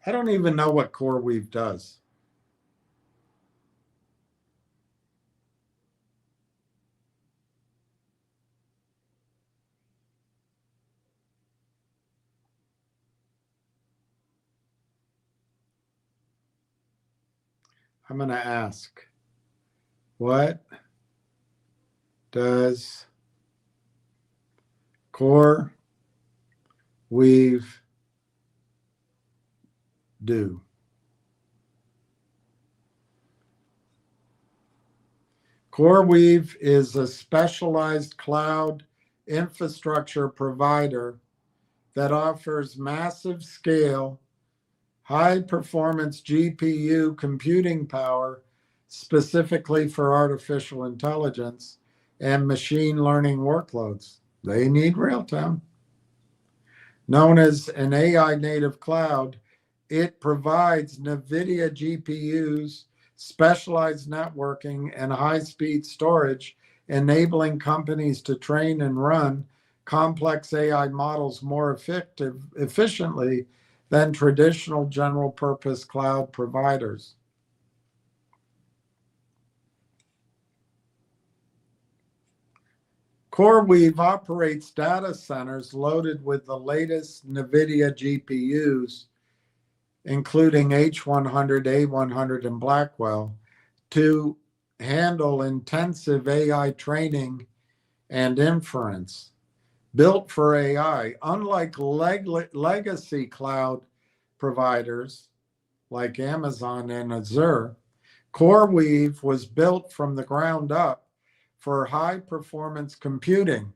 C: I don't even know what CoreWeave does. I'm going to ask, what does CoreWeave do? CoreWeave is a specialized cloud infrastructure provider that offers massive scale, high performance GPU computing power specifically for artificial intelligence and machine learning workloads. They need Railtown. Known as an AI native cloud, it provides NVIDIA GPUs, specialized networking, and high-speed storage, enabling companies to train and run complex AI models more efficiently than traditional general-purpose cloud providers. CoreWeave operates data centers loaded with the latest NVIDIA GPUs, including H100, A100, and Blackwell, to handle intensive AI training and inference. Built for AI, unlike legacy cloud providers like Amazon and Azure, CoreWeave was built from the ground up for high performance computing,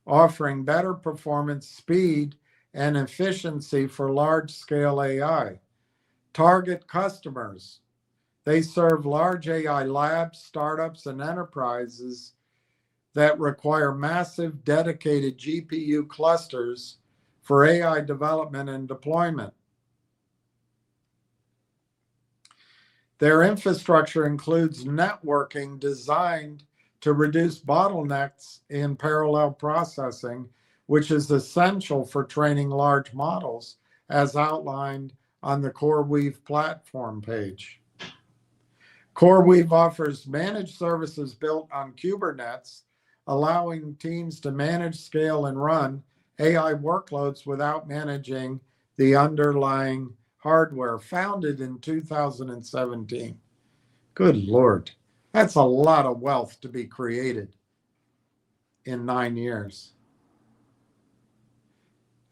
C: offering better performance, speed, and efficiency for large scale AI. Target customers. They serve large AI labs, startups, and enterprises that require massive dedicated GPU clusters for AI development and deployment. Their infrastructure includes networking designed to reduce bottlenecks in parallel processing, which is essential for training large models, as outlined on the CoreWeave platform page. CoreWeave offers managed services built on Kubernetes, allowing teams to manage, scale, and run AI workloads without managing the underlying hardware, founded in 2017. Good Lord, that's a lot of wealth to be created in 9 years.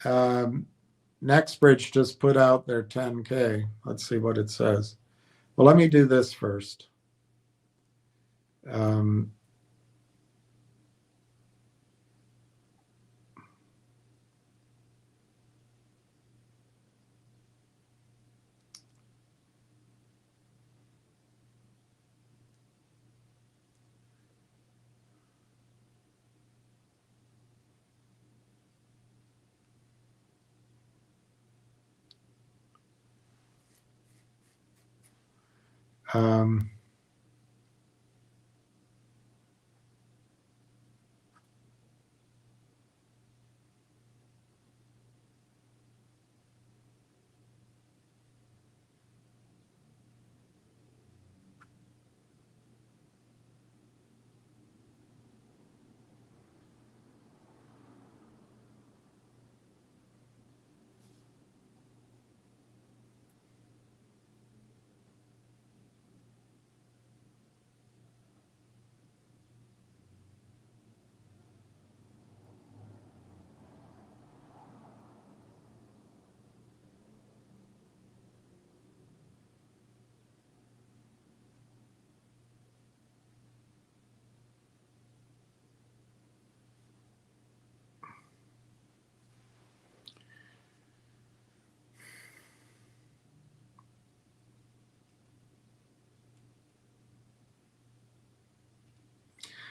C: NextBridge just put out their 10K. Let's see what it says. Well, let me do this first.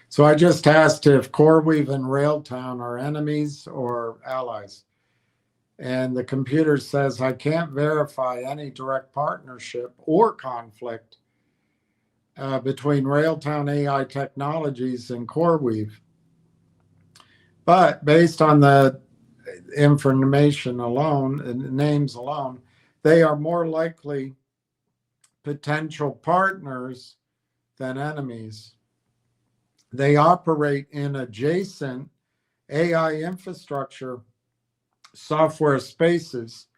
C: So I just asked if CoreWeave and Railtown are enemies or allies. And the computer says, I can't verify any direct partnership or conflict between Railtown AI Technologies and CoreWeave. But based on the information alone, and names alone, they are more likely potential partners than enemies. They operate in adjacent AI infrastructure software spaces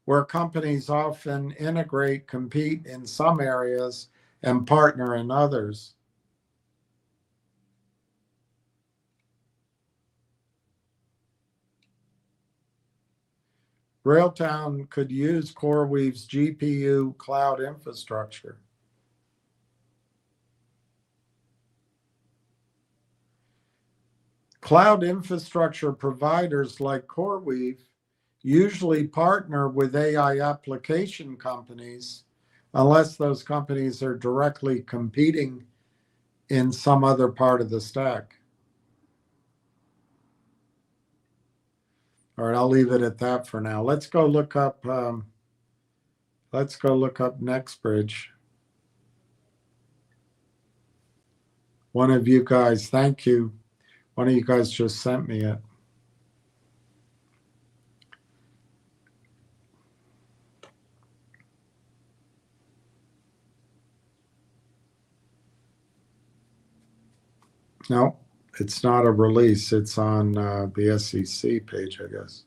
C: where companies often integrate, compete in some areas, and partner in others. Railtown could use CoreWeave's GPU cloud infrastructure. Cloud infrastructure providers like CoreWeave usually partner with AI application companies unless those companies are directly competing in some other part of the stack. All right, I'll leave it at that for now. Let's go look up NextBridge. One of you guys, thank you. One of you guys just sent me it. No, it's not a release. It's on the SEC page, I guess.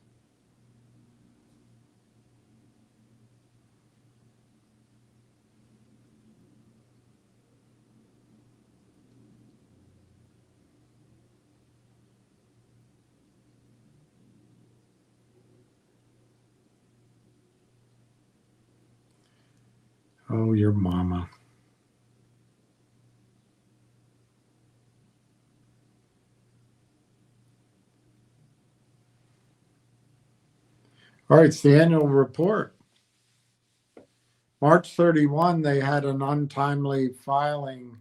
C: Oh, your mama. All right, it's the annual report. March 31, they had an untimely filing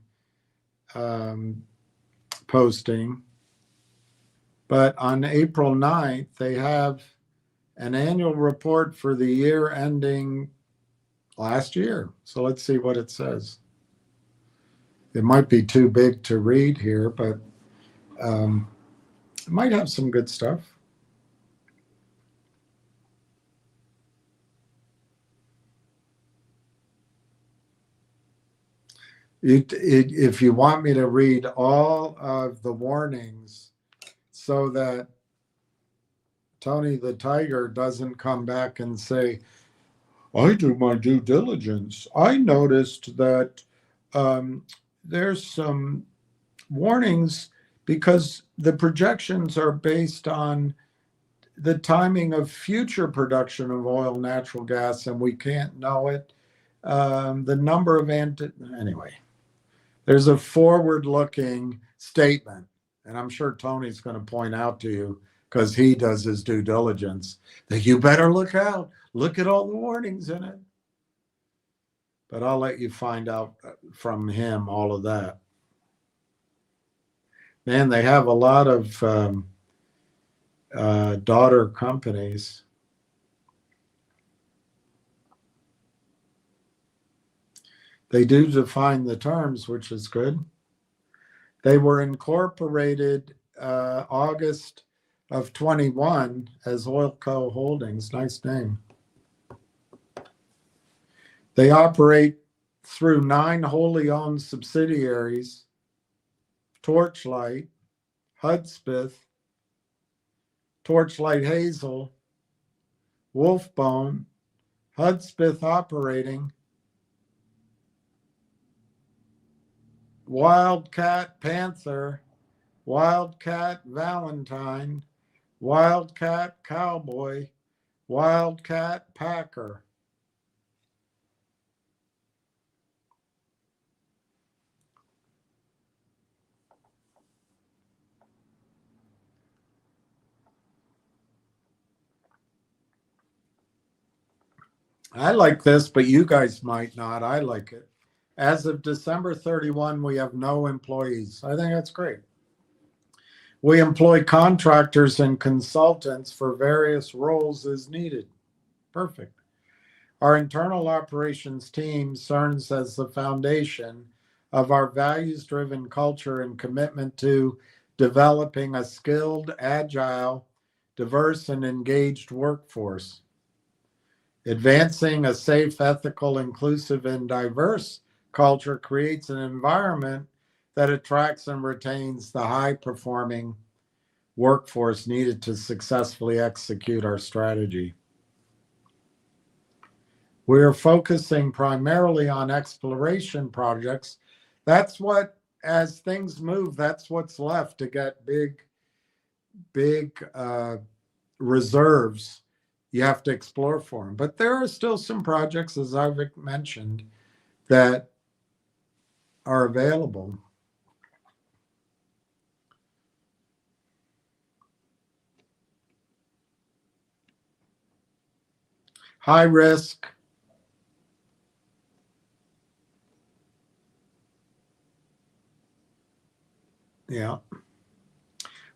C: posting. But on April 9th, they have an annual report for the year ending last year. So let's see what it says. It might be too big to read here, but it might have some good stuff. If you want me to read all of the warnings so that Tony the Tiger doesn't come back and say, I do my due diligence. I noticed that there's some warnings because the projections are based on the timing of future production of oil, natural gas, and we can't know it. The number of anyway, there's a forward-looking statement, and I'm sure Tony's going to point out to you because he does his due diligence that you better look out. Look at all the warnings in it. But I'll let you find out from him all of that. Man, they have a lot of daughter companies. They do define the terms, which is good. They were incorporated August of 21 as Oilco Holdings. Nice name. They operate through 9 wholly owned subsidiaries: Torchlight, Hudspeth, Torchlight Hazel, Wolfbone, Hudspeth Operating, Wildcat Panther, Wildcat Valentine, Wildcat Cowboy, Wildcat Packer. I like this, but you guys might not. I like it. As of December 31, we have no employees. I think that's great. We employ contractors and consultants for various roles as needed. Perfect. Our internal operations team serves as the foundation of our values-driven culture and commitment to developing a skilled, agile, diverse, and engaged workforce. Advancing a safe, ethical, inclusive, and diverse culture creates an environment that attracts and retains the high-performing workforce needed to successfully execute our strategy. We're focusing primarily on exploration projects. That's what, as things move, that's what's left to get big reserves. You have to explore for them. But there are still some projects, as I've mentioned, that are available. High risk. Yeah.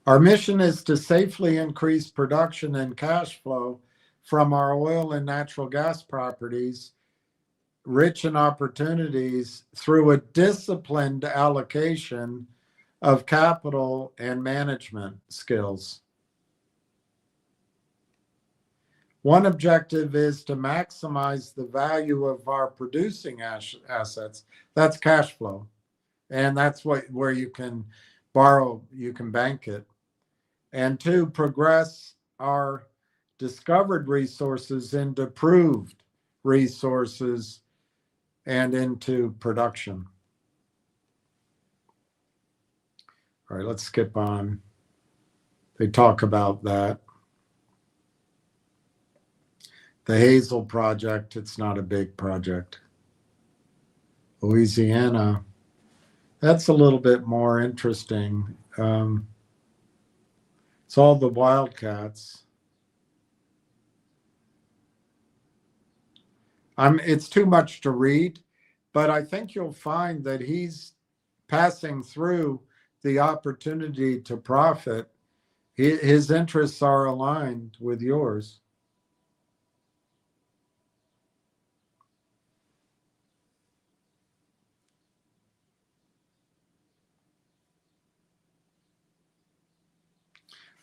C: Our mission is to safely increase production and cash flow from our oil and natural gas properties, rich in opportunities, through a disciplined allocation of capital and management skills. One objective is to maximize the value of our producing assets. That's cash flow. And that's where you can borrow, you can bank it. And 2, progress our discovered resources into proved resources and into production. All right, let's skip on. They talk about that. The Hazel project, it's not a big project. Louisiana. That's a little bit more interesting. It's all the wildcats. It's too much to read, but I think you'll find that he's passing through the opportunity to profit. His interests are aligned with yours.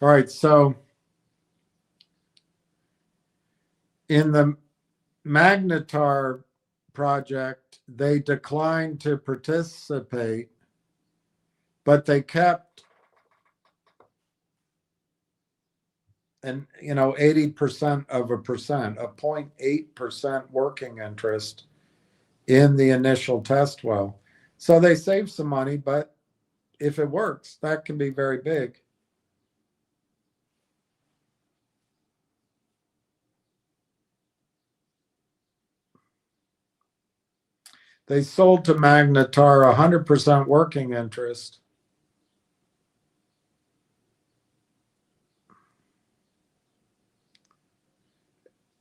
C: All right, so in the Magnetar project, they declined to participate, but they kept 80% of a 0.8% working interest in the initial test well. So they saved some money, but if it works, that can be very big. They sold to Magnetar 100% working interest.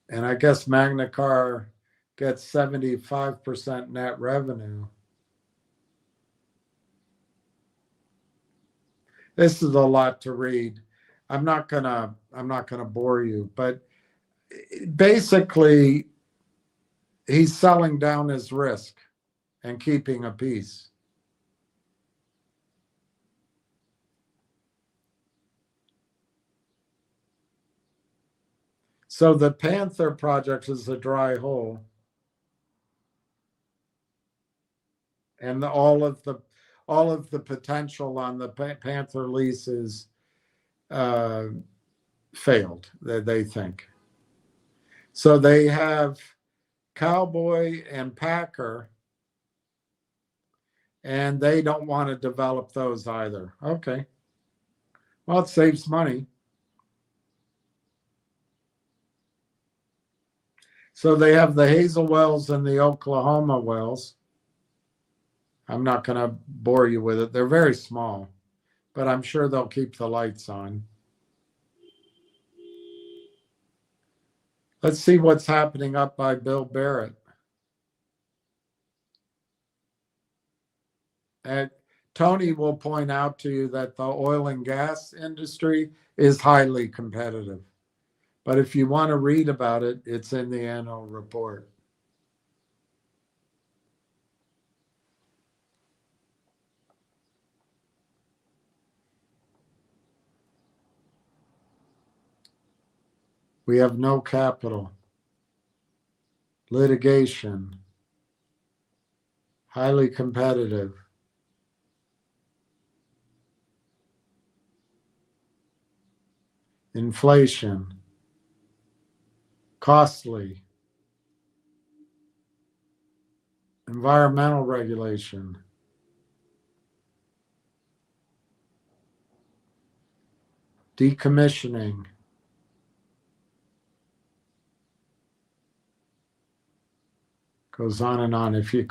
C: And I guess Magnetar gets 75% net revenue. This is a lot to read. I'm not gonna bore you, but basically he's selling down his risk and keeping a piece. So the Panther project is a dry hole. And all of the potential on the Panther leases failed, they think. So they have Cowboy and Packer, and they don't want to develop those either. Okay. Well, it saves money. So they have the Hazel wells and the Oklahoma wells. I'm not going to bore you with it. They're very small, but I'm sure they'll keep the lights on. Let's see what's happening up by Bill Barrett. And Tony will point out to you that the oil and gas industry is highly competitive. But if you want to read about it, it's in the annual report. We have no capital. Litigation. Highly competitive. Inflation. Costly. Environmental regulation. Decommissioning. Goes on and on. If you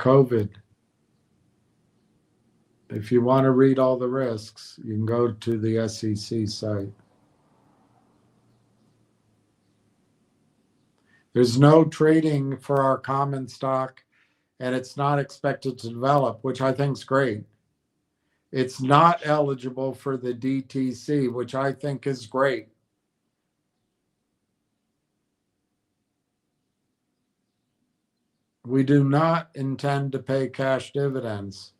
C: want to read all the risks, you can go to the SEC site. There's no trading for our common stock, and it's not expected to develop, which I think is great. It's not eligible for the DTC, which I think is great. We do not intend to pay cash dividends.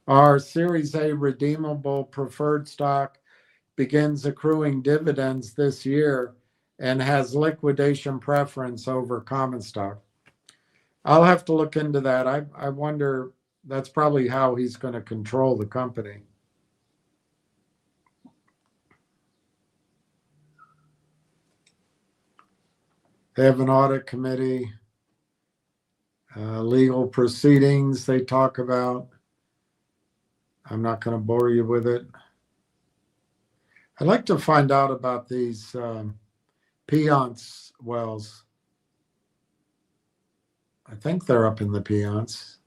C: Our Series A redeemable preferred stock begins accruing dividends this year and has liquidation preference over common stock. I'll have to look into that. I wonder, that's probably how he's going to control the company. They have an audit committee, legal proceedings they talk about. I'm not going to bore you with it. I'd like to find out about these Piceance wells. I think they're up in the peons.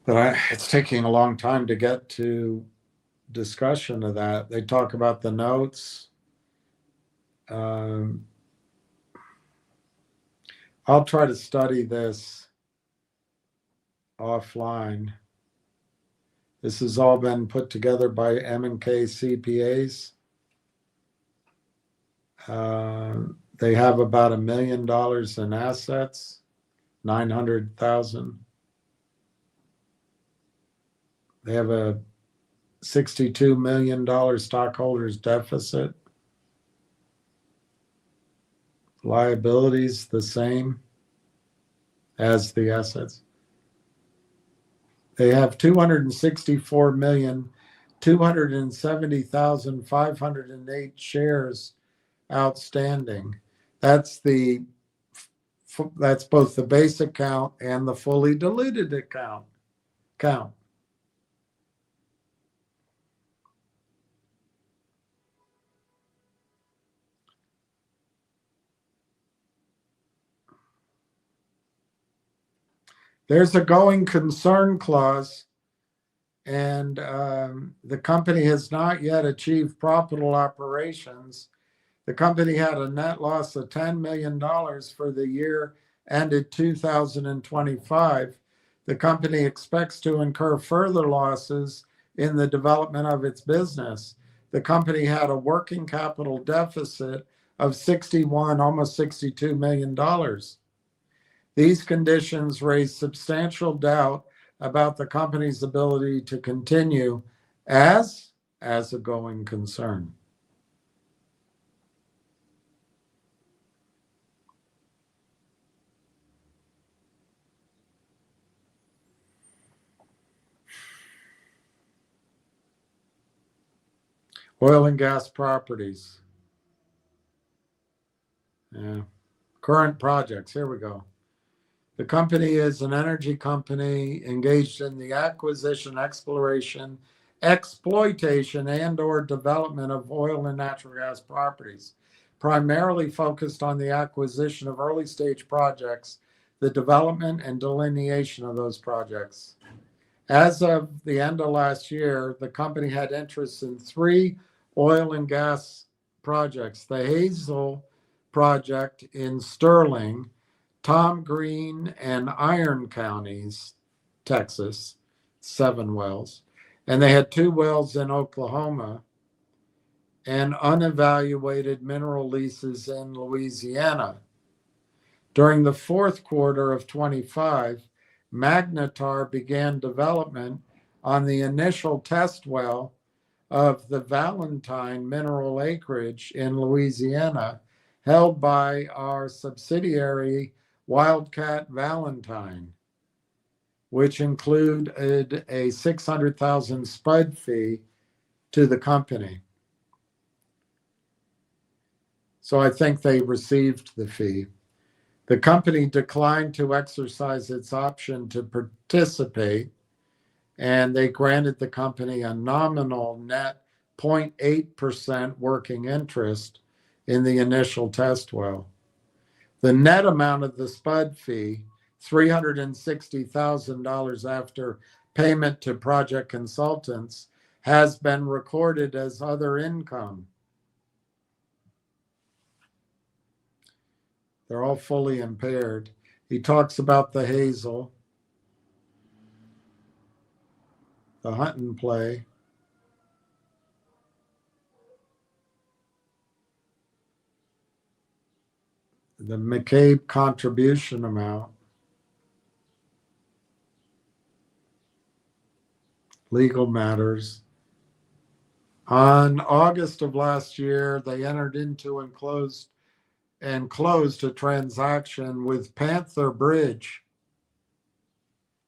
C: But it's taking a long time to get to discussion of that. They talk about the notes. I'll try to study this offline. This has all been put together by M&K CPAs. They have about $1 million in assets, 900,000. They have a $62 million stockholders deficit. Liabilities the same as the assets. They have 264,270,508 shares outstanding. That's both the basic count and the fully diluted count. There's a going concern clause, and the company has not yet achieved profitable operations. The company had a net loss of $10 million for the year ended 2025. The company expects to incur further losses in the development of its business. The company had a working capital deficit of almost $62 million. These conditions raise substantial doubt about the company's ability to continue as a going concern. Oil and gas properties. Yeah. Current projects. Here we go. The company is an energy company engaged in the acquisition, exploration, exploitation, and/or development of oil and natural gas properties, primarily focused on the acquisition of early-stage projects, the development and delineation of those projects. As of the end of last year, the company had interest in 3 oil and gas projects: the Hazel project in Sterling, Tom Green and Iron counties, Texas, 7 wells. And they had 2 wells in Oklahoma and unevaluated mineral leases in Louisiana. During the fourth quarter of 25, Magnetar began development on the initial test well of the Valentine mineral acreage in Louisiana, held by our subsidiary Wildcat Valentine, which included a $600,000 spud fee to the company. So I think they received the fee. The company declined to exercise its option to participate, and they granted the company a nominal net 0.8% working interest in the initial test well. The net amount of the spud fee, $360,000 after payment to project consultants, has been recorded as other income. They're all fully impaired. He talks about the Hazel, the Hunt and Play, the McCabe contribution amount, legal matters. On August of last year, they entered into and closed a transaction with Panther Bridge,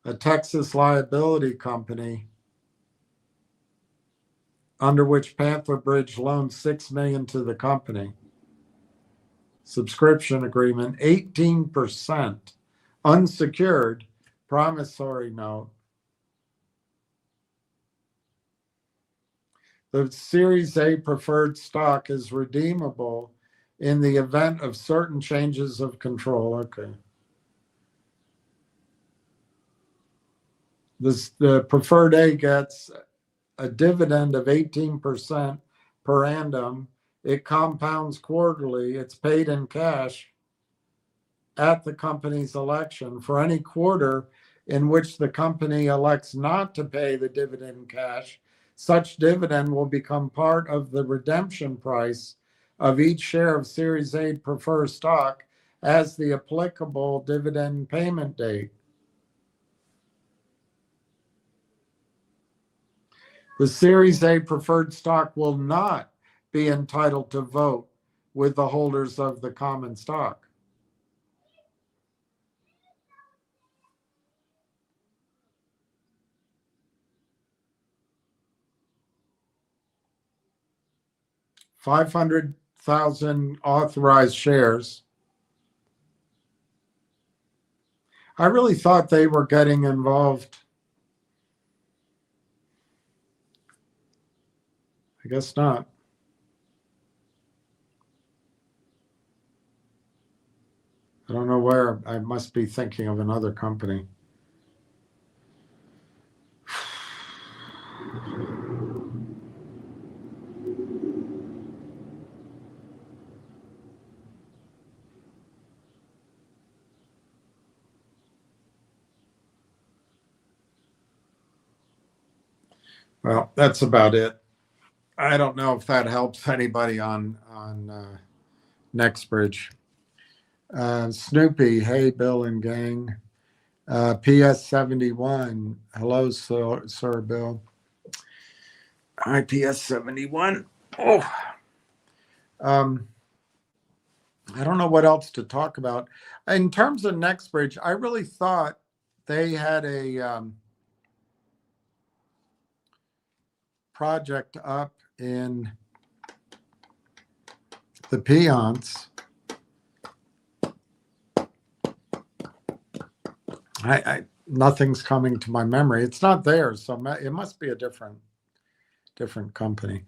C: a Texas liability company, under which Panther Bridge loaned $6 million to the company. Subscription agreement, 18% unsecured promissory note. The Series A preferred stock is redeemable in the event of certain changes of control. Okay. The preferred A gets a dividend of 18% per annum. It compounds quarterly. It's paid in cash at the company's election. For any quarter in which the company elects not to pay the dividend in cash, such dividend will become part of the redemption price of each share of Series A preferred stock as the applicable dividend payment date. The Series A preferred stock will not be entitled to vote with the holders of the common stock. $500,000 authorized shares. I really thought they were getting involved. I guess not. I don't know where. I must be thinking of another company. Well, that's about it. I don't know if that helps anybody on NextBridge. Snoopy, hey, Bill and gang. PS71, hello, sir Bill. IPS71. Oh, I don't know what else to talk about. In terms of NextBridge, I really thought they had a project up in the Piceance. Nothing's coming to my memory. It's not there, so it must be a different company.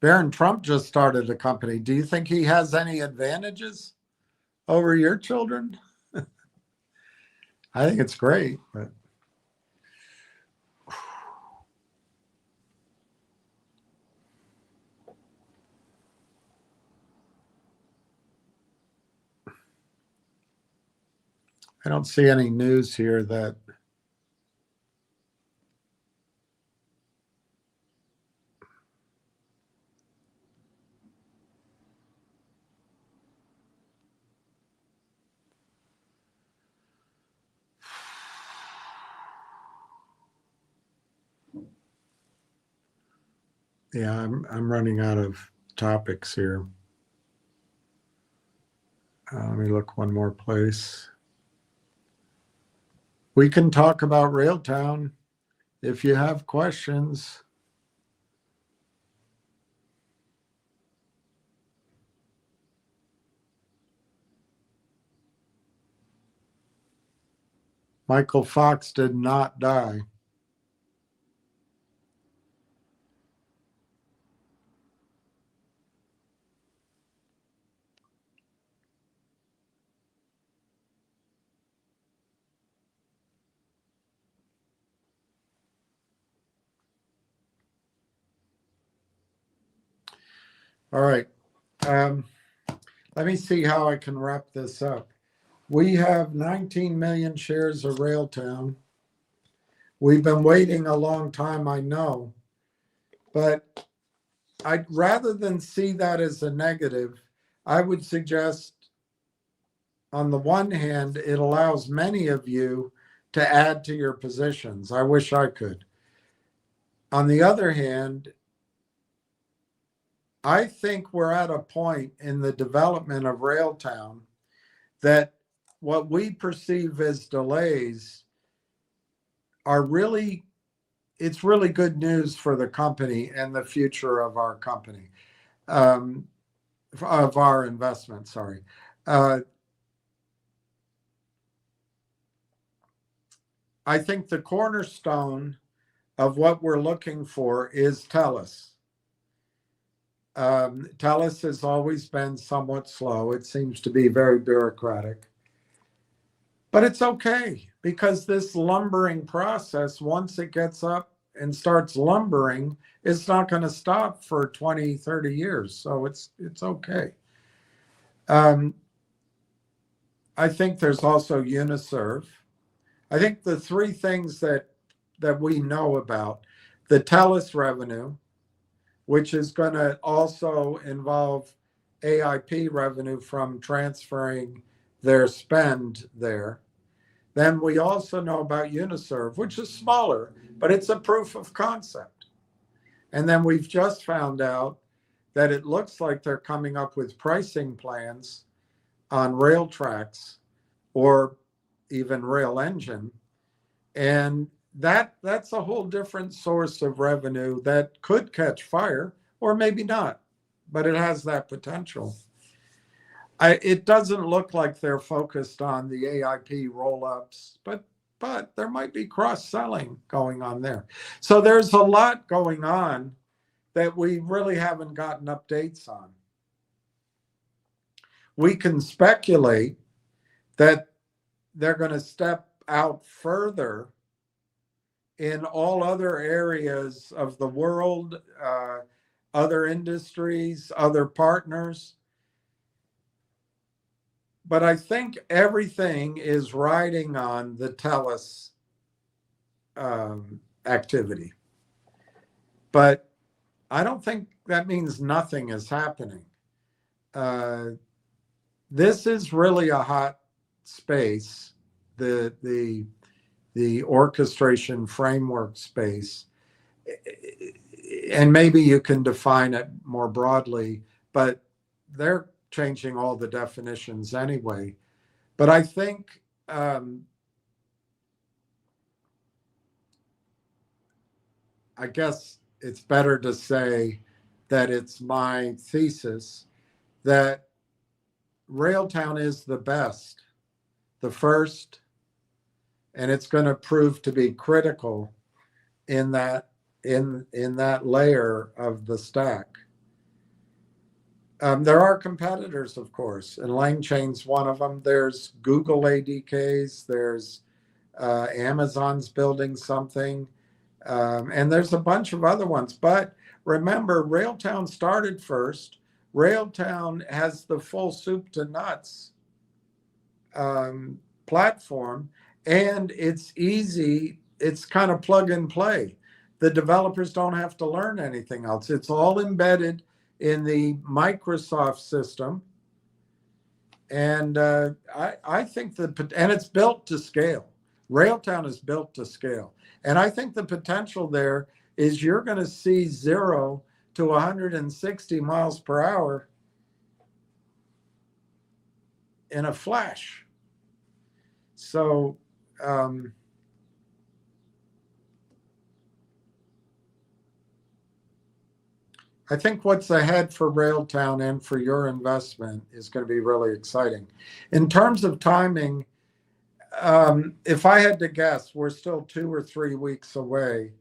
C: Barron Trump just started a company. Do you think he has any advantages over your children? I think it's great, but I don't see any news here that yeah, I'm running out of topics here. Let me look one more place. We can talk about Railtown if you have questions. Michael Fox did not die. All right. Let me see how I can wrap this up. We have 19 million shares of Railtown. We've been waiting a long time, I know, but rather than see that as a negative, I would suggest, on the one hand, it allows many of you to add to your positions. I wish I could. On the other hand, I think we're at a point in the development of Railtown that what we perceive as delays are really, it's really good news for the company and the future of our company, of our investment, sorry. I think the cornerstone of what we're looking for is TELUS. TELUS has always been somewhat slow. It seems to be very bureaucratic. But it's okay, because this lumbering process, once it gets up and starts lumbering, it's not going to stop for 20, 30 years. So it's okay. I think there's also Uniserve. I think the three things that we know about: the TELUS revenue, which is going to also involve AIP revenue from transferring their spend there. Then we also know about Uniserve, which is smaller, but it's a proof of concept. And then we've just found out that it looks like they're coming up with pricing plans on rail tracks or even rail engine. And that's a whole different source of revenue that could catch fire, or maybe not, but it has that potential. It doesn't look like they're focused on the AIP roll-ups, but there might be cross-selling going on there. So there's a lot going on that we really haven't gotten updates on. We can speculate that they're going to step out further in all other areas of the world, other industries, other partners. But I think everything is riding on the TELUS activity. But I don't think that means nothing is happening. This is really a hot space, the orchestration framework space. And maybe you can define it more broadly, but they're changing all the definitions anyway. But I think I guess it's better to say that it's my thesis that Railtown is the best, the first, and it's going to prove to be critical in that layer of the stack. There are competitors, of course, and LangChain's one of them. There's Google ADKs, there's Amazon's building something, and there's a bunch of other ones. But remember, Railtown started first. Railtown has the full soup to nuts platform, and it's easy. It's kind of plug and play. The developers don't have to learn anything else. It's all embedded in the Microsoft system. And I think and it's built to scale. Railtown is built to scale. And I think the potential there is you're going to see 0 to 160 miles per hour in a flash. So I think what's ahead for Railtown and for your investment is going to be really exciting. In terms of timing, if I had to guess, we're still 2 or 3 weeks away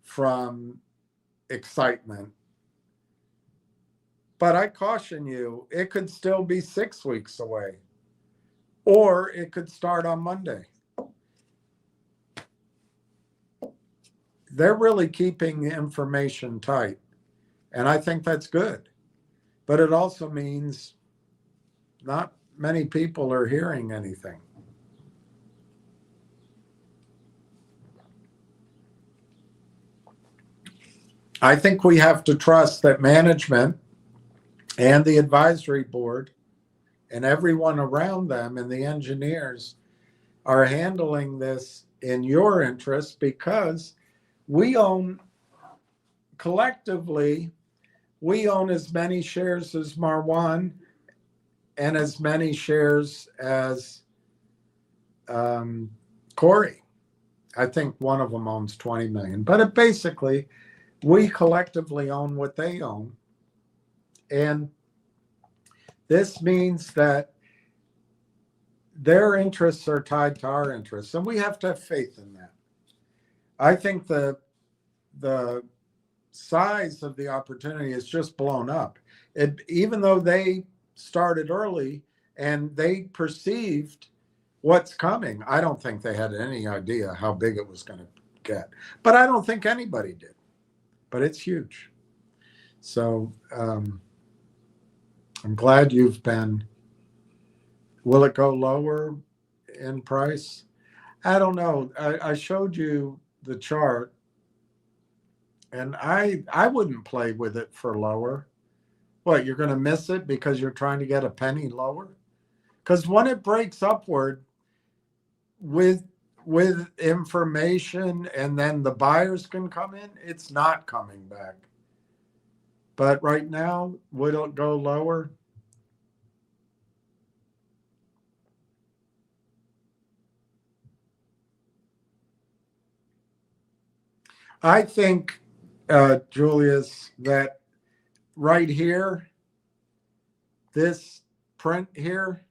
C: from excitement. But I caution you, it could still be 6 weeks away, or it could start on Monday. They're really keeping the information tight. And I think that's good. But it also means not many people are hearing anything. I think we have to trust that management and the advisory board and everyone around them and the engineers are handling this in your interest, because we own collectively we own as many shares as Marwan and as many shares as Corey. I think one of them owns 20 million, but it basically, we collectively own what they own. And this means that their interests are tied to our interests, and we have to have faith in that. I think the size of the opportunity is just blown up. Even though they started early and they perceived what's coming, I don't think they had any idea how big it was going to get. But I don't think anybody did. But it's huge. So I'm glad you've been. Will it go lower in price? I don't know. I showed you the chart, and I wouldn't play with it for lower. What, you're going to miss it because you're trying to get a penny lower? Because when it breaks upward with information and then the buyers can come in, it's not coming back. But right now, would it go lower? I think, Julius, that right here, this print here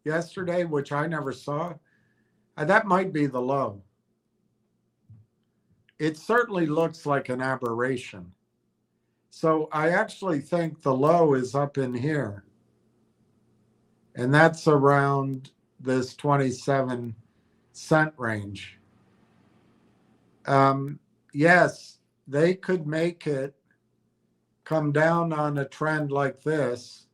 C: yesterday, which I never saw, that might be the low. It certainly looks like an aberration. So I actually think the low is up in here. And that's around this 27-cent range. Yes, they could make it come down on a trend like this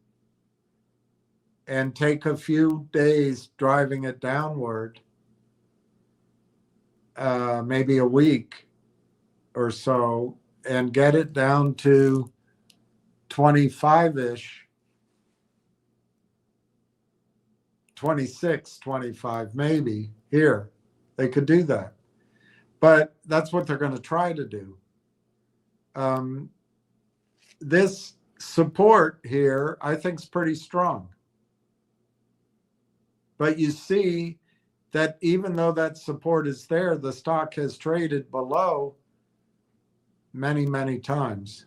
C: and take a few days driving it downward, maybe a week or so, and get it down to 25-ish, 26, 25, maybe here. They could do that. But that's what they're going to try to do. This support here, I think, is pretty strong. But you see that even though that support is there, the stock has traded below many, many times.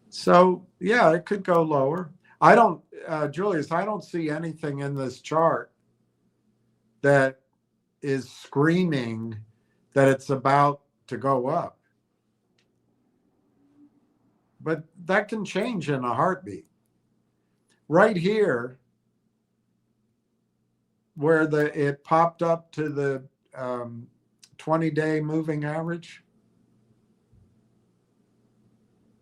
C: So, yeah, it could go lower. I don't, Julius, I don't see anything in this chart that is screaming that it's about to go up. But that can change in a heartbeat. Right here, where it popped up to the 20-day moving average,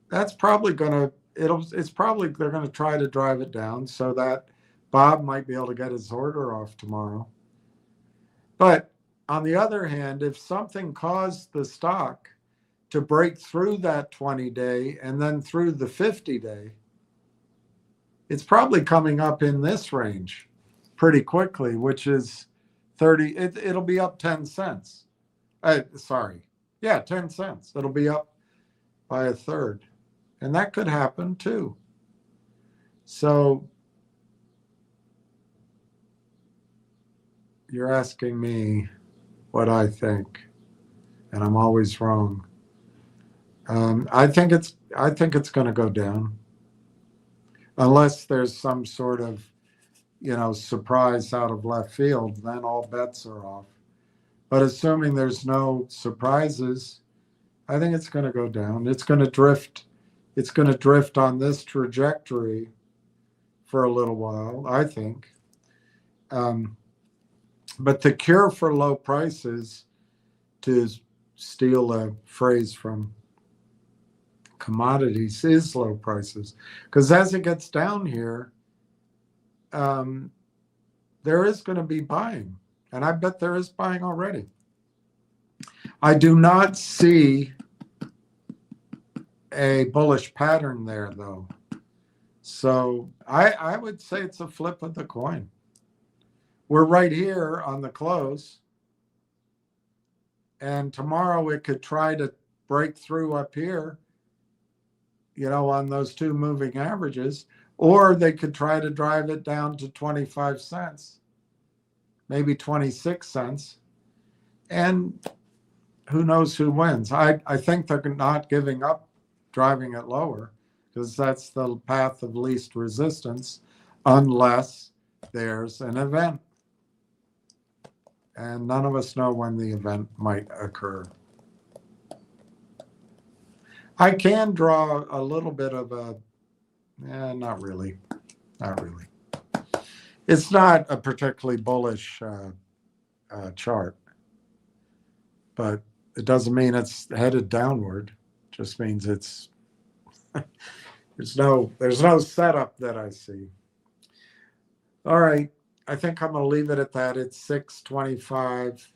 C: that's probably going to, it's probably, they're going to try to drive it down so that Bob might be able to get his order off tomorrow. But on the other hand, if something caused the stock to break through that 20-day and then through the 50-day, it's probably coming up in this range pretty quickly, which is 30. It'll be up 10 cents. Sorry. Yeah, 10 cents. It'll be up by a third. And that could happen too. So you're asking me what I think, and I'm always wrong. I think it's going to go down, unless there's some sort of, surprise out of left field. Then all bets are off. But assuming there's no surprises, I think it's going to go down. It's going to drift. It's going to drift on this trajectory for a little while, I think. But the cure for low prices, to steal a phrase from commodities, is low prices. Because as it gets down here, there is going to be buying. And I bet there is buying already. I do not see a bullish pattern there, though. So I would say it's a flip of the coin. We're right here on the close. And tomorrow it could try to break through up here on those two moving averages, or they could try to drive it down to 25 cents, maybe 26 cents. And who knows who wins? I think they're not giving up driving it lower, because that's the path of least resistance, unless there's an event. And none of us know when the event might occur. I can draw a little bit of not really. It's not a particularly bullish chart, but it doesn't mean it's headed downward. It just means it's there's no setup that I see. All right, I think I'm going to leave it at that. It's 6:25.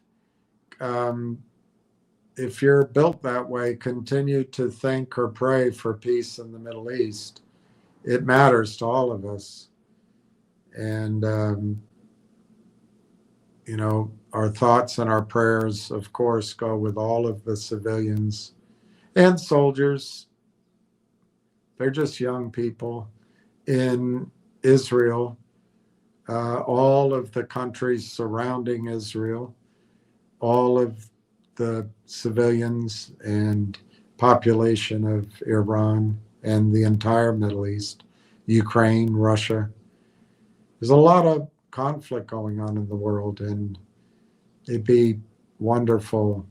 C: If you're built that way, continue to think or pray for peace in the Middle East. It matters to all of us. And, our thoughts and our prayers, of course, go with all of the civilians and soldiers. They're just young people in Israel, all of the countries surrounding Israel, all of the civilians and population of Iran and the entire Middle East, Ukraine, Russia. There's a lot of conflict going on in the world, and it'd be wonderful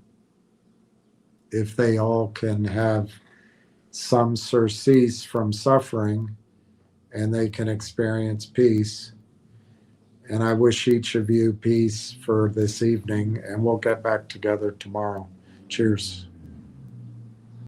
C: if they all can have some surcease from suffering and they can experience peace. And I wish each of you peace for this evening, and we'll get back together tomorrow. Cheers.